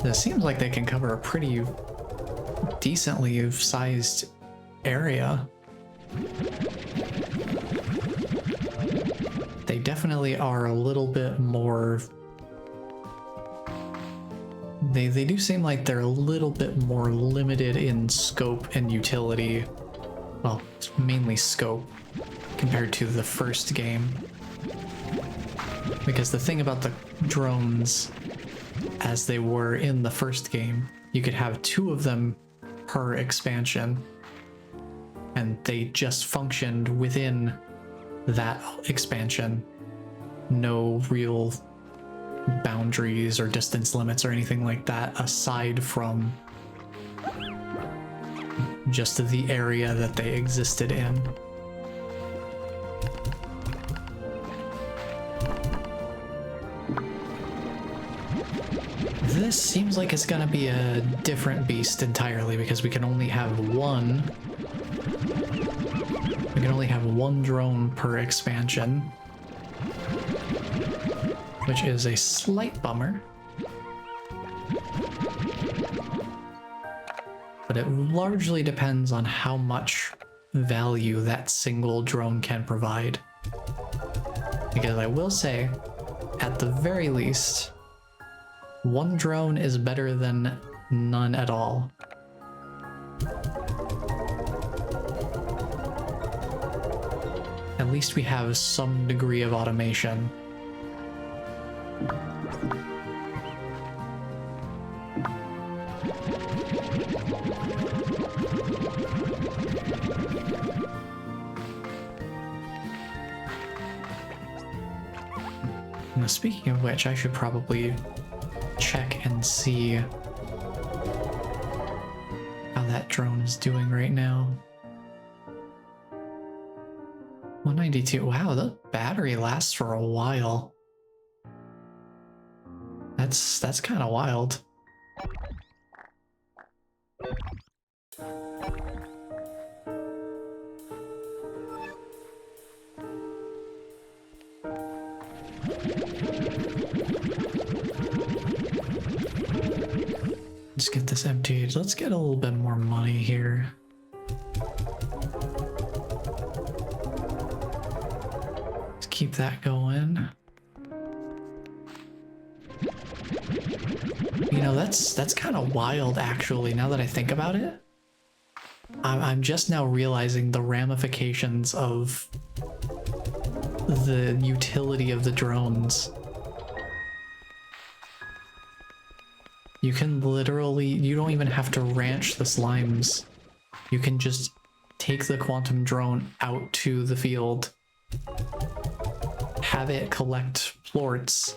It seems like they can cover a pretty decently sized area. They definitely are a little bit more They do seem like they're a little bit more limited in scope and utility. Well, it's mainly scope compared to the first game. Because the thing about the drones, as they were in the first game, you could have 2 of them per expansion, and they just functioned within that expansion. No real boundaries or distance limits or anything like that, aside from just the area that they existed in. This seems like it's gonna be a different beast entirely, because we can only have one. We can only have 1 drone per expansion, which is a slight bummer. But it largely depends on how much value that single drone can provide. Because I will say, at the very least, 1 drone is better than none at all. At least we have some degree of automation. Now, speaking of which, I should probably check and see how that drone is doing right now. 192. Wow, the battery lasts for a while. That's kind of wild. Let's get this emptied. Let's get a little bit more money here. Let's keep that going. You know, that's kind of wild, actually, now that I think about it. I'm just now realizing the ramifications of the utility of the drones. You can literally, you don't even have to ranch the slimes. You can just take the quantum drone out to the field, have it collect plorts,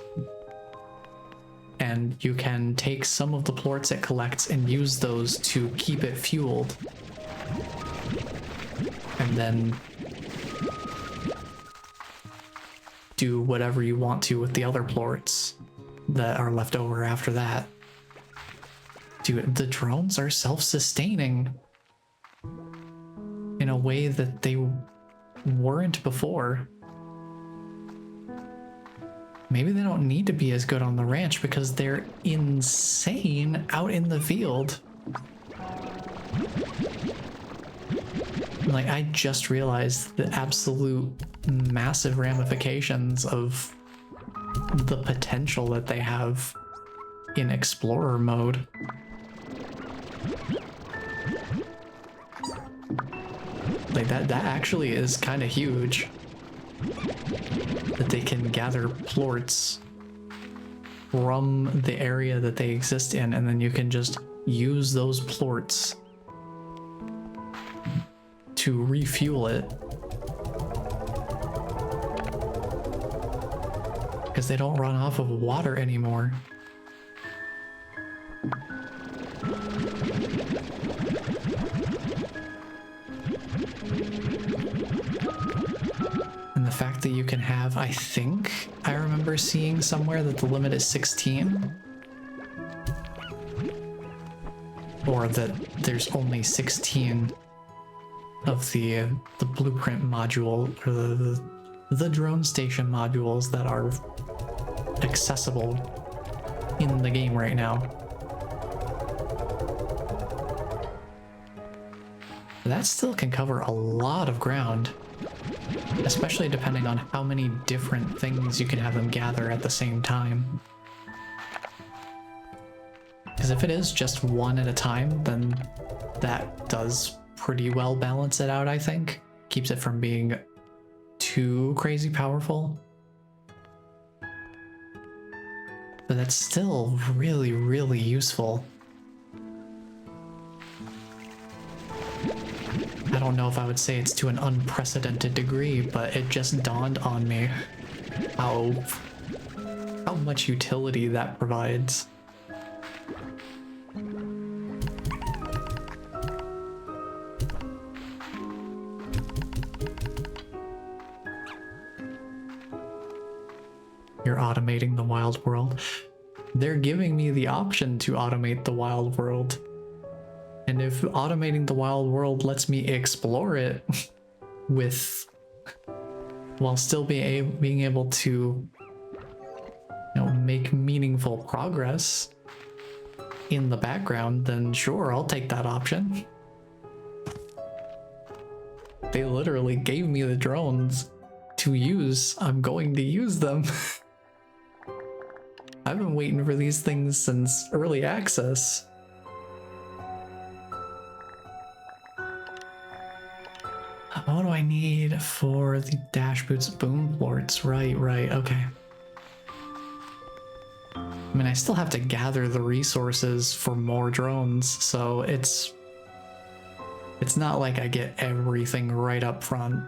and you can take some of the plorts it collects and use those to keep it fueled. And then do whatever you want to with the other plorts that are left over after that. Dude, the drones are self-sustaining in a way that they weren't before. Maybe they don't need to be as good on the ranch because they're insane out in the field. Like, I just realized the absolute massive ramifications of the potential that they have in Explorer mode. Like, that actually is kind of huge. That they can gather plorts from the area that they exist in, and then you can just use those plorts to refuel it. Because they don't run off of water anymore. And the fact that you can have, I think I remember seeing somewhere that the limit is 16. Or that there's only 16 of the blueprint module, or the drone station modules that are accessible in the game right now. That still can cover a lot of ground, especially depending on how many different things you can have them gather at the same time. Because if it is just one at a time, then that does pretty well balance it out, I think. Keeps it from being too crazy powerful. But that's still really, really useful. I don't know if I would say it's to an unprecedented degree, but it just dawned on me how much utility that provides. You're automating the wild world. They're giving me the option to automate the wild world. And if automating the wild world lets me explore it with, while still being able to, you know, make meaningful progress in the background, then sure, I'll take that option. They literally gave me the drones to use. I'm going to use them. I've been waiting for these things since early access. What do I need for the dash boots? Boom plorts. Right, okay. I mean, I still have to gather the resources for more drones, so it's not like I get everything right up front.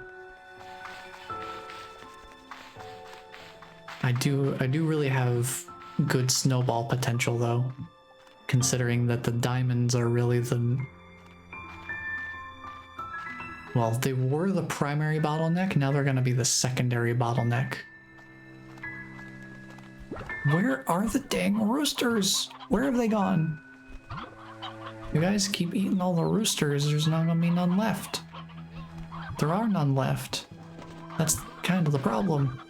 I do really have good snowball potential though, considering that the diamonds are really the, well, they were the primary bottleneck, now they're gonna be the secondary bottleneck. Where are the dang roosters? Where have they gone? You guys keep eating all the roosters, there's not gonna be none left. There are none left. That's kind of the problem.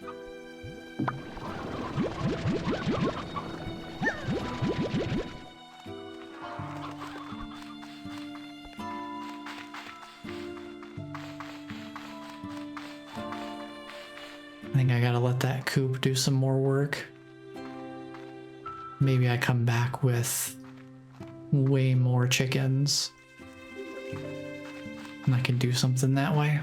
I think I gotta let that coop do some more work. Maybe I come back with way more chickens. And I can do something that way.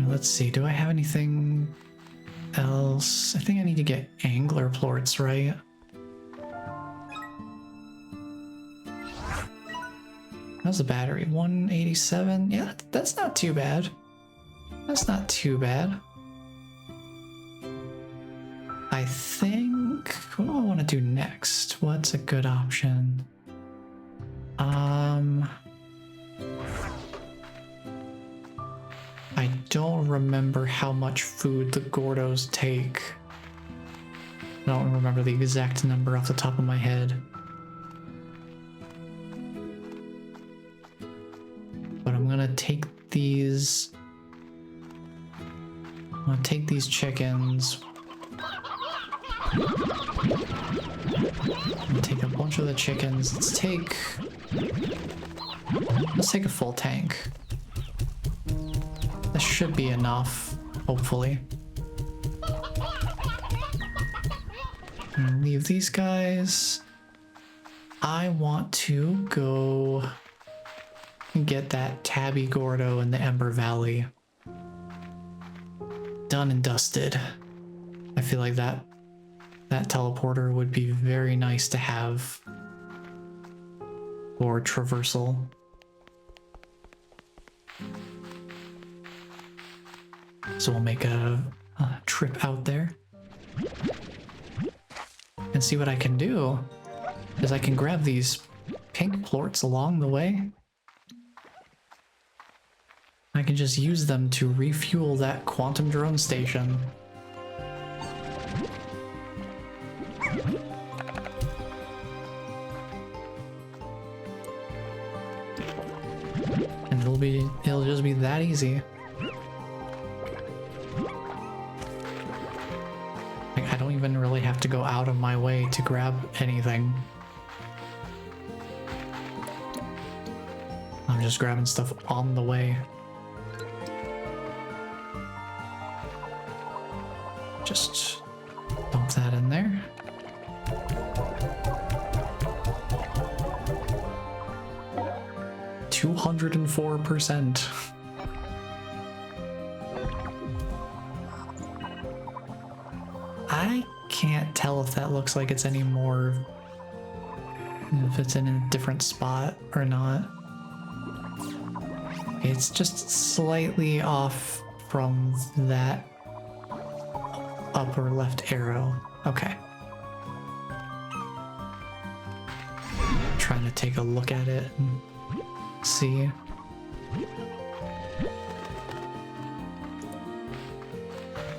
Let's see, do I have anything else? I think I need to get angler plorts, right? How's the battery? 187? Yeah, that's not too bad. That's not too bad. I think... what do I want to do next? What's a good option? I don't remember how much food the Gordos take. I don't remember the exact number off the top of my head. But I'm gonna take these... I'm gonna take these chickens. And take a bunch of the chickens. Let's take a full tank. This should be enough, hopefully. And leave these guys. I want to go and get that Tabby Gordo in the Ember Valley. Done and dusted. I feel like that teleporter would be very nice to have for traversal. So we'll make a trip out there and see what I can do, is I can grab these pink plorts along the way. I can just use them to refuel that quantum drone station. And it'll just be that easy. Like, I don't even really have to go out of my way to grab anything. I'm just grabbing stuff on the way. just dump that in there. $204%. I can't tell if that looks like it's any more, if it's in a different spot or not. It's just slightly off from that upper left arrow. Okay. Trying to take a look at it and see.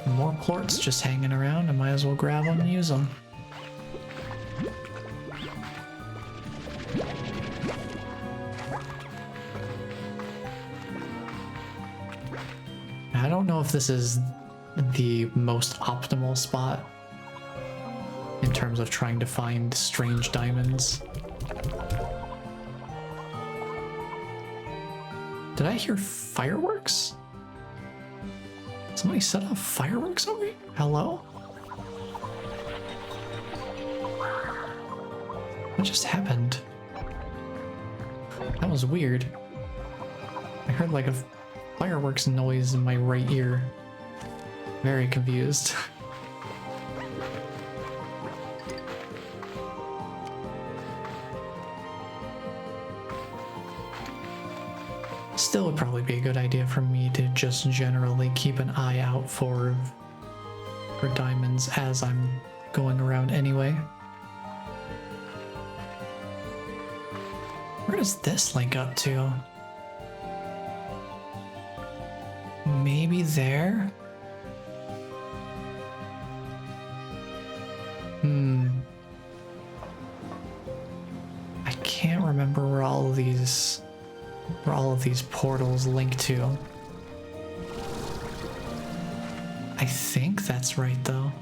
More plorts just hanging around. I might as well grab them and use them. I don't know if this is the most optimal spot in terms of trying to find strange diamonds. Did I hear fireworks? Somebody set off fireworks over here? Hello? What just happened? That was weird. I heard like a fireworks noise in my right ear. Very confused. Still would probably be a good idea for me to just generally keep an eye out for diamonds as I'm going around anyway. Where does this link up to? Maybe there? I can't remember where all of these portals link to. I think that's right though.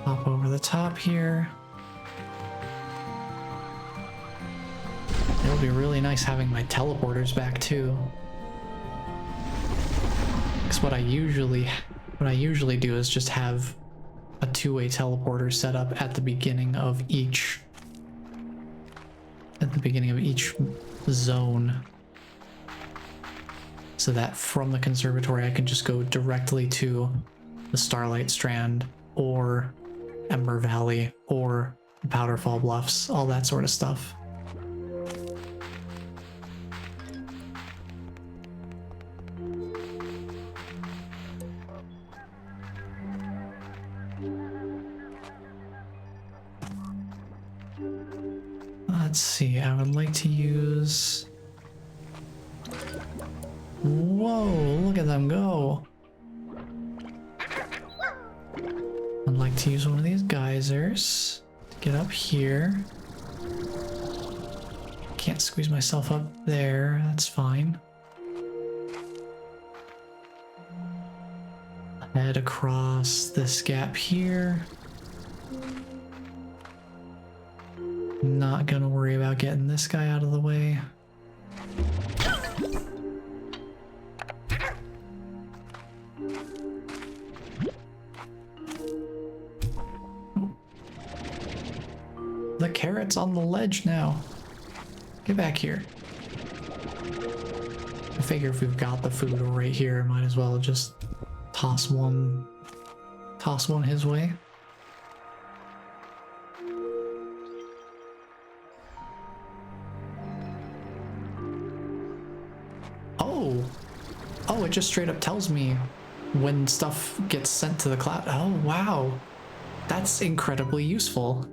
Hop over the top here. It'll be really nice having my teleporters back too. Because what I usually do is just have a two-way teleporter set up at the beginning of each zone, so that from the conservatory I can just go directly to the Starlight Strand or Ember Valley or Powderfall Bluffs, all that sort of stuff. Let's see, I would like to use... Whoa, look at them go! I'd like to use one of these geysers to get up here. Can't squeeze myself up there, that's fine. Head across this gap here. Not gonna worry about getting this guy out of the way. The carrot's on the ledge now. Get back here. I figure if we've got the food right here, might as well just toss one his way. Oh, it just straight up tells me when stuff gets sent to the cloud. Oh, wow. That's incredibly useful.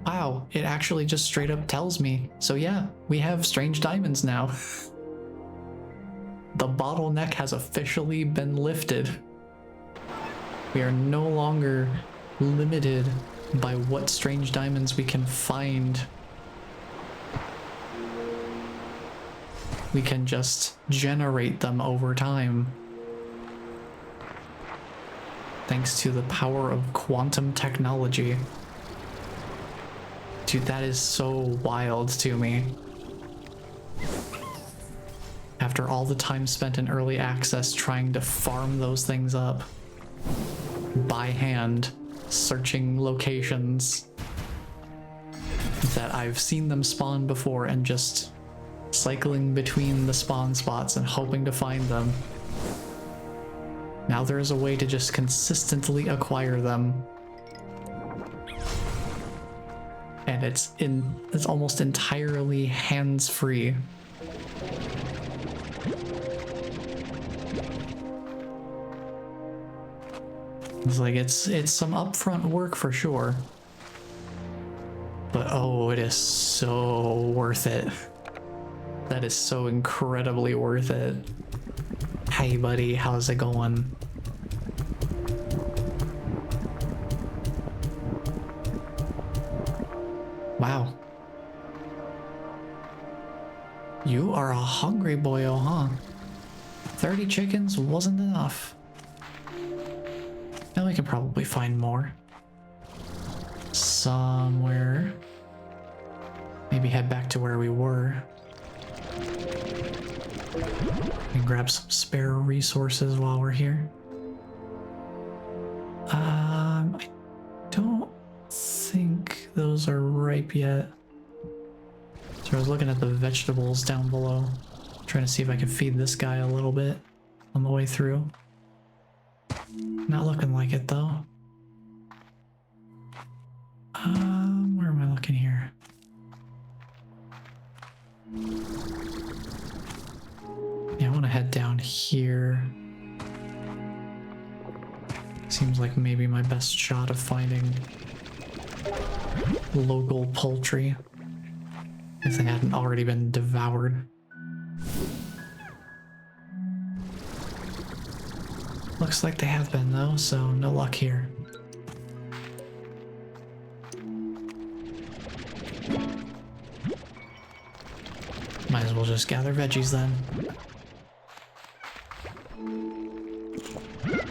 Wow, it actually just straight up tells me. So yeah, we have strange diamonds now. The bottleneck has officially been lifted. We are no longer limited by what strange diamonds we can find. We can just generate them over time. Thanks to the power of quantum technology. Dude, that is so wild to me. After all the time spent in early access trying to farm those things up by hand, searching locations that I've seen them spawn before and just cycling between the spawn spots and hoping to find them. Now there is a way to just consistently acquire them. And it's almost entirely hands-free. It's like it's some upfront work for sure. But oh, it is so worth it. That is so incredibly worth it. Hey buddy, how's it going? Wow. You are a hungry boyo, huh? 30 chickens wasn't enough. Now we can probably find more. Somewhere. Maybe head back to where we were. And grab some spare resources while we're here. I don't think those are ripe yet. So I was looking at the vegetables down below, trying to see if I could feed this guy a little bit on the way through. Not looking like it though. Where am I looking here? Yeah, I want to head down here. Seems like maybe my best shot of finding local poultry, if they hadn't already been devoured. Looks like they have been though, so no luck here. Might as well just gather veggies then.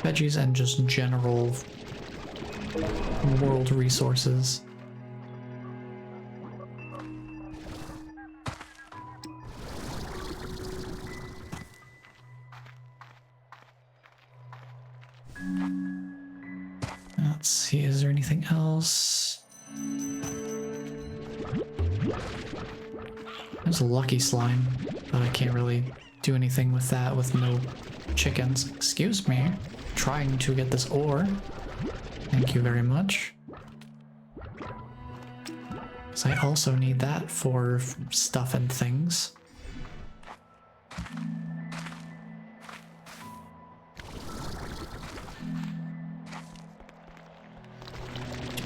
Veggies and just general world resources. Let's see, is there anything else? There's a lucky slime, but I can't really do anything with that with no chickens. Excuse me, trying to get this ore. Thank you very much. So I also need that for stuff and things.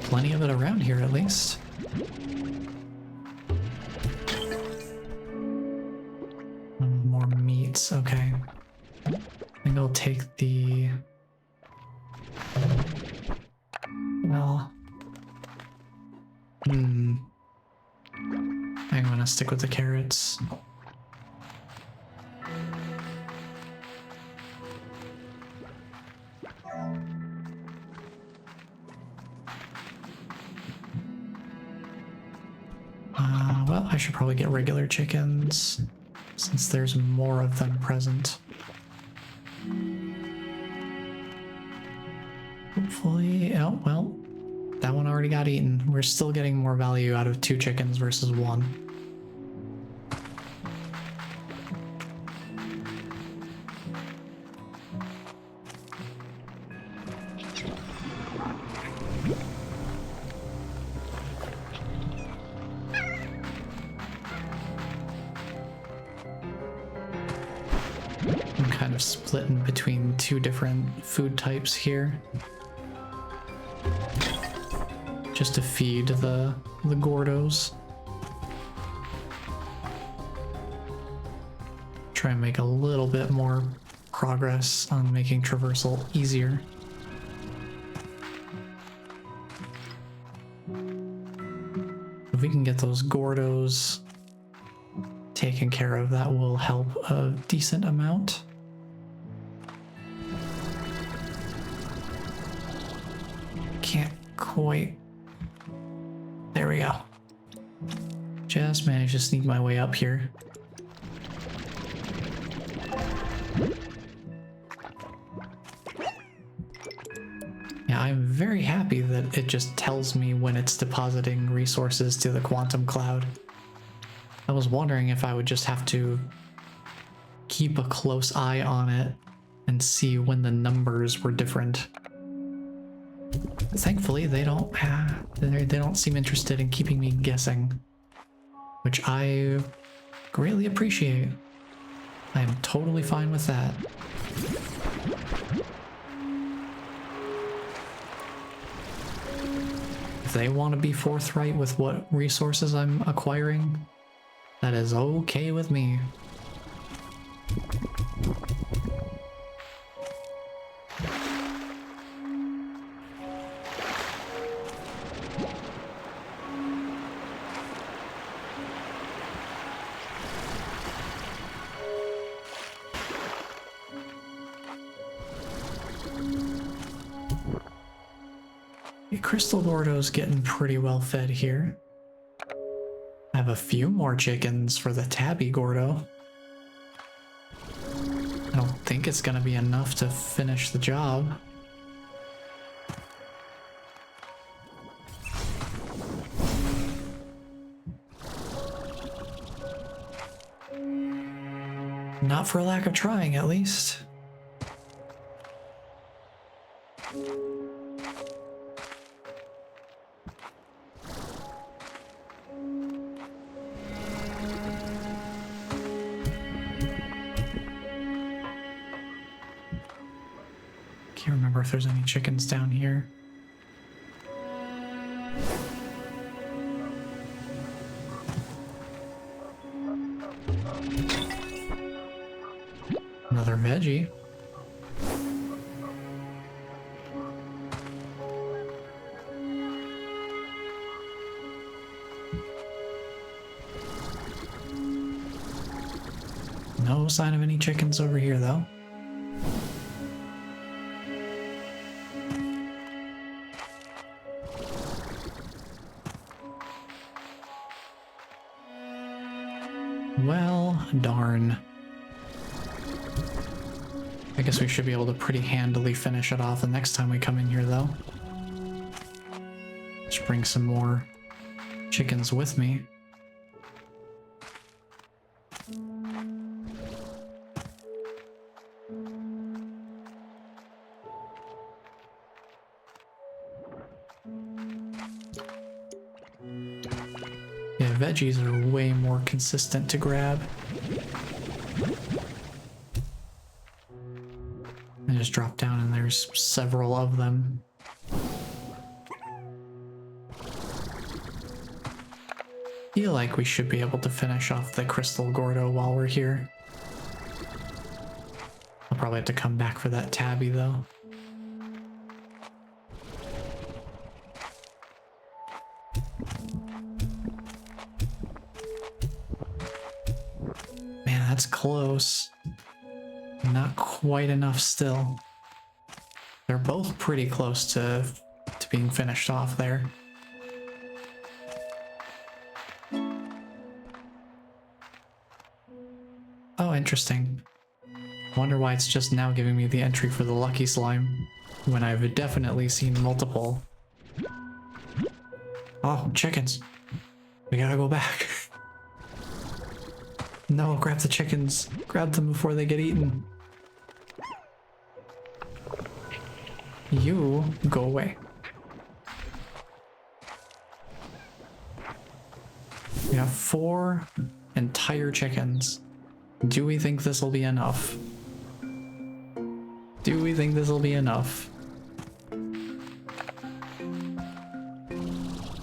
Plenty of it around here at least. More meats, okay. I think I'll take the... Well... I'm gonna stick with the carrots. Well, I should probably get regular chickens, since there's more of them present. Hopefully, oh, well, that one already got eaten. We're still getting more value out of 2 chickens versus 1. I'm kind of splitting between 2 different food types here, just to feed the Gordos. Try and make a little bit more progress on making traversal easier. If we can get those Gordos taken care of, that will help a decent amount. Can't quite... There we go. Just managed to sneak my way up here. I'm very happy that it just tells me when it's depositing resources to the quantum cloud. I was wondering if I would just have to keep a close eye on it and see when the numbers were different. Thankfully, they don't seem interested in keeping me guessing, which I greatly appreciate. I am totally fine with that. If they want to be forthright with what resources I'm acquiring, that is okay with me. Crystal Gordo's getting pretty well fed here. I have a few more chickens for the Tabby Gordo. I don't think it's gonna be enough to finish the job. Not for lack of trying, at least. Can't remember if there's any chickens down here. Another veggie. No sign of any chickens over here, though. Well, darn. I guess we should be able to pretty handily finish it off the next time we come in here, though. Just bring some more chickens with me. Yeah, veggies are way more consistent to grab. I just drop down and there's several of them. Feel like we should be able to finish off the Crystal Gordo while we're here. I'll probably have to come back for that Tabby though. Man, that's close. Not quite enough still. They're both pretty close to being finished off there. Oh, interesting. Wonder why it's just now giving me the entry for the Lucky Slime, when I've definitely seen multiple. Oh, chickens. We gotta go back. No, grab the chickens. Grab them before they get eaten. You go away. We have 4 entire chickens. Do we think this will be enough? Do we think this will be enough?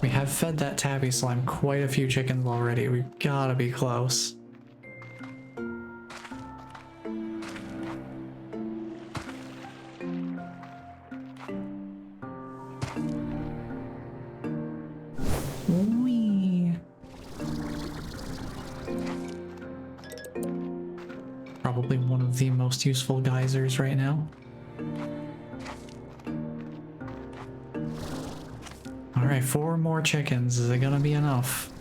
We have fed that Tabby Slime quite a few chickens already. We've gotta be close. Probably one of the most useful geysers right now. Alright, 4 more chickens. Is it gonna be enough?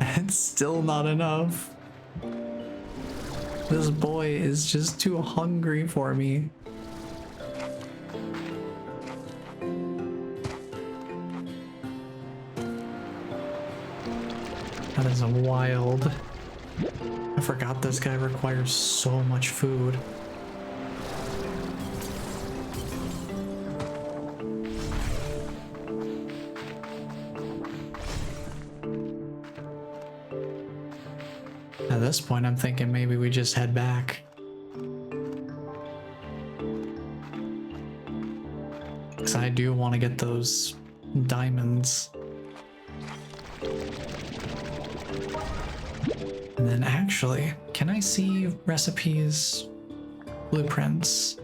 It's still not enough. This boy is just too hungry for me. That is wild. I forgot this guy requires so much food. At this point, I'm thinking maybe we just head back. Because I do want to get those diamonds. And then actually, can I see recipes, blueprints?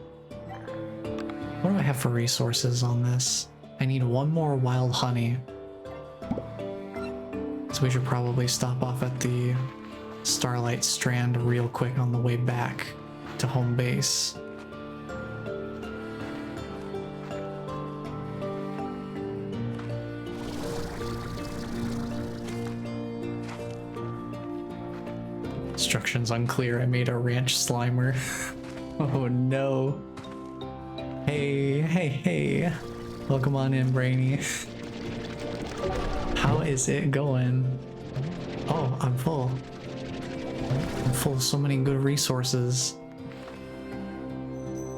What do I have for resources on this? I need one more wild honey. So we should probably stop off at the Starlight Strand real quick on the way back to home base. Instructions unclear. I made a ranch slimer. Oh no. Hey. Welcome on in, Brainy. How is it going? Oh, I'm full. I'm full of so many good resources.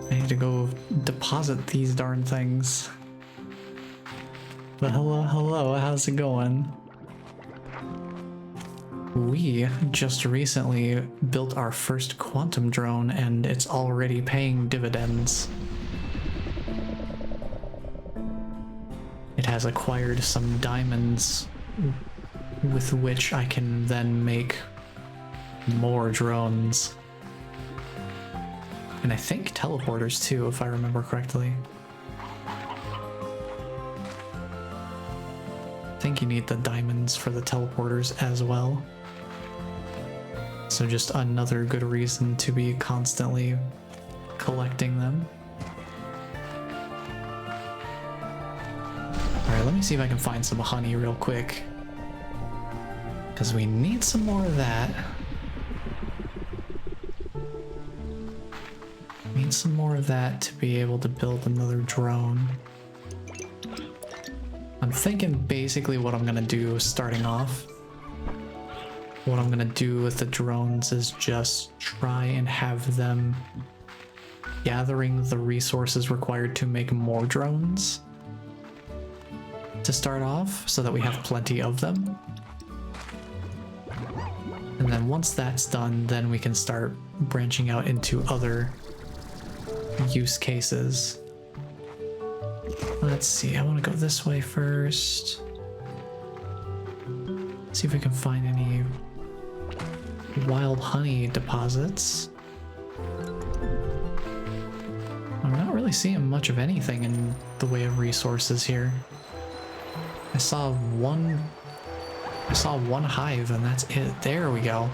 I need to go deposit these darn things. But hello, how's it going? We just recently built our first quantum drone and it's already paying dividends. It has acquired some diamonds with which I can then make more drones. And I think teleporters too, if I remember correctly. I think you need the diamonds for the teleporters as well. So just another good reason to be constantly collecting them. Alright, let me see if I can find some honey real quick. Because we need some more of that. Need some more of that to be able to build another drone. I'm thinking basically what I'm gonna do starting off. What I'm gonna do with the drones is just try and have them gathering the resources required to make more drones to start off so that we have plenty of them. And then once that's done, then we can start branching out into other use cases. Let's see, I want to go this way first. See if we can find any wild honey deposits. I'm not really seeing much of anything in the way of resources here. I saw one hive and that's it. There we go.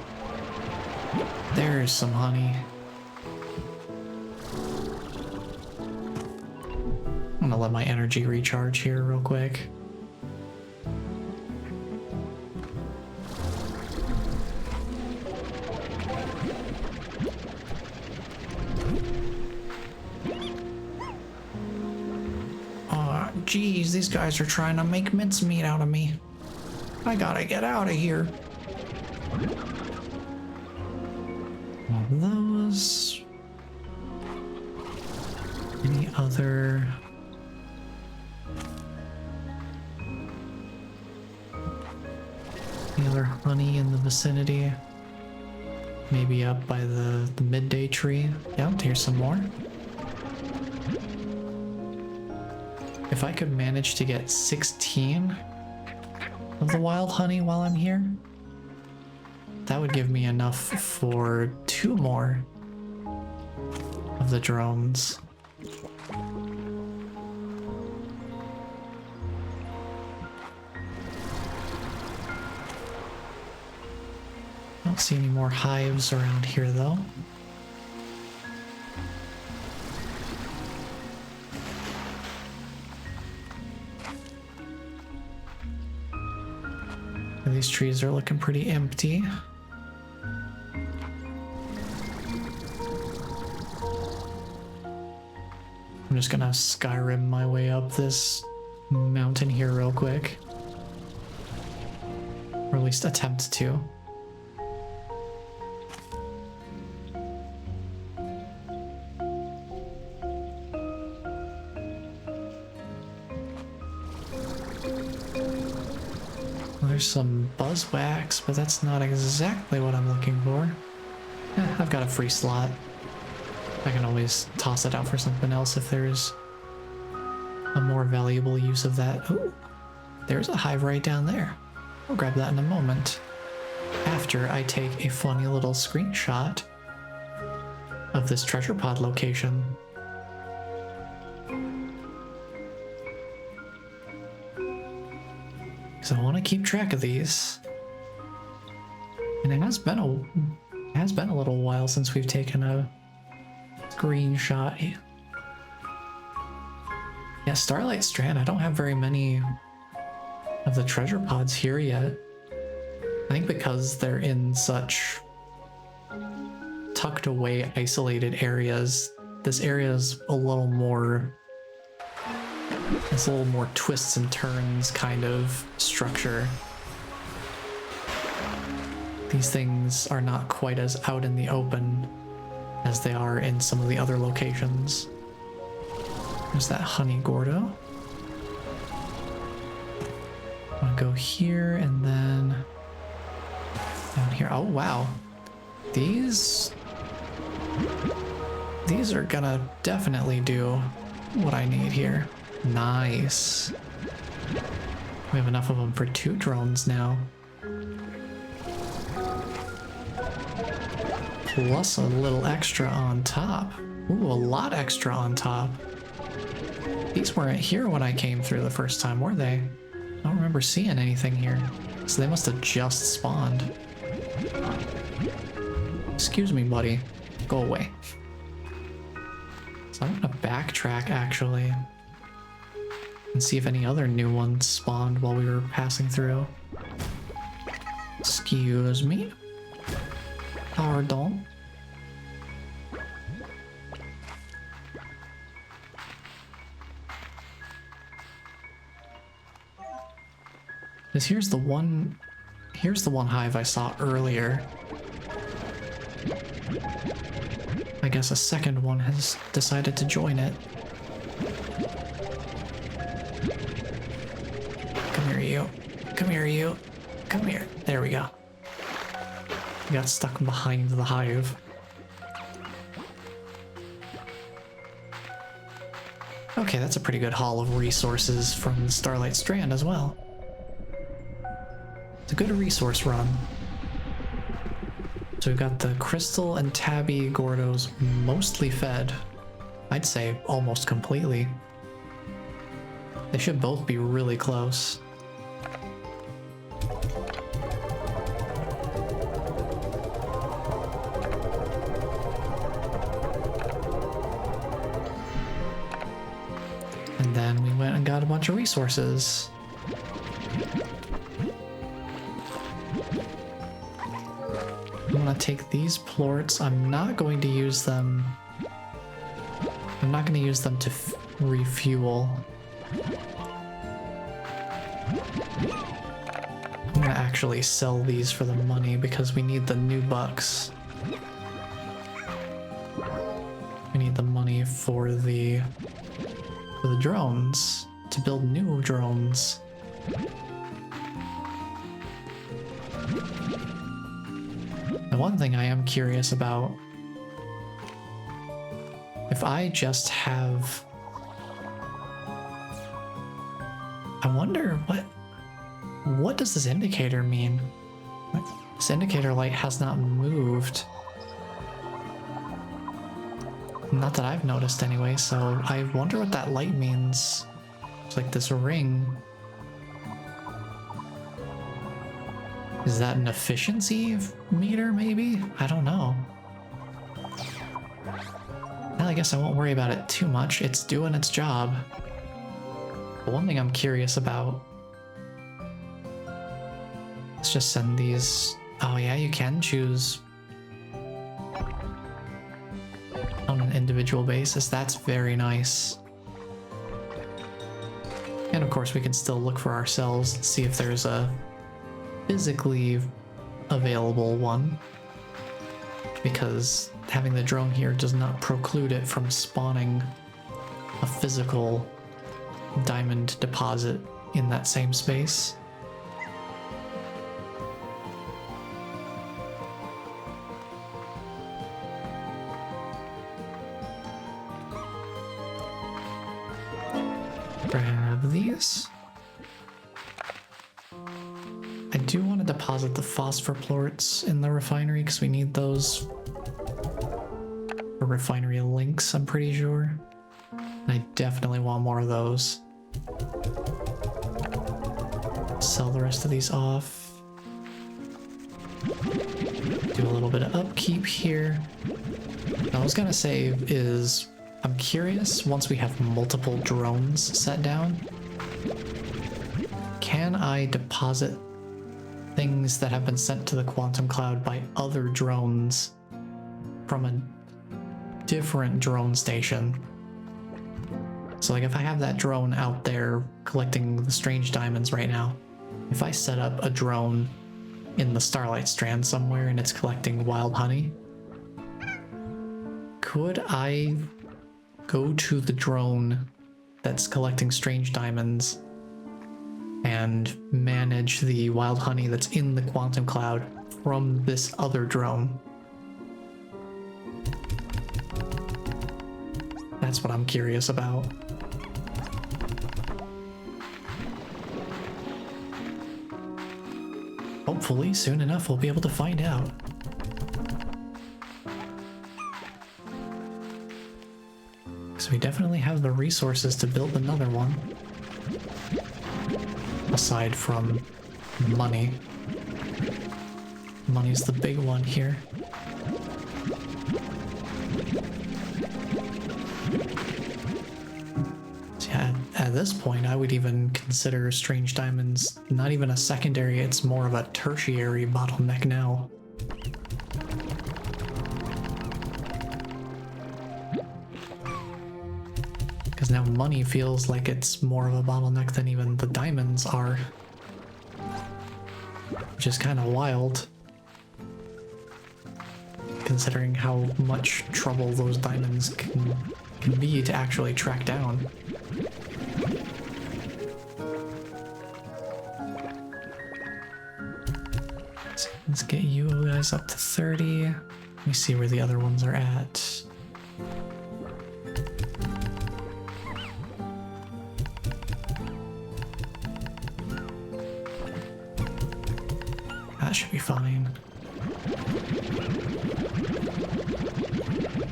There's some honey. I'm gonna let my energy recharge here real quick. Oh, geez, these guys are trying to make mincemeat out of me. I gotta get out of here. All those. Any other? Any other honey in the vicinity? Maybe up by the midday tree. Yeah, here's some more. If I could manage to get 16 of the wild honey while I'm here, that would give me enough for 2 more of the drones. I don't see any more hives around here though. These trees are looking pretty empty. I'm just gonna Skyrim my way up this mountain here real quick. Or at least attempt to. There's some buzzwax, but that's not exactly what I'm looking for. I've got a free slot. I can always toss it out for something else if there's a more valuable use of that. Oh, there's a hive right down there. I'll grab that in a moment. After I take a funny little screenshot of this treasure pod location. Because I want to keep track of these. And it has been a little while since we've taken a screenshot. Yeah, Starlight Strand, I don't have very many of the treasure pods here yet. I think because they're in such tucked away, isolated areas, this area is a little more... It's a little more twists and turns kind of structure. These things are not quite as out in the open as they are in some of the other locations. There's that honey Gordo. I'm gonna go here and then down here. Oh wow. These are gonna definitely do what I need here. Nice. We have enough of them for 2 drones now. Plus a little extra on top. Ooh, a lot extra on top. These weren't here when I came through the first time, were they? I don't remember seeing anything here. So they must have just spawned. Excuse me, buddy. Go away. So I'm gonna backtrack, actually, and see if any other new ones spawned while we were passing through. Excuse me. Pardon. Because here's the one hive I saw earlier. I guess a second one has decided to join it. Come here, you. Come here, you. Come here. There we go. You got stuck behind the hive. Okay, that's a pretty good haul of resources from the Starlight Strand as well. It's a good resource run. So we've got the Crystal and Tabby Gordos mostly fed. I'd say almost completely. They should both be really close. And then we went and got a bunch of resources. I'm gonna take these plorts. I'm not going to use them. I'm not going to use them to refuel. I'm gonna actually sell these for the money because we need the new bucks. We need the money for the drones, to build new drones. The one thing I am curious about, if I just have... I wonder what does this indicator mean? This indicator light has not moved. Not that I've noticed anyway, so I wonder what that light means. It's like this ring. Is that an efficiency meter, maybe? I don't know. Well, I guess I won't worry about it too much. It's doing its job. But one thing I'm curious about... Let's just send these... Oh yeah, you can choose on an individual basis. That's very nice. And of course, we can still look for ourselves, see if there's a physically available one, because having the drone here does not preclude it from spawning a physical diamond deposit in that same space. Grab these. I do want to deposit the phosphor plorts in the refinery because we need those for refinery links, I'm pretty sure. And I definitely want more of those. Sell the rest of these off. Do a little bit of upkeep here. What I was gonna say is, I'm curious, once we have multiple drones set down, can I deposit things that have been sent to the quantum cloud by other drones from a different drone station? So like if I have that drone out there collecting the strange diamonds right now, if I set up a drone in the Starlight Strand somewhere and it's collecting wild honey, could I go to the drone that's collecting strange diamonds and manage the wild honey that's in the quantum cloud from this other drone? That's what I'm curious about. Hopefully, soon enough, we'll be able to find out. So we definitely have the resources to build another one. Aside from money. Money's the big one here. So yeah, at this point, I would even consider strange diamonds not even a secondary, it's more of a tertiary bottleneck now. Because now money feels like it's more of a bottleneck than even the diamonds are. Which is kind of wild, considering how much trouble those diamonds can be to actually track down. So let's get you guys up to 30. Let me see where the other ones are at. That should be fine.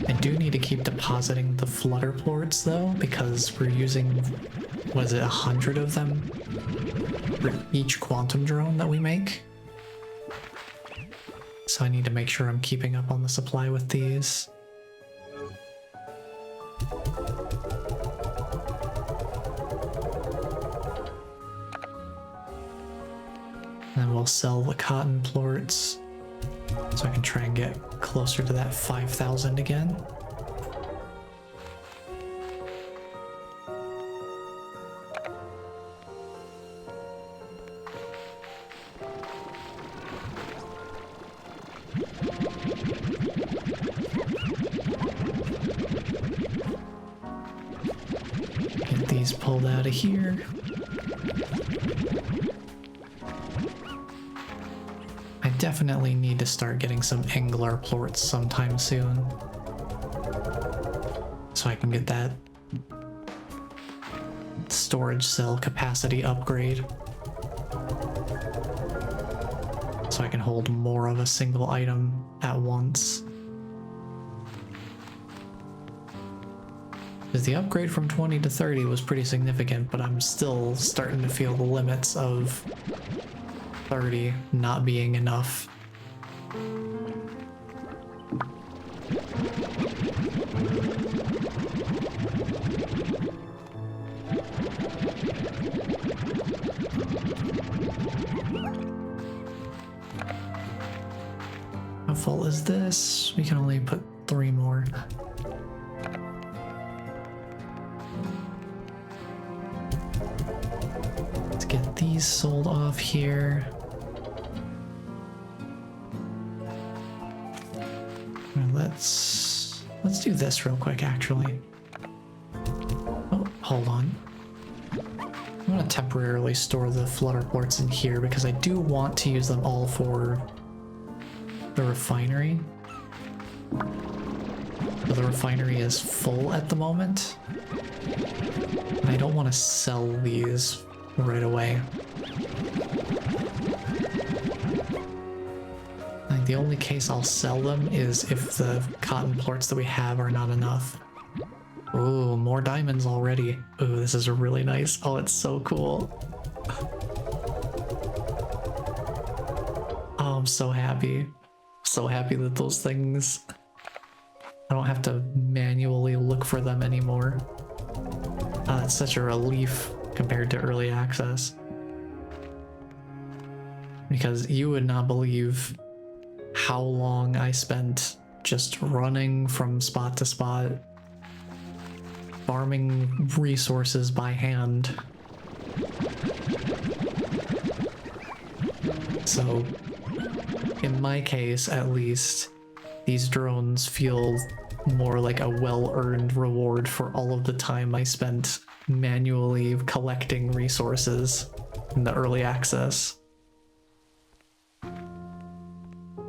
I do need to keep depositing the flutter plorts though, because we're using, what is it, 100 of them for each quantum drone that we make. So I need to make sure I'm keeping up on the supply with these. Then we'll sell the cotton plorts so I can try and get closer to that 5,000 again. Get these pulled out of here. I definitely need to start getting some angler plorts sometime soon, so I can get that storage cell capacity upgrade, so I can hold more of a single item at once. Because the upgrade from 20 to 30 was pretty significant, but I'm still starting to feel the limits of 30 not being enough. How full is this? We can only put 3 more. these sold off here. Let's do this real quick, actually. Oh, hold on. I'm gonna temporarily store the flutter ports in here because I do want to use them all for the refinery. But the refinery is full at the moment. And I don't want to sell these right away. Like the only case I'll sell them is if the cotton plorts that we have are not enough. Ooh, more diamonds already. Ooh, this is really nice. Oh, it's so cool. Oh, I'm so happy. So happy that those things... I don't have to manually look for them anymore. It's such a relief compared to early access. Because you would not believe how long I spent just running from spot to spot, farming resources by hand. So, in my case at least, these drones feel more like a well-earned reward for all of the time I spent manually collecting resources in the early access.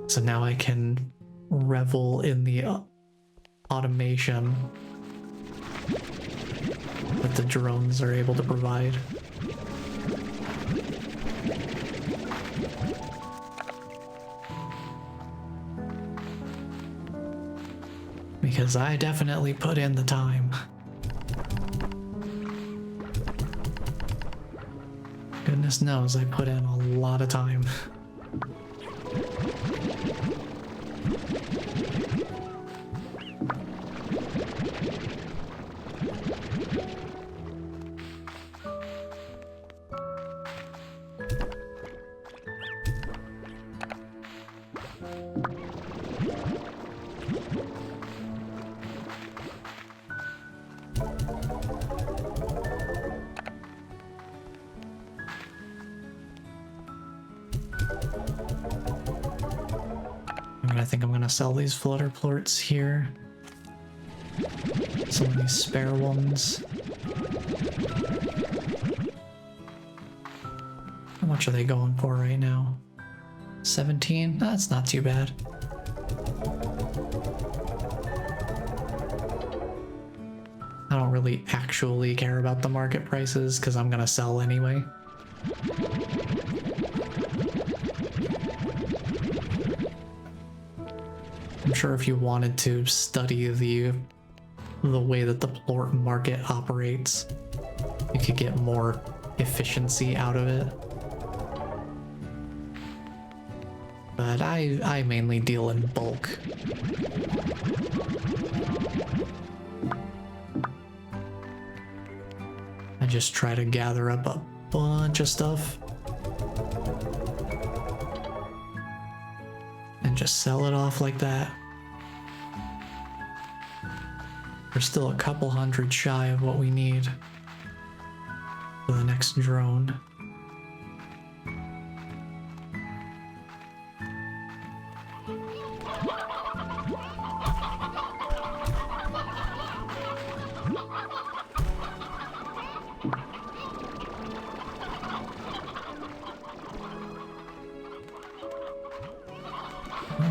So now I can revel in the automation that the drones are able to provide. Because I definitely put in the time. Goodness knows I put in a lot of time. I think I'm gonna sell these flutter plorts here. Some of these spare ones. How much are they going for right now? 17? That's not too bad. I don't really actually care about the market prices because I'm gonna sell anyway. I'm sure if you wanted to study the way that the plort market operates, you could get more efficiency out of it. But I mainly deal in bulk. I just try to gather up a bunch of stuff and just sell it off like that. We're still a couple hundred shy of what we need for the next drone.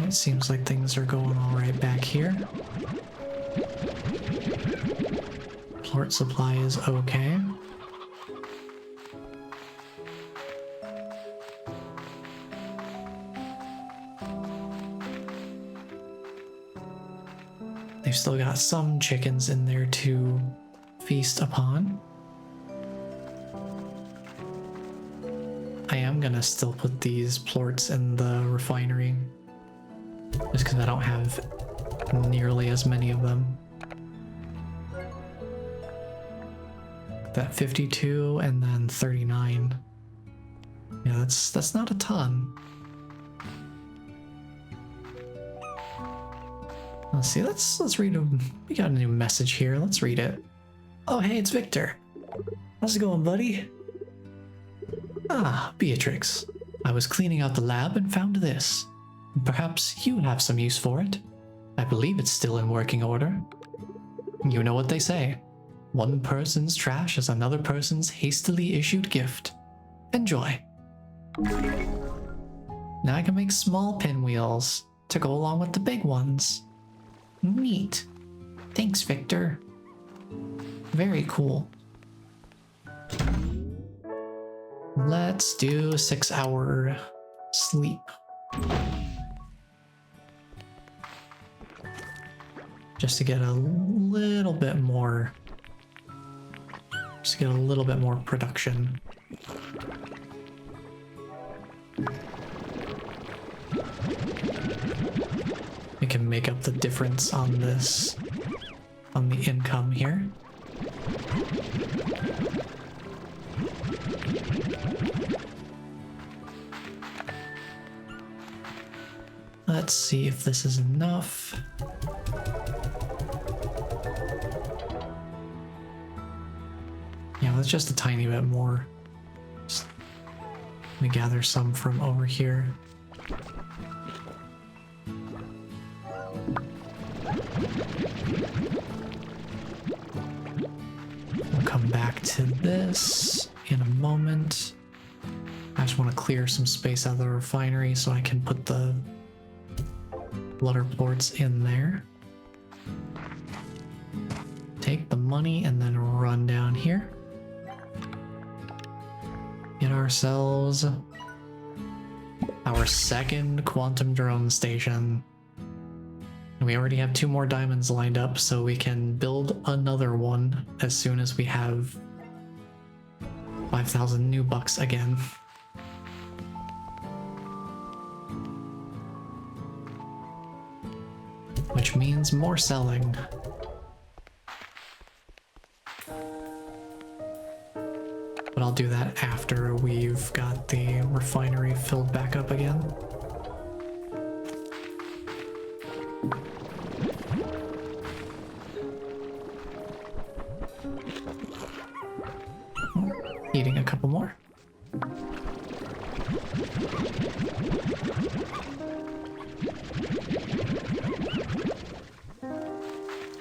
It seems like things are going all right back here. Plort supply is okay. They've still got some chickens in there to feast upon. I am gonna still put these plorts in the refinery, just because I don't have nearly as many of them. That 52 and then 39. Yeah, that's not a ton. Let's see, let's read we got a new message here. Let's read it. Oh, hey, it's Victor. How's it going, buddy? Ah, Beatrix. I was cleaning out the lab and found this. Perhaps you have some use for it. I believe it's still in working order. You know what they say. One person's trash is another person's hastily issued gift. Enjoy. Now I can make small pinwheels to go along with the big ones. Neat. Thanks, Victor. Very cool. Let's do a 6-hour sleep. Just to get a little bit more... Just to get a little bit more production. We can make up the difference on this, on the income here. Let's see if this is enough. Yeah, that's just a tiny bit more. Just, let me gather some from over here. We'll come back to this in a moment. I just want to clear some space out of the refinery so I can put the blotter ports in there. Take the money and then run down here. Get ourselves our second quantum drone station. And we already have 2 more diamonds lined up, so we can build another one as soon as we have 5,000 new bucks again. Which means more selling. But I'll do that after we've got the refinery filled back up again. Eating a couple more.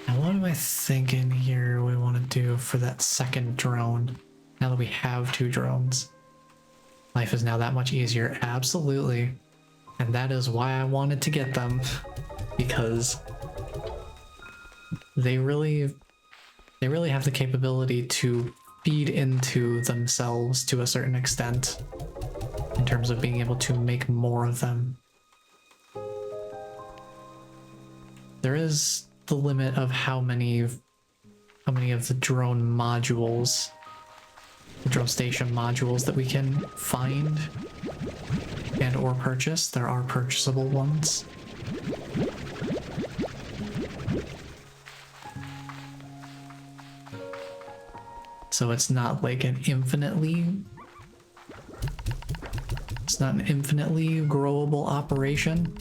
Now what am I thinking here we want to do for that second drone? Now that we have 2 drones. Life is now that much easier. Absolutely. And that is why I wanted to get them. Because they really have the capability to feed into themselves to a certain extent in terms of being able to make more of them. There is the limit of how many of the drone modules, the drone station modules that we can find and or purchase. There are purchasable ones. So it's not like it's not an infinitely growable operation.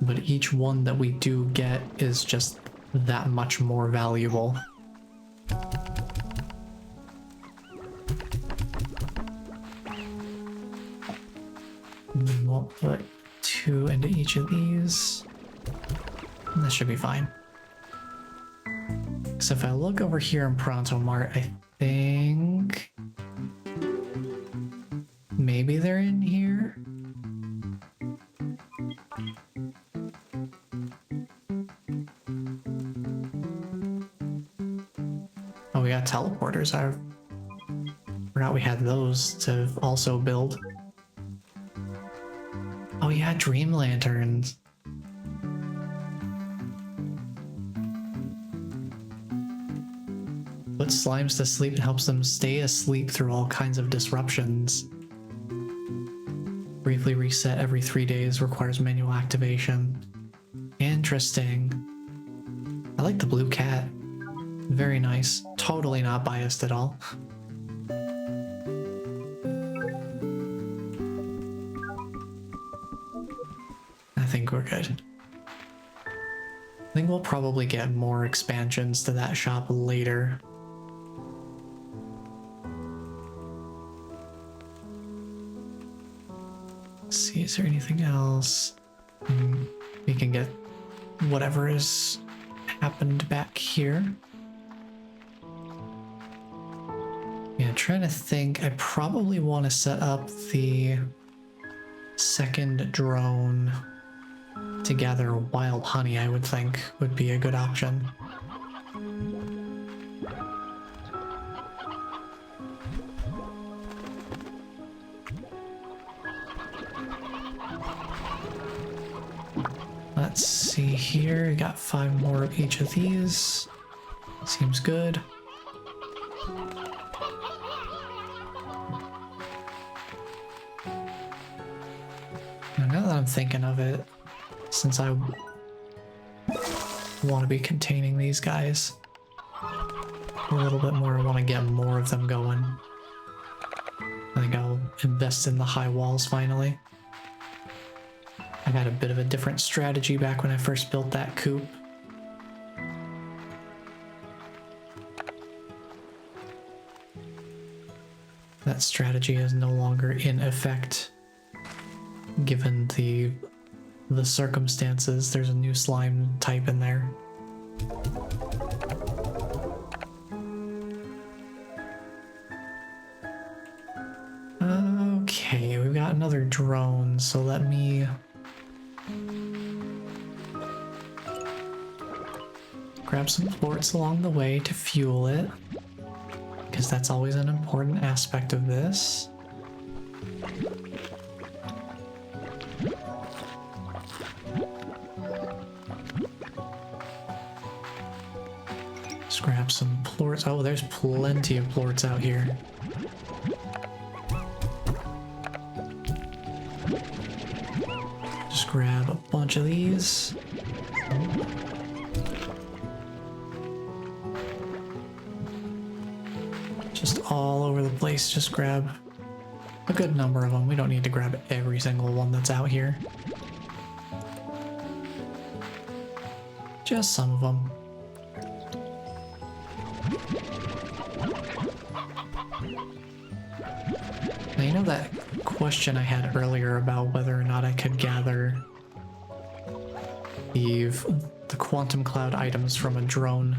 But each one that we do get is just that much more valuable. And then we'll put 2 into each of these. And that should be fine. So if I look over here in Pronto Mart, I think maybe they're in here. Oh, we got teleporters. I forgot we had those to also build. Oh yeah, dream lanterns. Put slimes to sleep and helps them stay asleep through all kinds of disruptions. Briefly reset every 3 days, requires manual activation. Interesting. I like the blue cat. Very nice. Totally not biased at all. I think we're good. think we'll probably get more expansions to that shop later. Let's see, is there anything else? We can get whatever has happened back here. Yeah, trying to think. I probably want to set up the second drone to gather wild honey, I would think would be a good option. Let's see here, got 5 more of each of these. Seems good. Now that I'm thinking of it, since I want to be containing these guys a little bit more, I want to get more of them going. I think I'll invest in the high walls finally. I had a bit of a different strategy back when I first built that coop. That strategy is no longer in effect given the circumstances. There's a new slime type in there. Okay, we've got another drone, so let me grab some plorts along the way to fuel it, because that's always an important aspect of this. Just grab some plorts. Oh, there's plenty of plorts out here. Just grab a bunch of these. Just all over the place. Just grab a good number of them. We don't need to grab every single one that's out here. Just some of them. Now, you know that question I had earlier about whether or not I could gather the quantum cloud items from a drone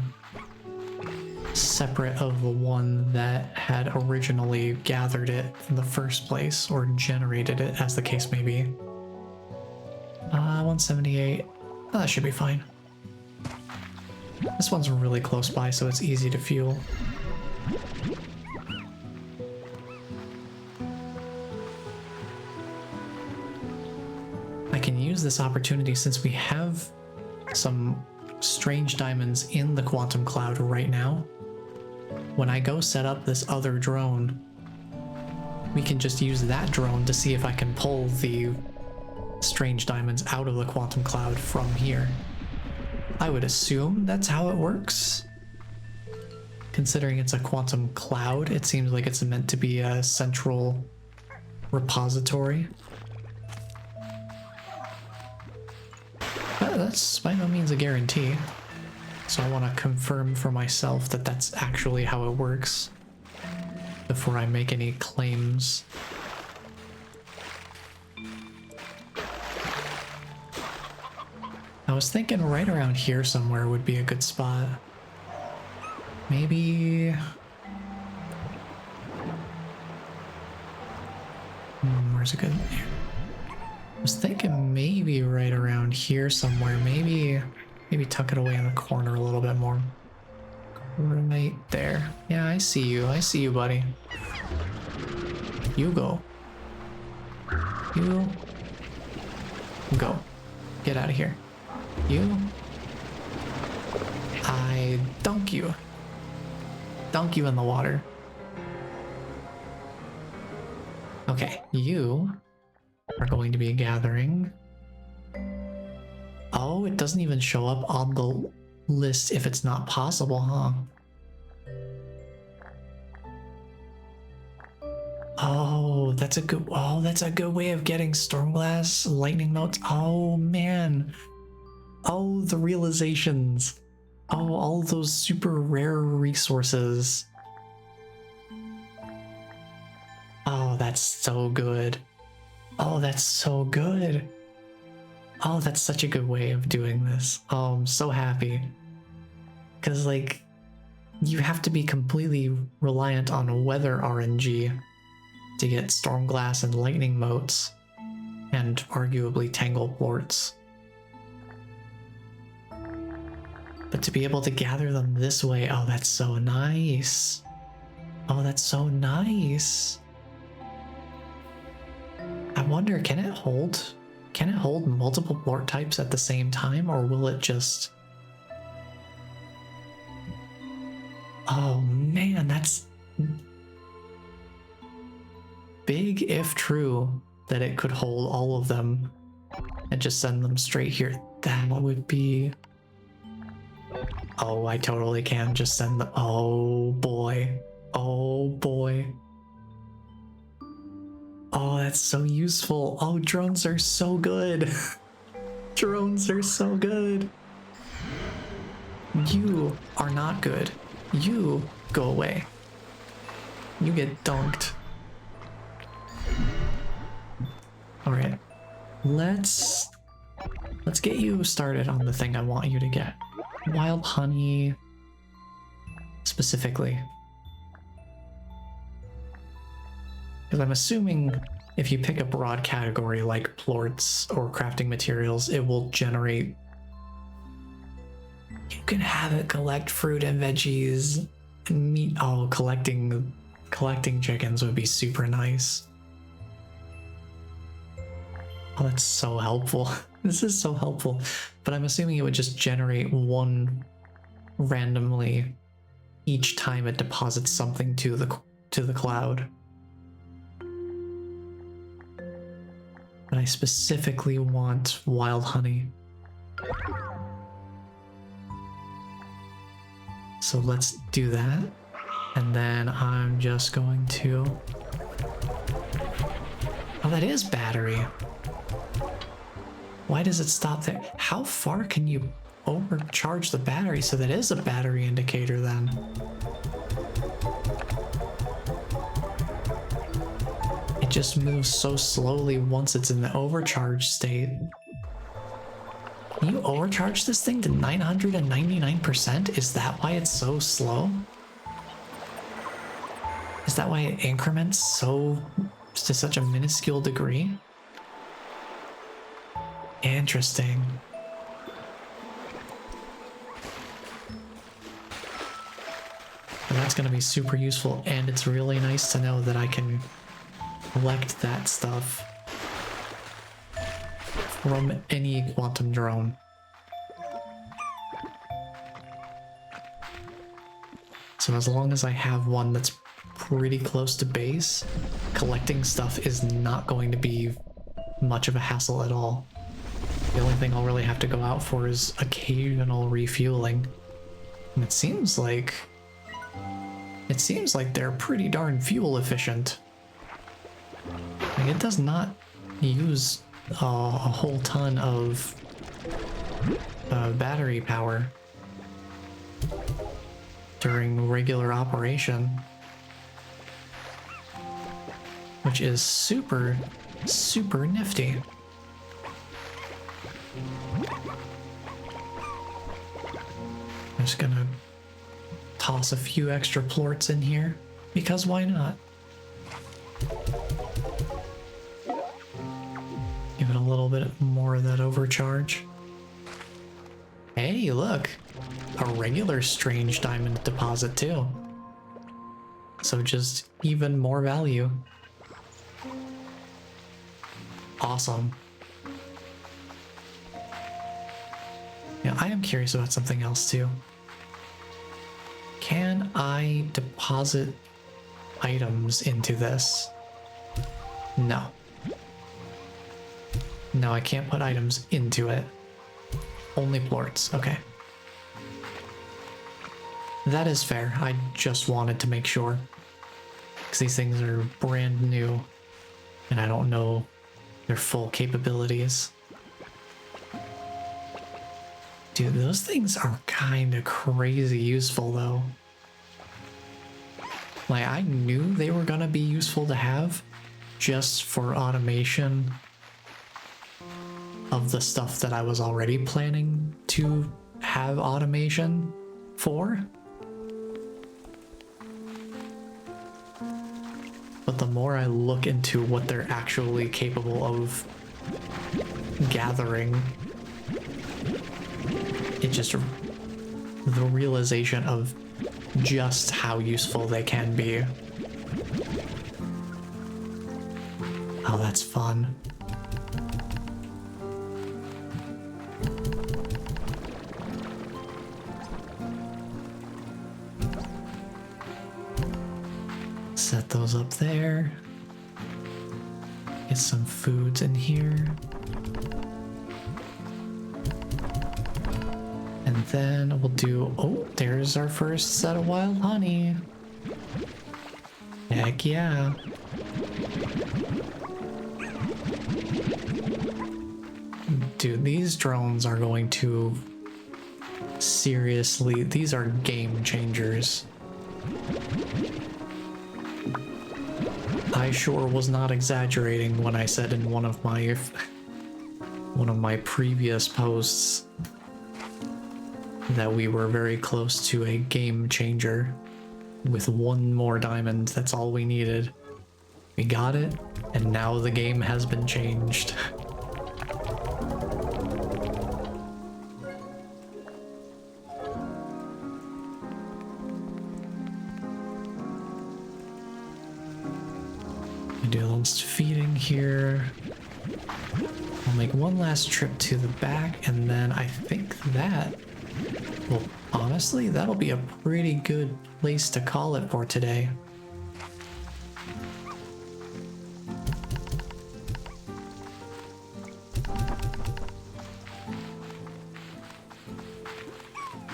separate of the one that had originally gathered it in the first place, or generated it, as the case may be. 178. Oh, that should be fine. This one's really close by, so it's easy to fuel. I can use this opportunity, since we have some strange diamonds in the quantum cloud right now. When I go set up this other drone, we can just use that drone to see if I can pull the strange diamonds out of the quantum cloud from here. I would assume that's how it works. Considering it's a quantum cloud, it seems like it's meant to be a central repository. But that's by no means a guarantee. So I want to confirm for myself that that's actually how it works before I make any claims. I was thinking right around here somewhere would be a good spot. Maybe... where's a good... I was thinking maybe right around here somewhere. Maybe tuck it away in the corner a little bit more. Right there. Yeah, I see you. I see you, buddy. You go. You go. Get out of here. You. I dunk you. Dunk you in the water. Okay, you are going to be gathering. Oh, it doesn't even show up on the list if it's not possible, huh? Oh, that's a good way of getting Stormglass lightning motes. Oh man. Oh, the realizations. Oh, all those super rare resources. Oh, that's so good. Oh, that's so good. Oh, that's such a good way of doing this. Oh, I'm so happy. Because, like, you have to be completely reliant on weather RNG to get Stormglass and Lightning motes, and arguably Tangle Plorts. But to be able to gather them this way, oh, that's so nice. Oh, that's so nice. I wonder, can it hold multiple plort types at the same time, or will it just... Oh man, that's big if true that it could hold all of them and just send them straight here. That would be... Oh, I totally can just send the... Oh boy. Oh boy. Oh, that's so useful. Oh, drones are so good. Drones are so good. You are not good. You go away. You get dunked. Alright. Let's get you started on the thing I want you to get. Wild honey specifically. Because I'm assuming if you pick a broad category like plorts or crafting materials, it will generate... You can have it collect fruit and veggies and meat. Oh, collecting chickens would be super nice. Oh, that's so helpful. This is so helpful. But I'm assuming it would just generate one randomly each time it deposits something to the cloud. But I specifically want wild honey. So let's do that. And then I'm just going to... Oh, that is battery. Why does it stop there? How far can you overcharge the battery so that is a battery indicator then? It just moves so slowly once it's in the overcharge state. Can you overcharge this thing to 999%? Is that why it's so slow? Is that why it increments so to such a minuscule degree? Interesting. And that's going to be super useful, and it's really nice to know that I can collect that stuff from any quantum drone. So as long as I have one that's pretty close to base, collecting stuff is not going to be much of a hassle at all. The only thing I'll really have to go out for is occasional refueling. And it seems like they're pretty darn fuel efficient. Like, it does not use a whole ton of battery power during regular operation, which is super, super nifty. I'm just gonna toss a few extra plorts in here, because why not? Give it a little bit more of that overcharge. Hey, look! A regular strange diamond deposit too. So just even more value. Awesome. Yeah, I am curious about something else too. Can I deposit items into this? No. No, I can't put items into it. Only plorts. Okay. That is fair. I just wanted to make sure. Because these things are brand new and I don't know their full capabilities. Dude, those things are kind of crazy useful though. Like, I knew they were gonna be useful to have just for automation of the stuff that I was already planning to have automation for. But the more I look into what they're actually capable of gathering, it just, the realization of just how useful they can be. Oh, that's fun. Set those up there. Get some foods in here. And then we'll do, oh, there's our first set of wild honey. Heck yeah. Dude, these drones are going to seriously, these are game changers. I sure was not exaggerating when I said in one of my previous posts that we were very close to a game changer. With one more diamond, that's all we needed. We got it, and now the game has been changed. Do a little feeding here. I'll make one last trip to the back, and then I think that, well, honestly, that'll be a pretty good place to call it for today.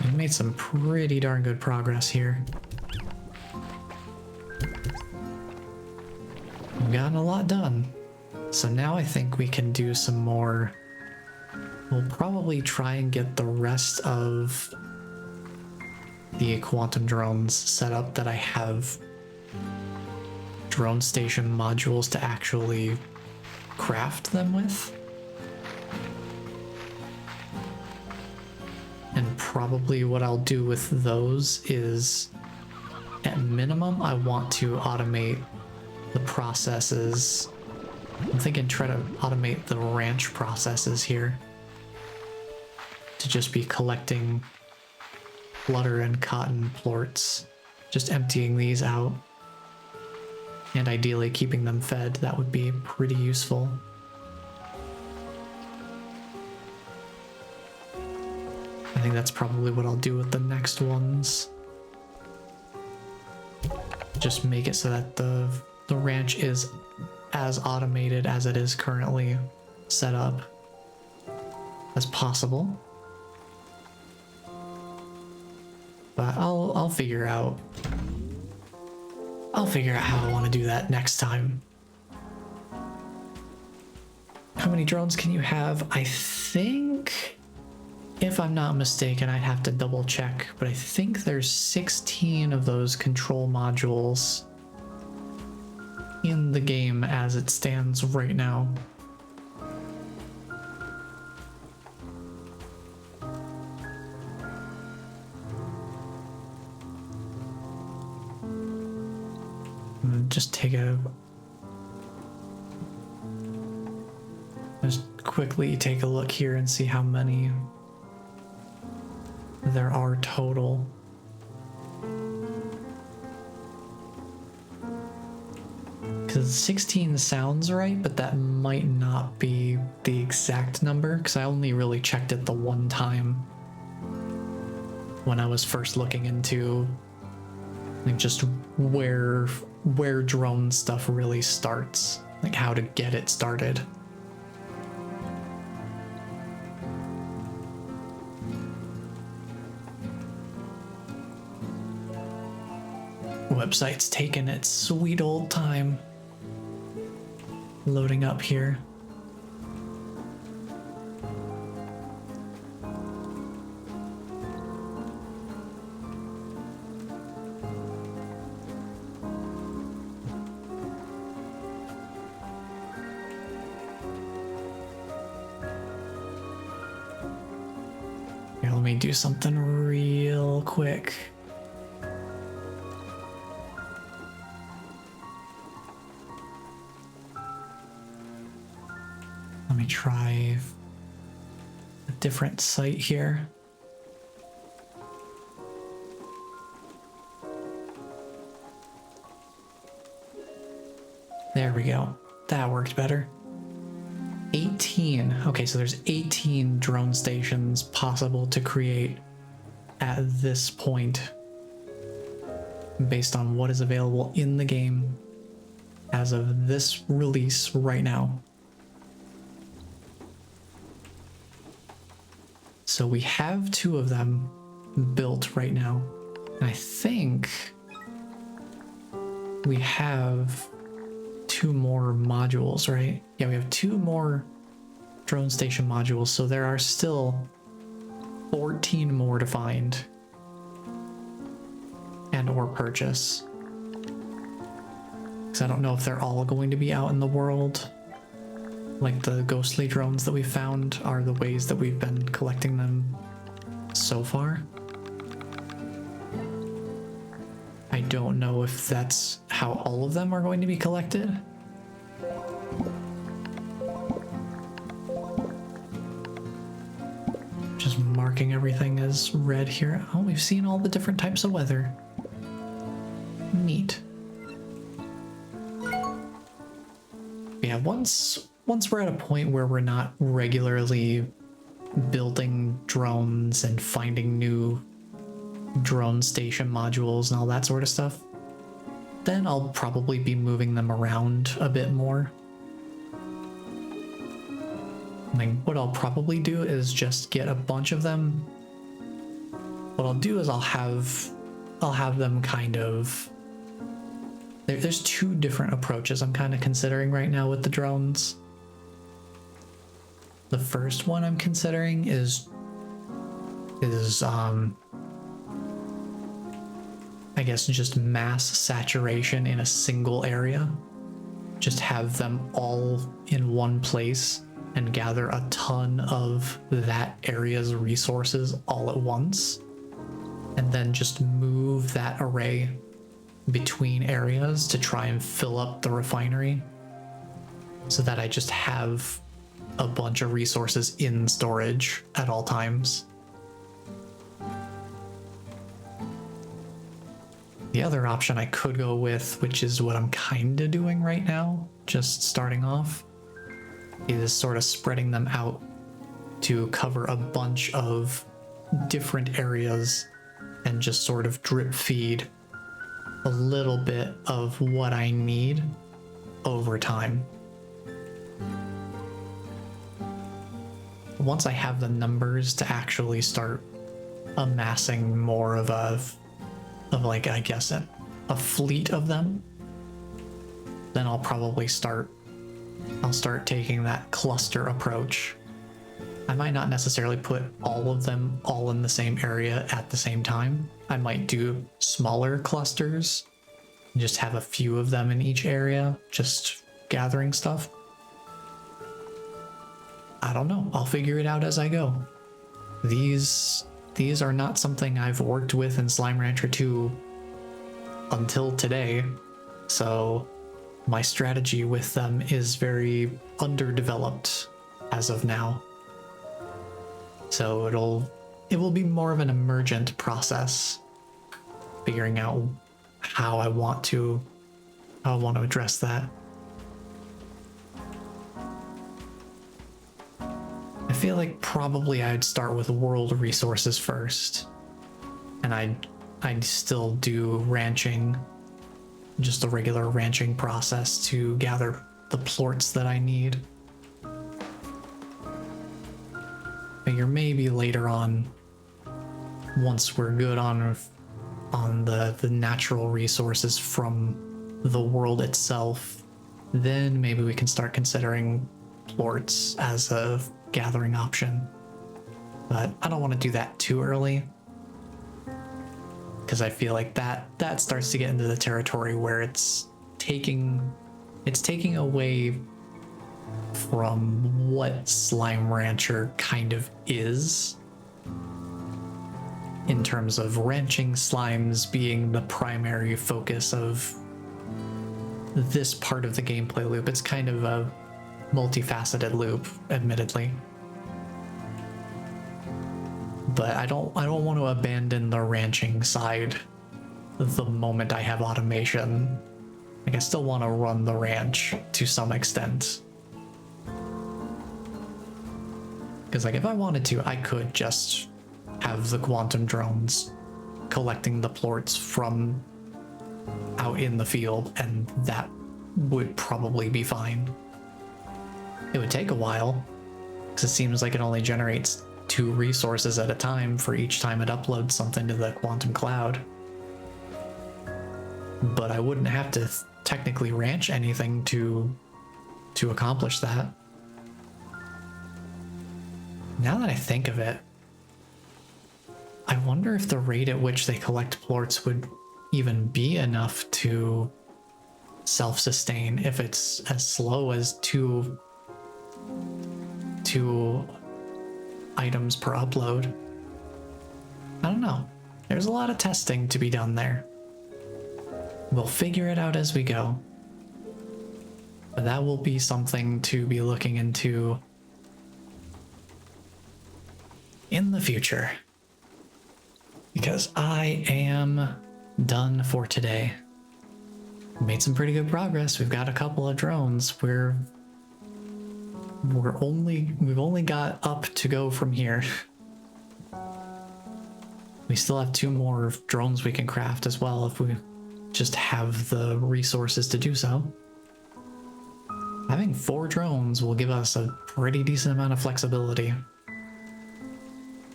We made some pretty darn good progress here. We've gotten a lot done. So now I think we can do some more. We'll probably try and get the rest of the quantum drones set up that I have drone station modules to actually craft them with. And probably what I'll do with those is, at minimum, I want to automate the processes. I'm thinking try to automate the ranch processes here to just be collecting butter and cotton plorts, just emptying these out, and ideally keeping them fed. That would be pretty useful. I think that's probably what I'll do with the next ones. Just make it so that the ranch is as automated as it is currently set up as possible. But I'll figure out how I want to do that next time. How many drones can you have? I think, if I'm not mistaken, I'd have to double check, but I think there's 16 of those control modules in the game as it stands right now. Just quickly take a look here and see how many there are total. Because 16 sounds right, but that might not be the exact number, because I only really checked it the one time when I was first looking into like just where drone stuff really starts, like how to get it started. Website's taking its sweet old time loading up here. let me do something real quick. Let me try a different site here. There we go. That worked better. 18. Okay, so there's 18 drone stations possible to create at this point based on what is available in the game as of this release right now. So we have 2 of them built right now. And I think we have 2 more modules, right? Yeah, we have 2 more drone station modules, so there are still 14 more to find and or purchase. Because I don't know if they're all going to be out in the world. Like the ghostly drones that we found are the ways that we've been collecting them so far. I don't know if that's how all of them are going to be collected. Just marking everything as red here. Oh, we've seen all the different types of weather. Neat. Yeah, once we're at a point where we're not regularly building drones and finding new drone station modules and all that sort of stuff, then I'll probably be moving them around a bit more. Like, what I'll probably do is just get a bunch of them. What I'll do is I'll have them kind of... There's 2 different approaches I'm kind of considering right now with the drones. The first one I'm considering is I guess just mass saturation in a single area. Just have them all in one place and gather a ton of that area's resources all at once. And then just move that array between areas to try and fill up the refinery so that I just have a bunch of resources in storage at all times. The other option I could go with, which is what I'm kind of doing right now, just starting off, is sort of spreading them out to cover a bunch of different areas and just sort of drip feed a little bit of what I need over time. Once I have the numbers to actually start amassing more of like, I guess, a fleet of them, then I'll probably start taking that cluster approach. I might not necessarily put all of them all in the same area at the same time. I might do smaller clusters and just have a few of them in each area, just gathering stuff. I don't know. I'll figure it out as I go. These are not something I've worked with in Slime Rancher 2 until today, so my strategy with them is very underdeveloped as of now. So it will be more of an emergent process, figuring out how I want to address that. I feel like probably I'd start with world resources first, and I'd still do ranching, just the regular ranching process to gather the plorts that I need. Figure maybe later on, once we're good on the natural resources from the world itself, then maybe we can start considering plorts as a gathering option. But I don't want to do that too early, because I feel like that starts to get into the territory where it's taking away from what Slime Rancher kind of is, in terms of ranching slimes being the primary focus of this part of the gameplay loop. It's kind of a multifaceted loop, admittedly. But I don't want to abandon the ranching side the moment I have automation. Like, I still want to run the ranch to some extent. Because, like, if I wanted to, I could just have the quantum drones collecting the plorts from out in the field, and that would probably be fine. It would take a while, because it seems like it only generates 2 resources at a time for each time it uploads something to the quantum cloud. But I wouldn't have to technically ranch anything to accomplish that. Now that I think of it, I wonder if the rate at which they collect plorts would even be enough to self-sustain if it's as slow as two items per upload. I don't know. There's a lot of testing to be done there. We'll figure it out as we go. But that will be something to be looking into in the future. Because I am done for today. Made some pretty good progress. We've got a couple of drones. We've only got up to go from here. We still have 2 more drones we can craft as well if we just have the resources to do so. Having 4 drones will give us a pretty decent amount of flexibility.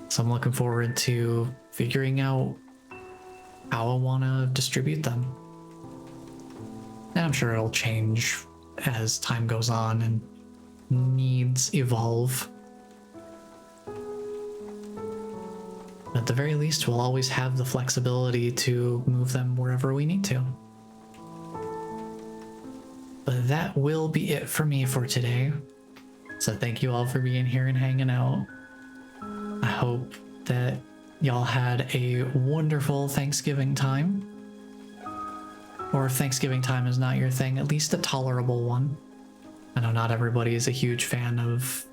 So I'm looking forward to figuring out how I want to distribute them. And I'm sure it'll change as time goes on and needs evolve. At the very least, we'll always have the flexibility to move them wherever we need to. But that will be it for me for today. So thank you all for being here and hanging out. I hope that y'all had a wonderful Thanksgiving time. Or if Thanksgiving time is not your thing, at least a tolerable one. I know not everybody is a huge fan of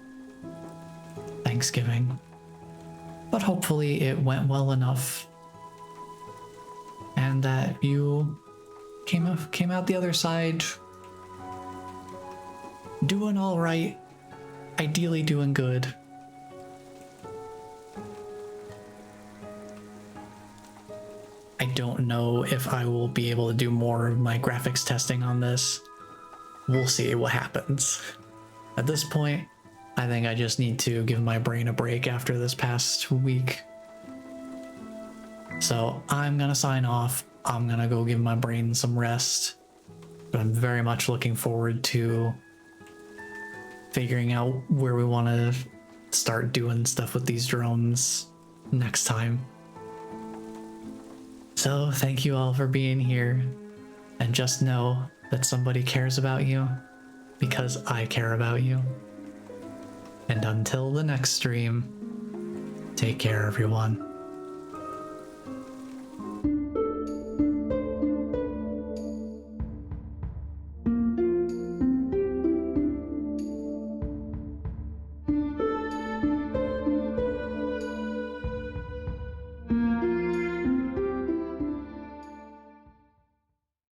Thanksgiving, but hopefully it went well enough and that you came out the other side doing all right, ideally doing good. I don't know if I will be able to do more of my graphics testing on this. We'll see what happens. At this point, I think I just need to give my brain a break after this past week. So I'm gonna sign off. I'm gonna go give my brain some rest. But I'm very much looking forward to figuring out where we want to start doing stuff with these drones next time. So thank you all for being here, and just know that somebody cares about you because I care about you. And until the next stream, take care, everyone.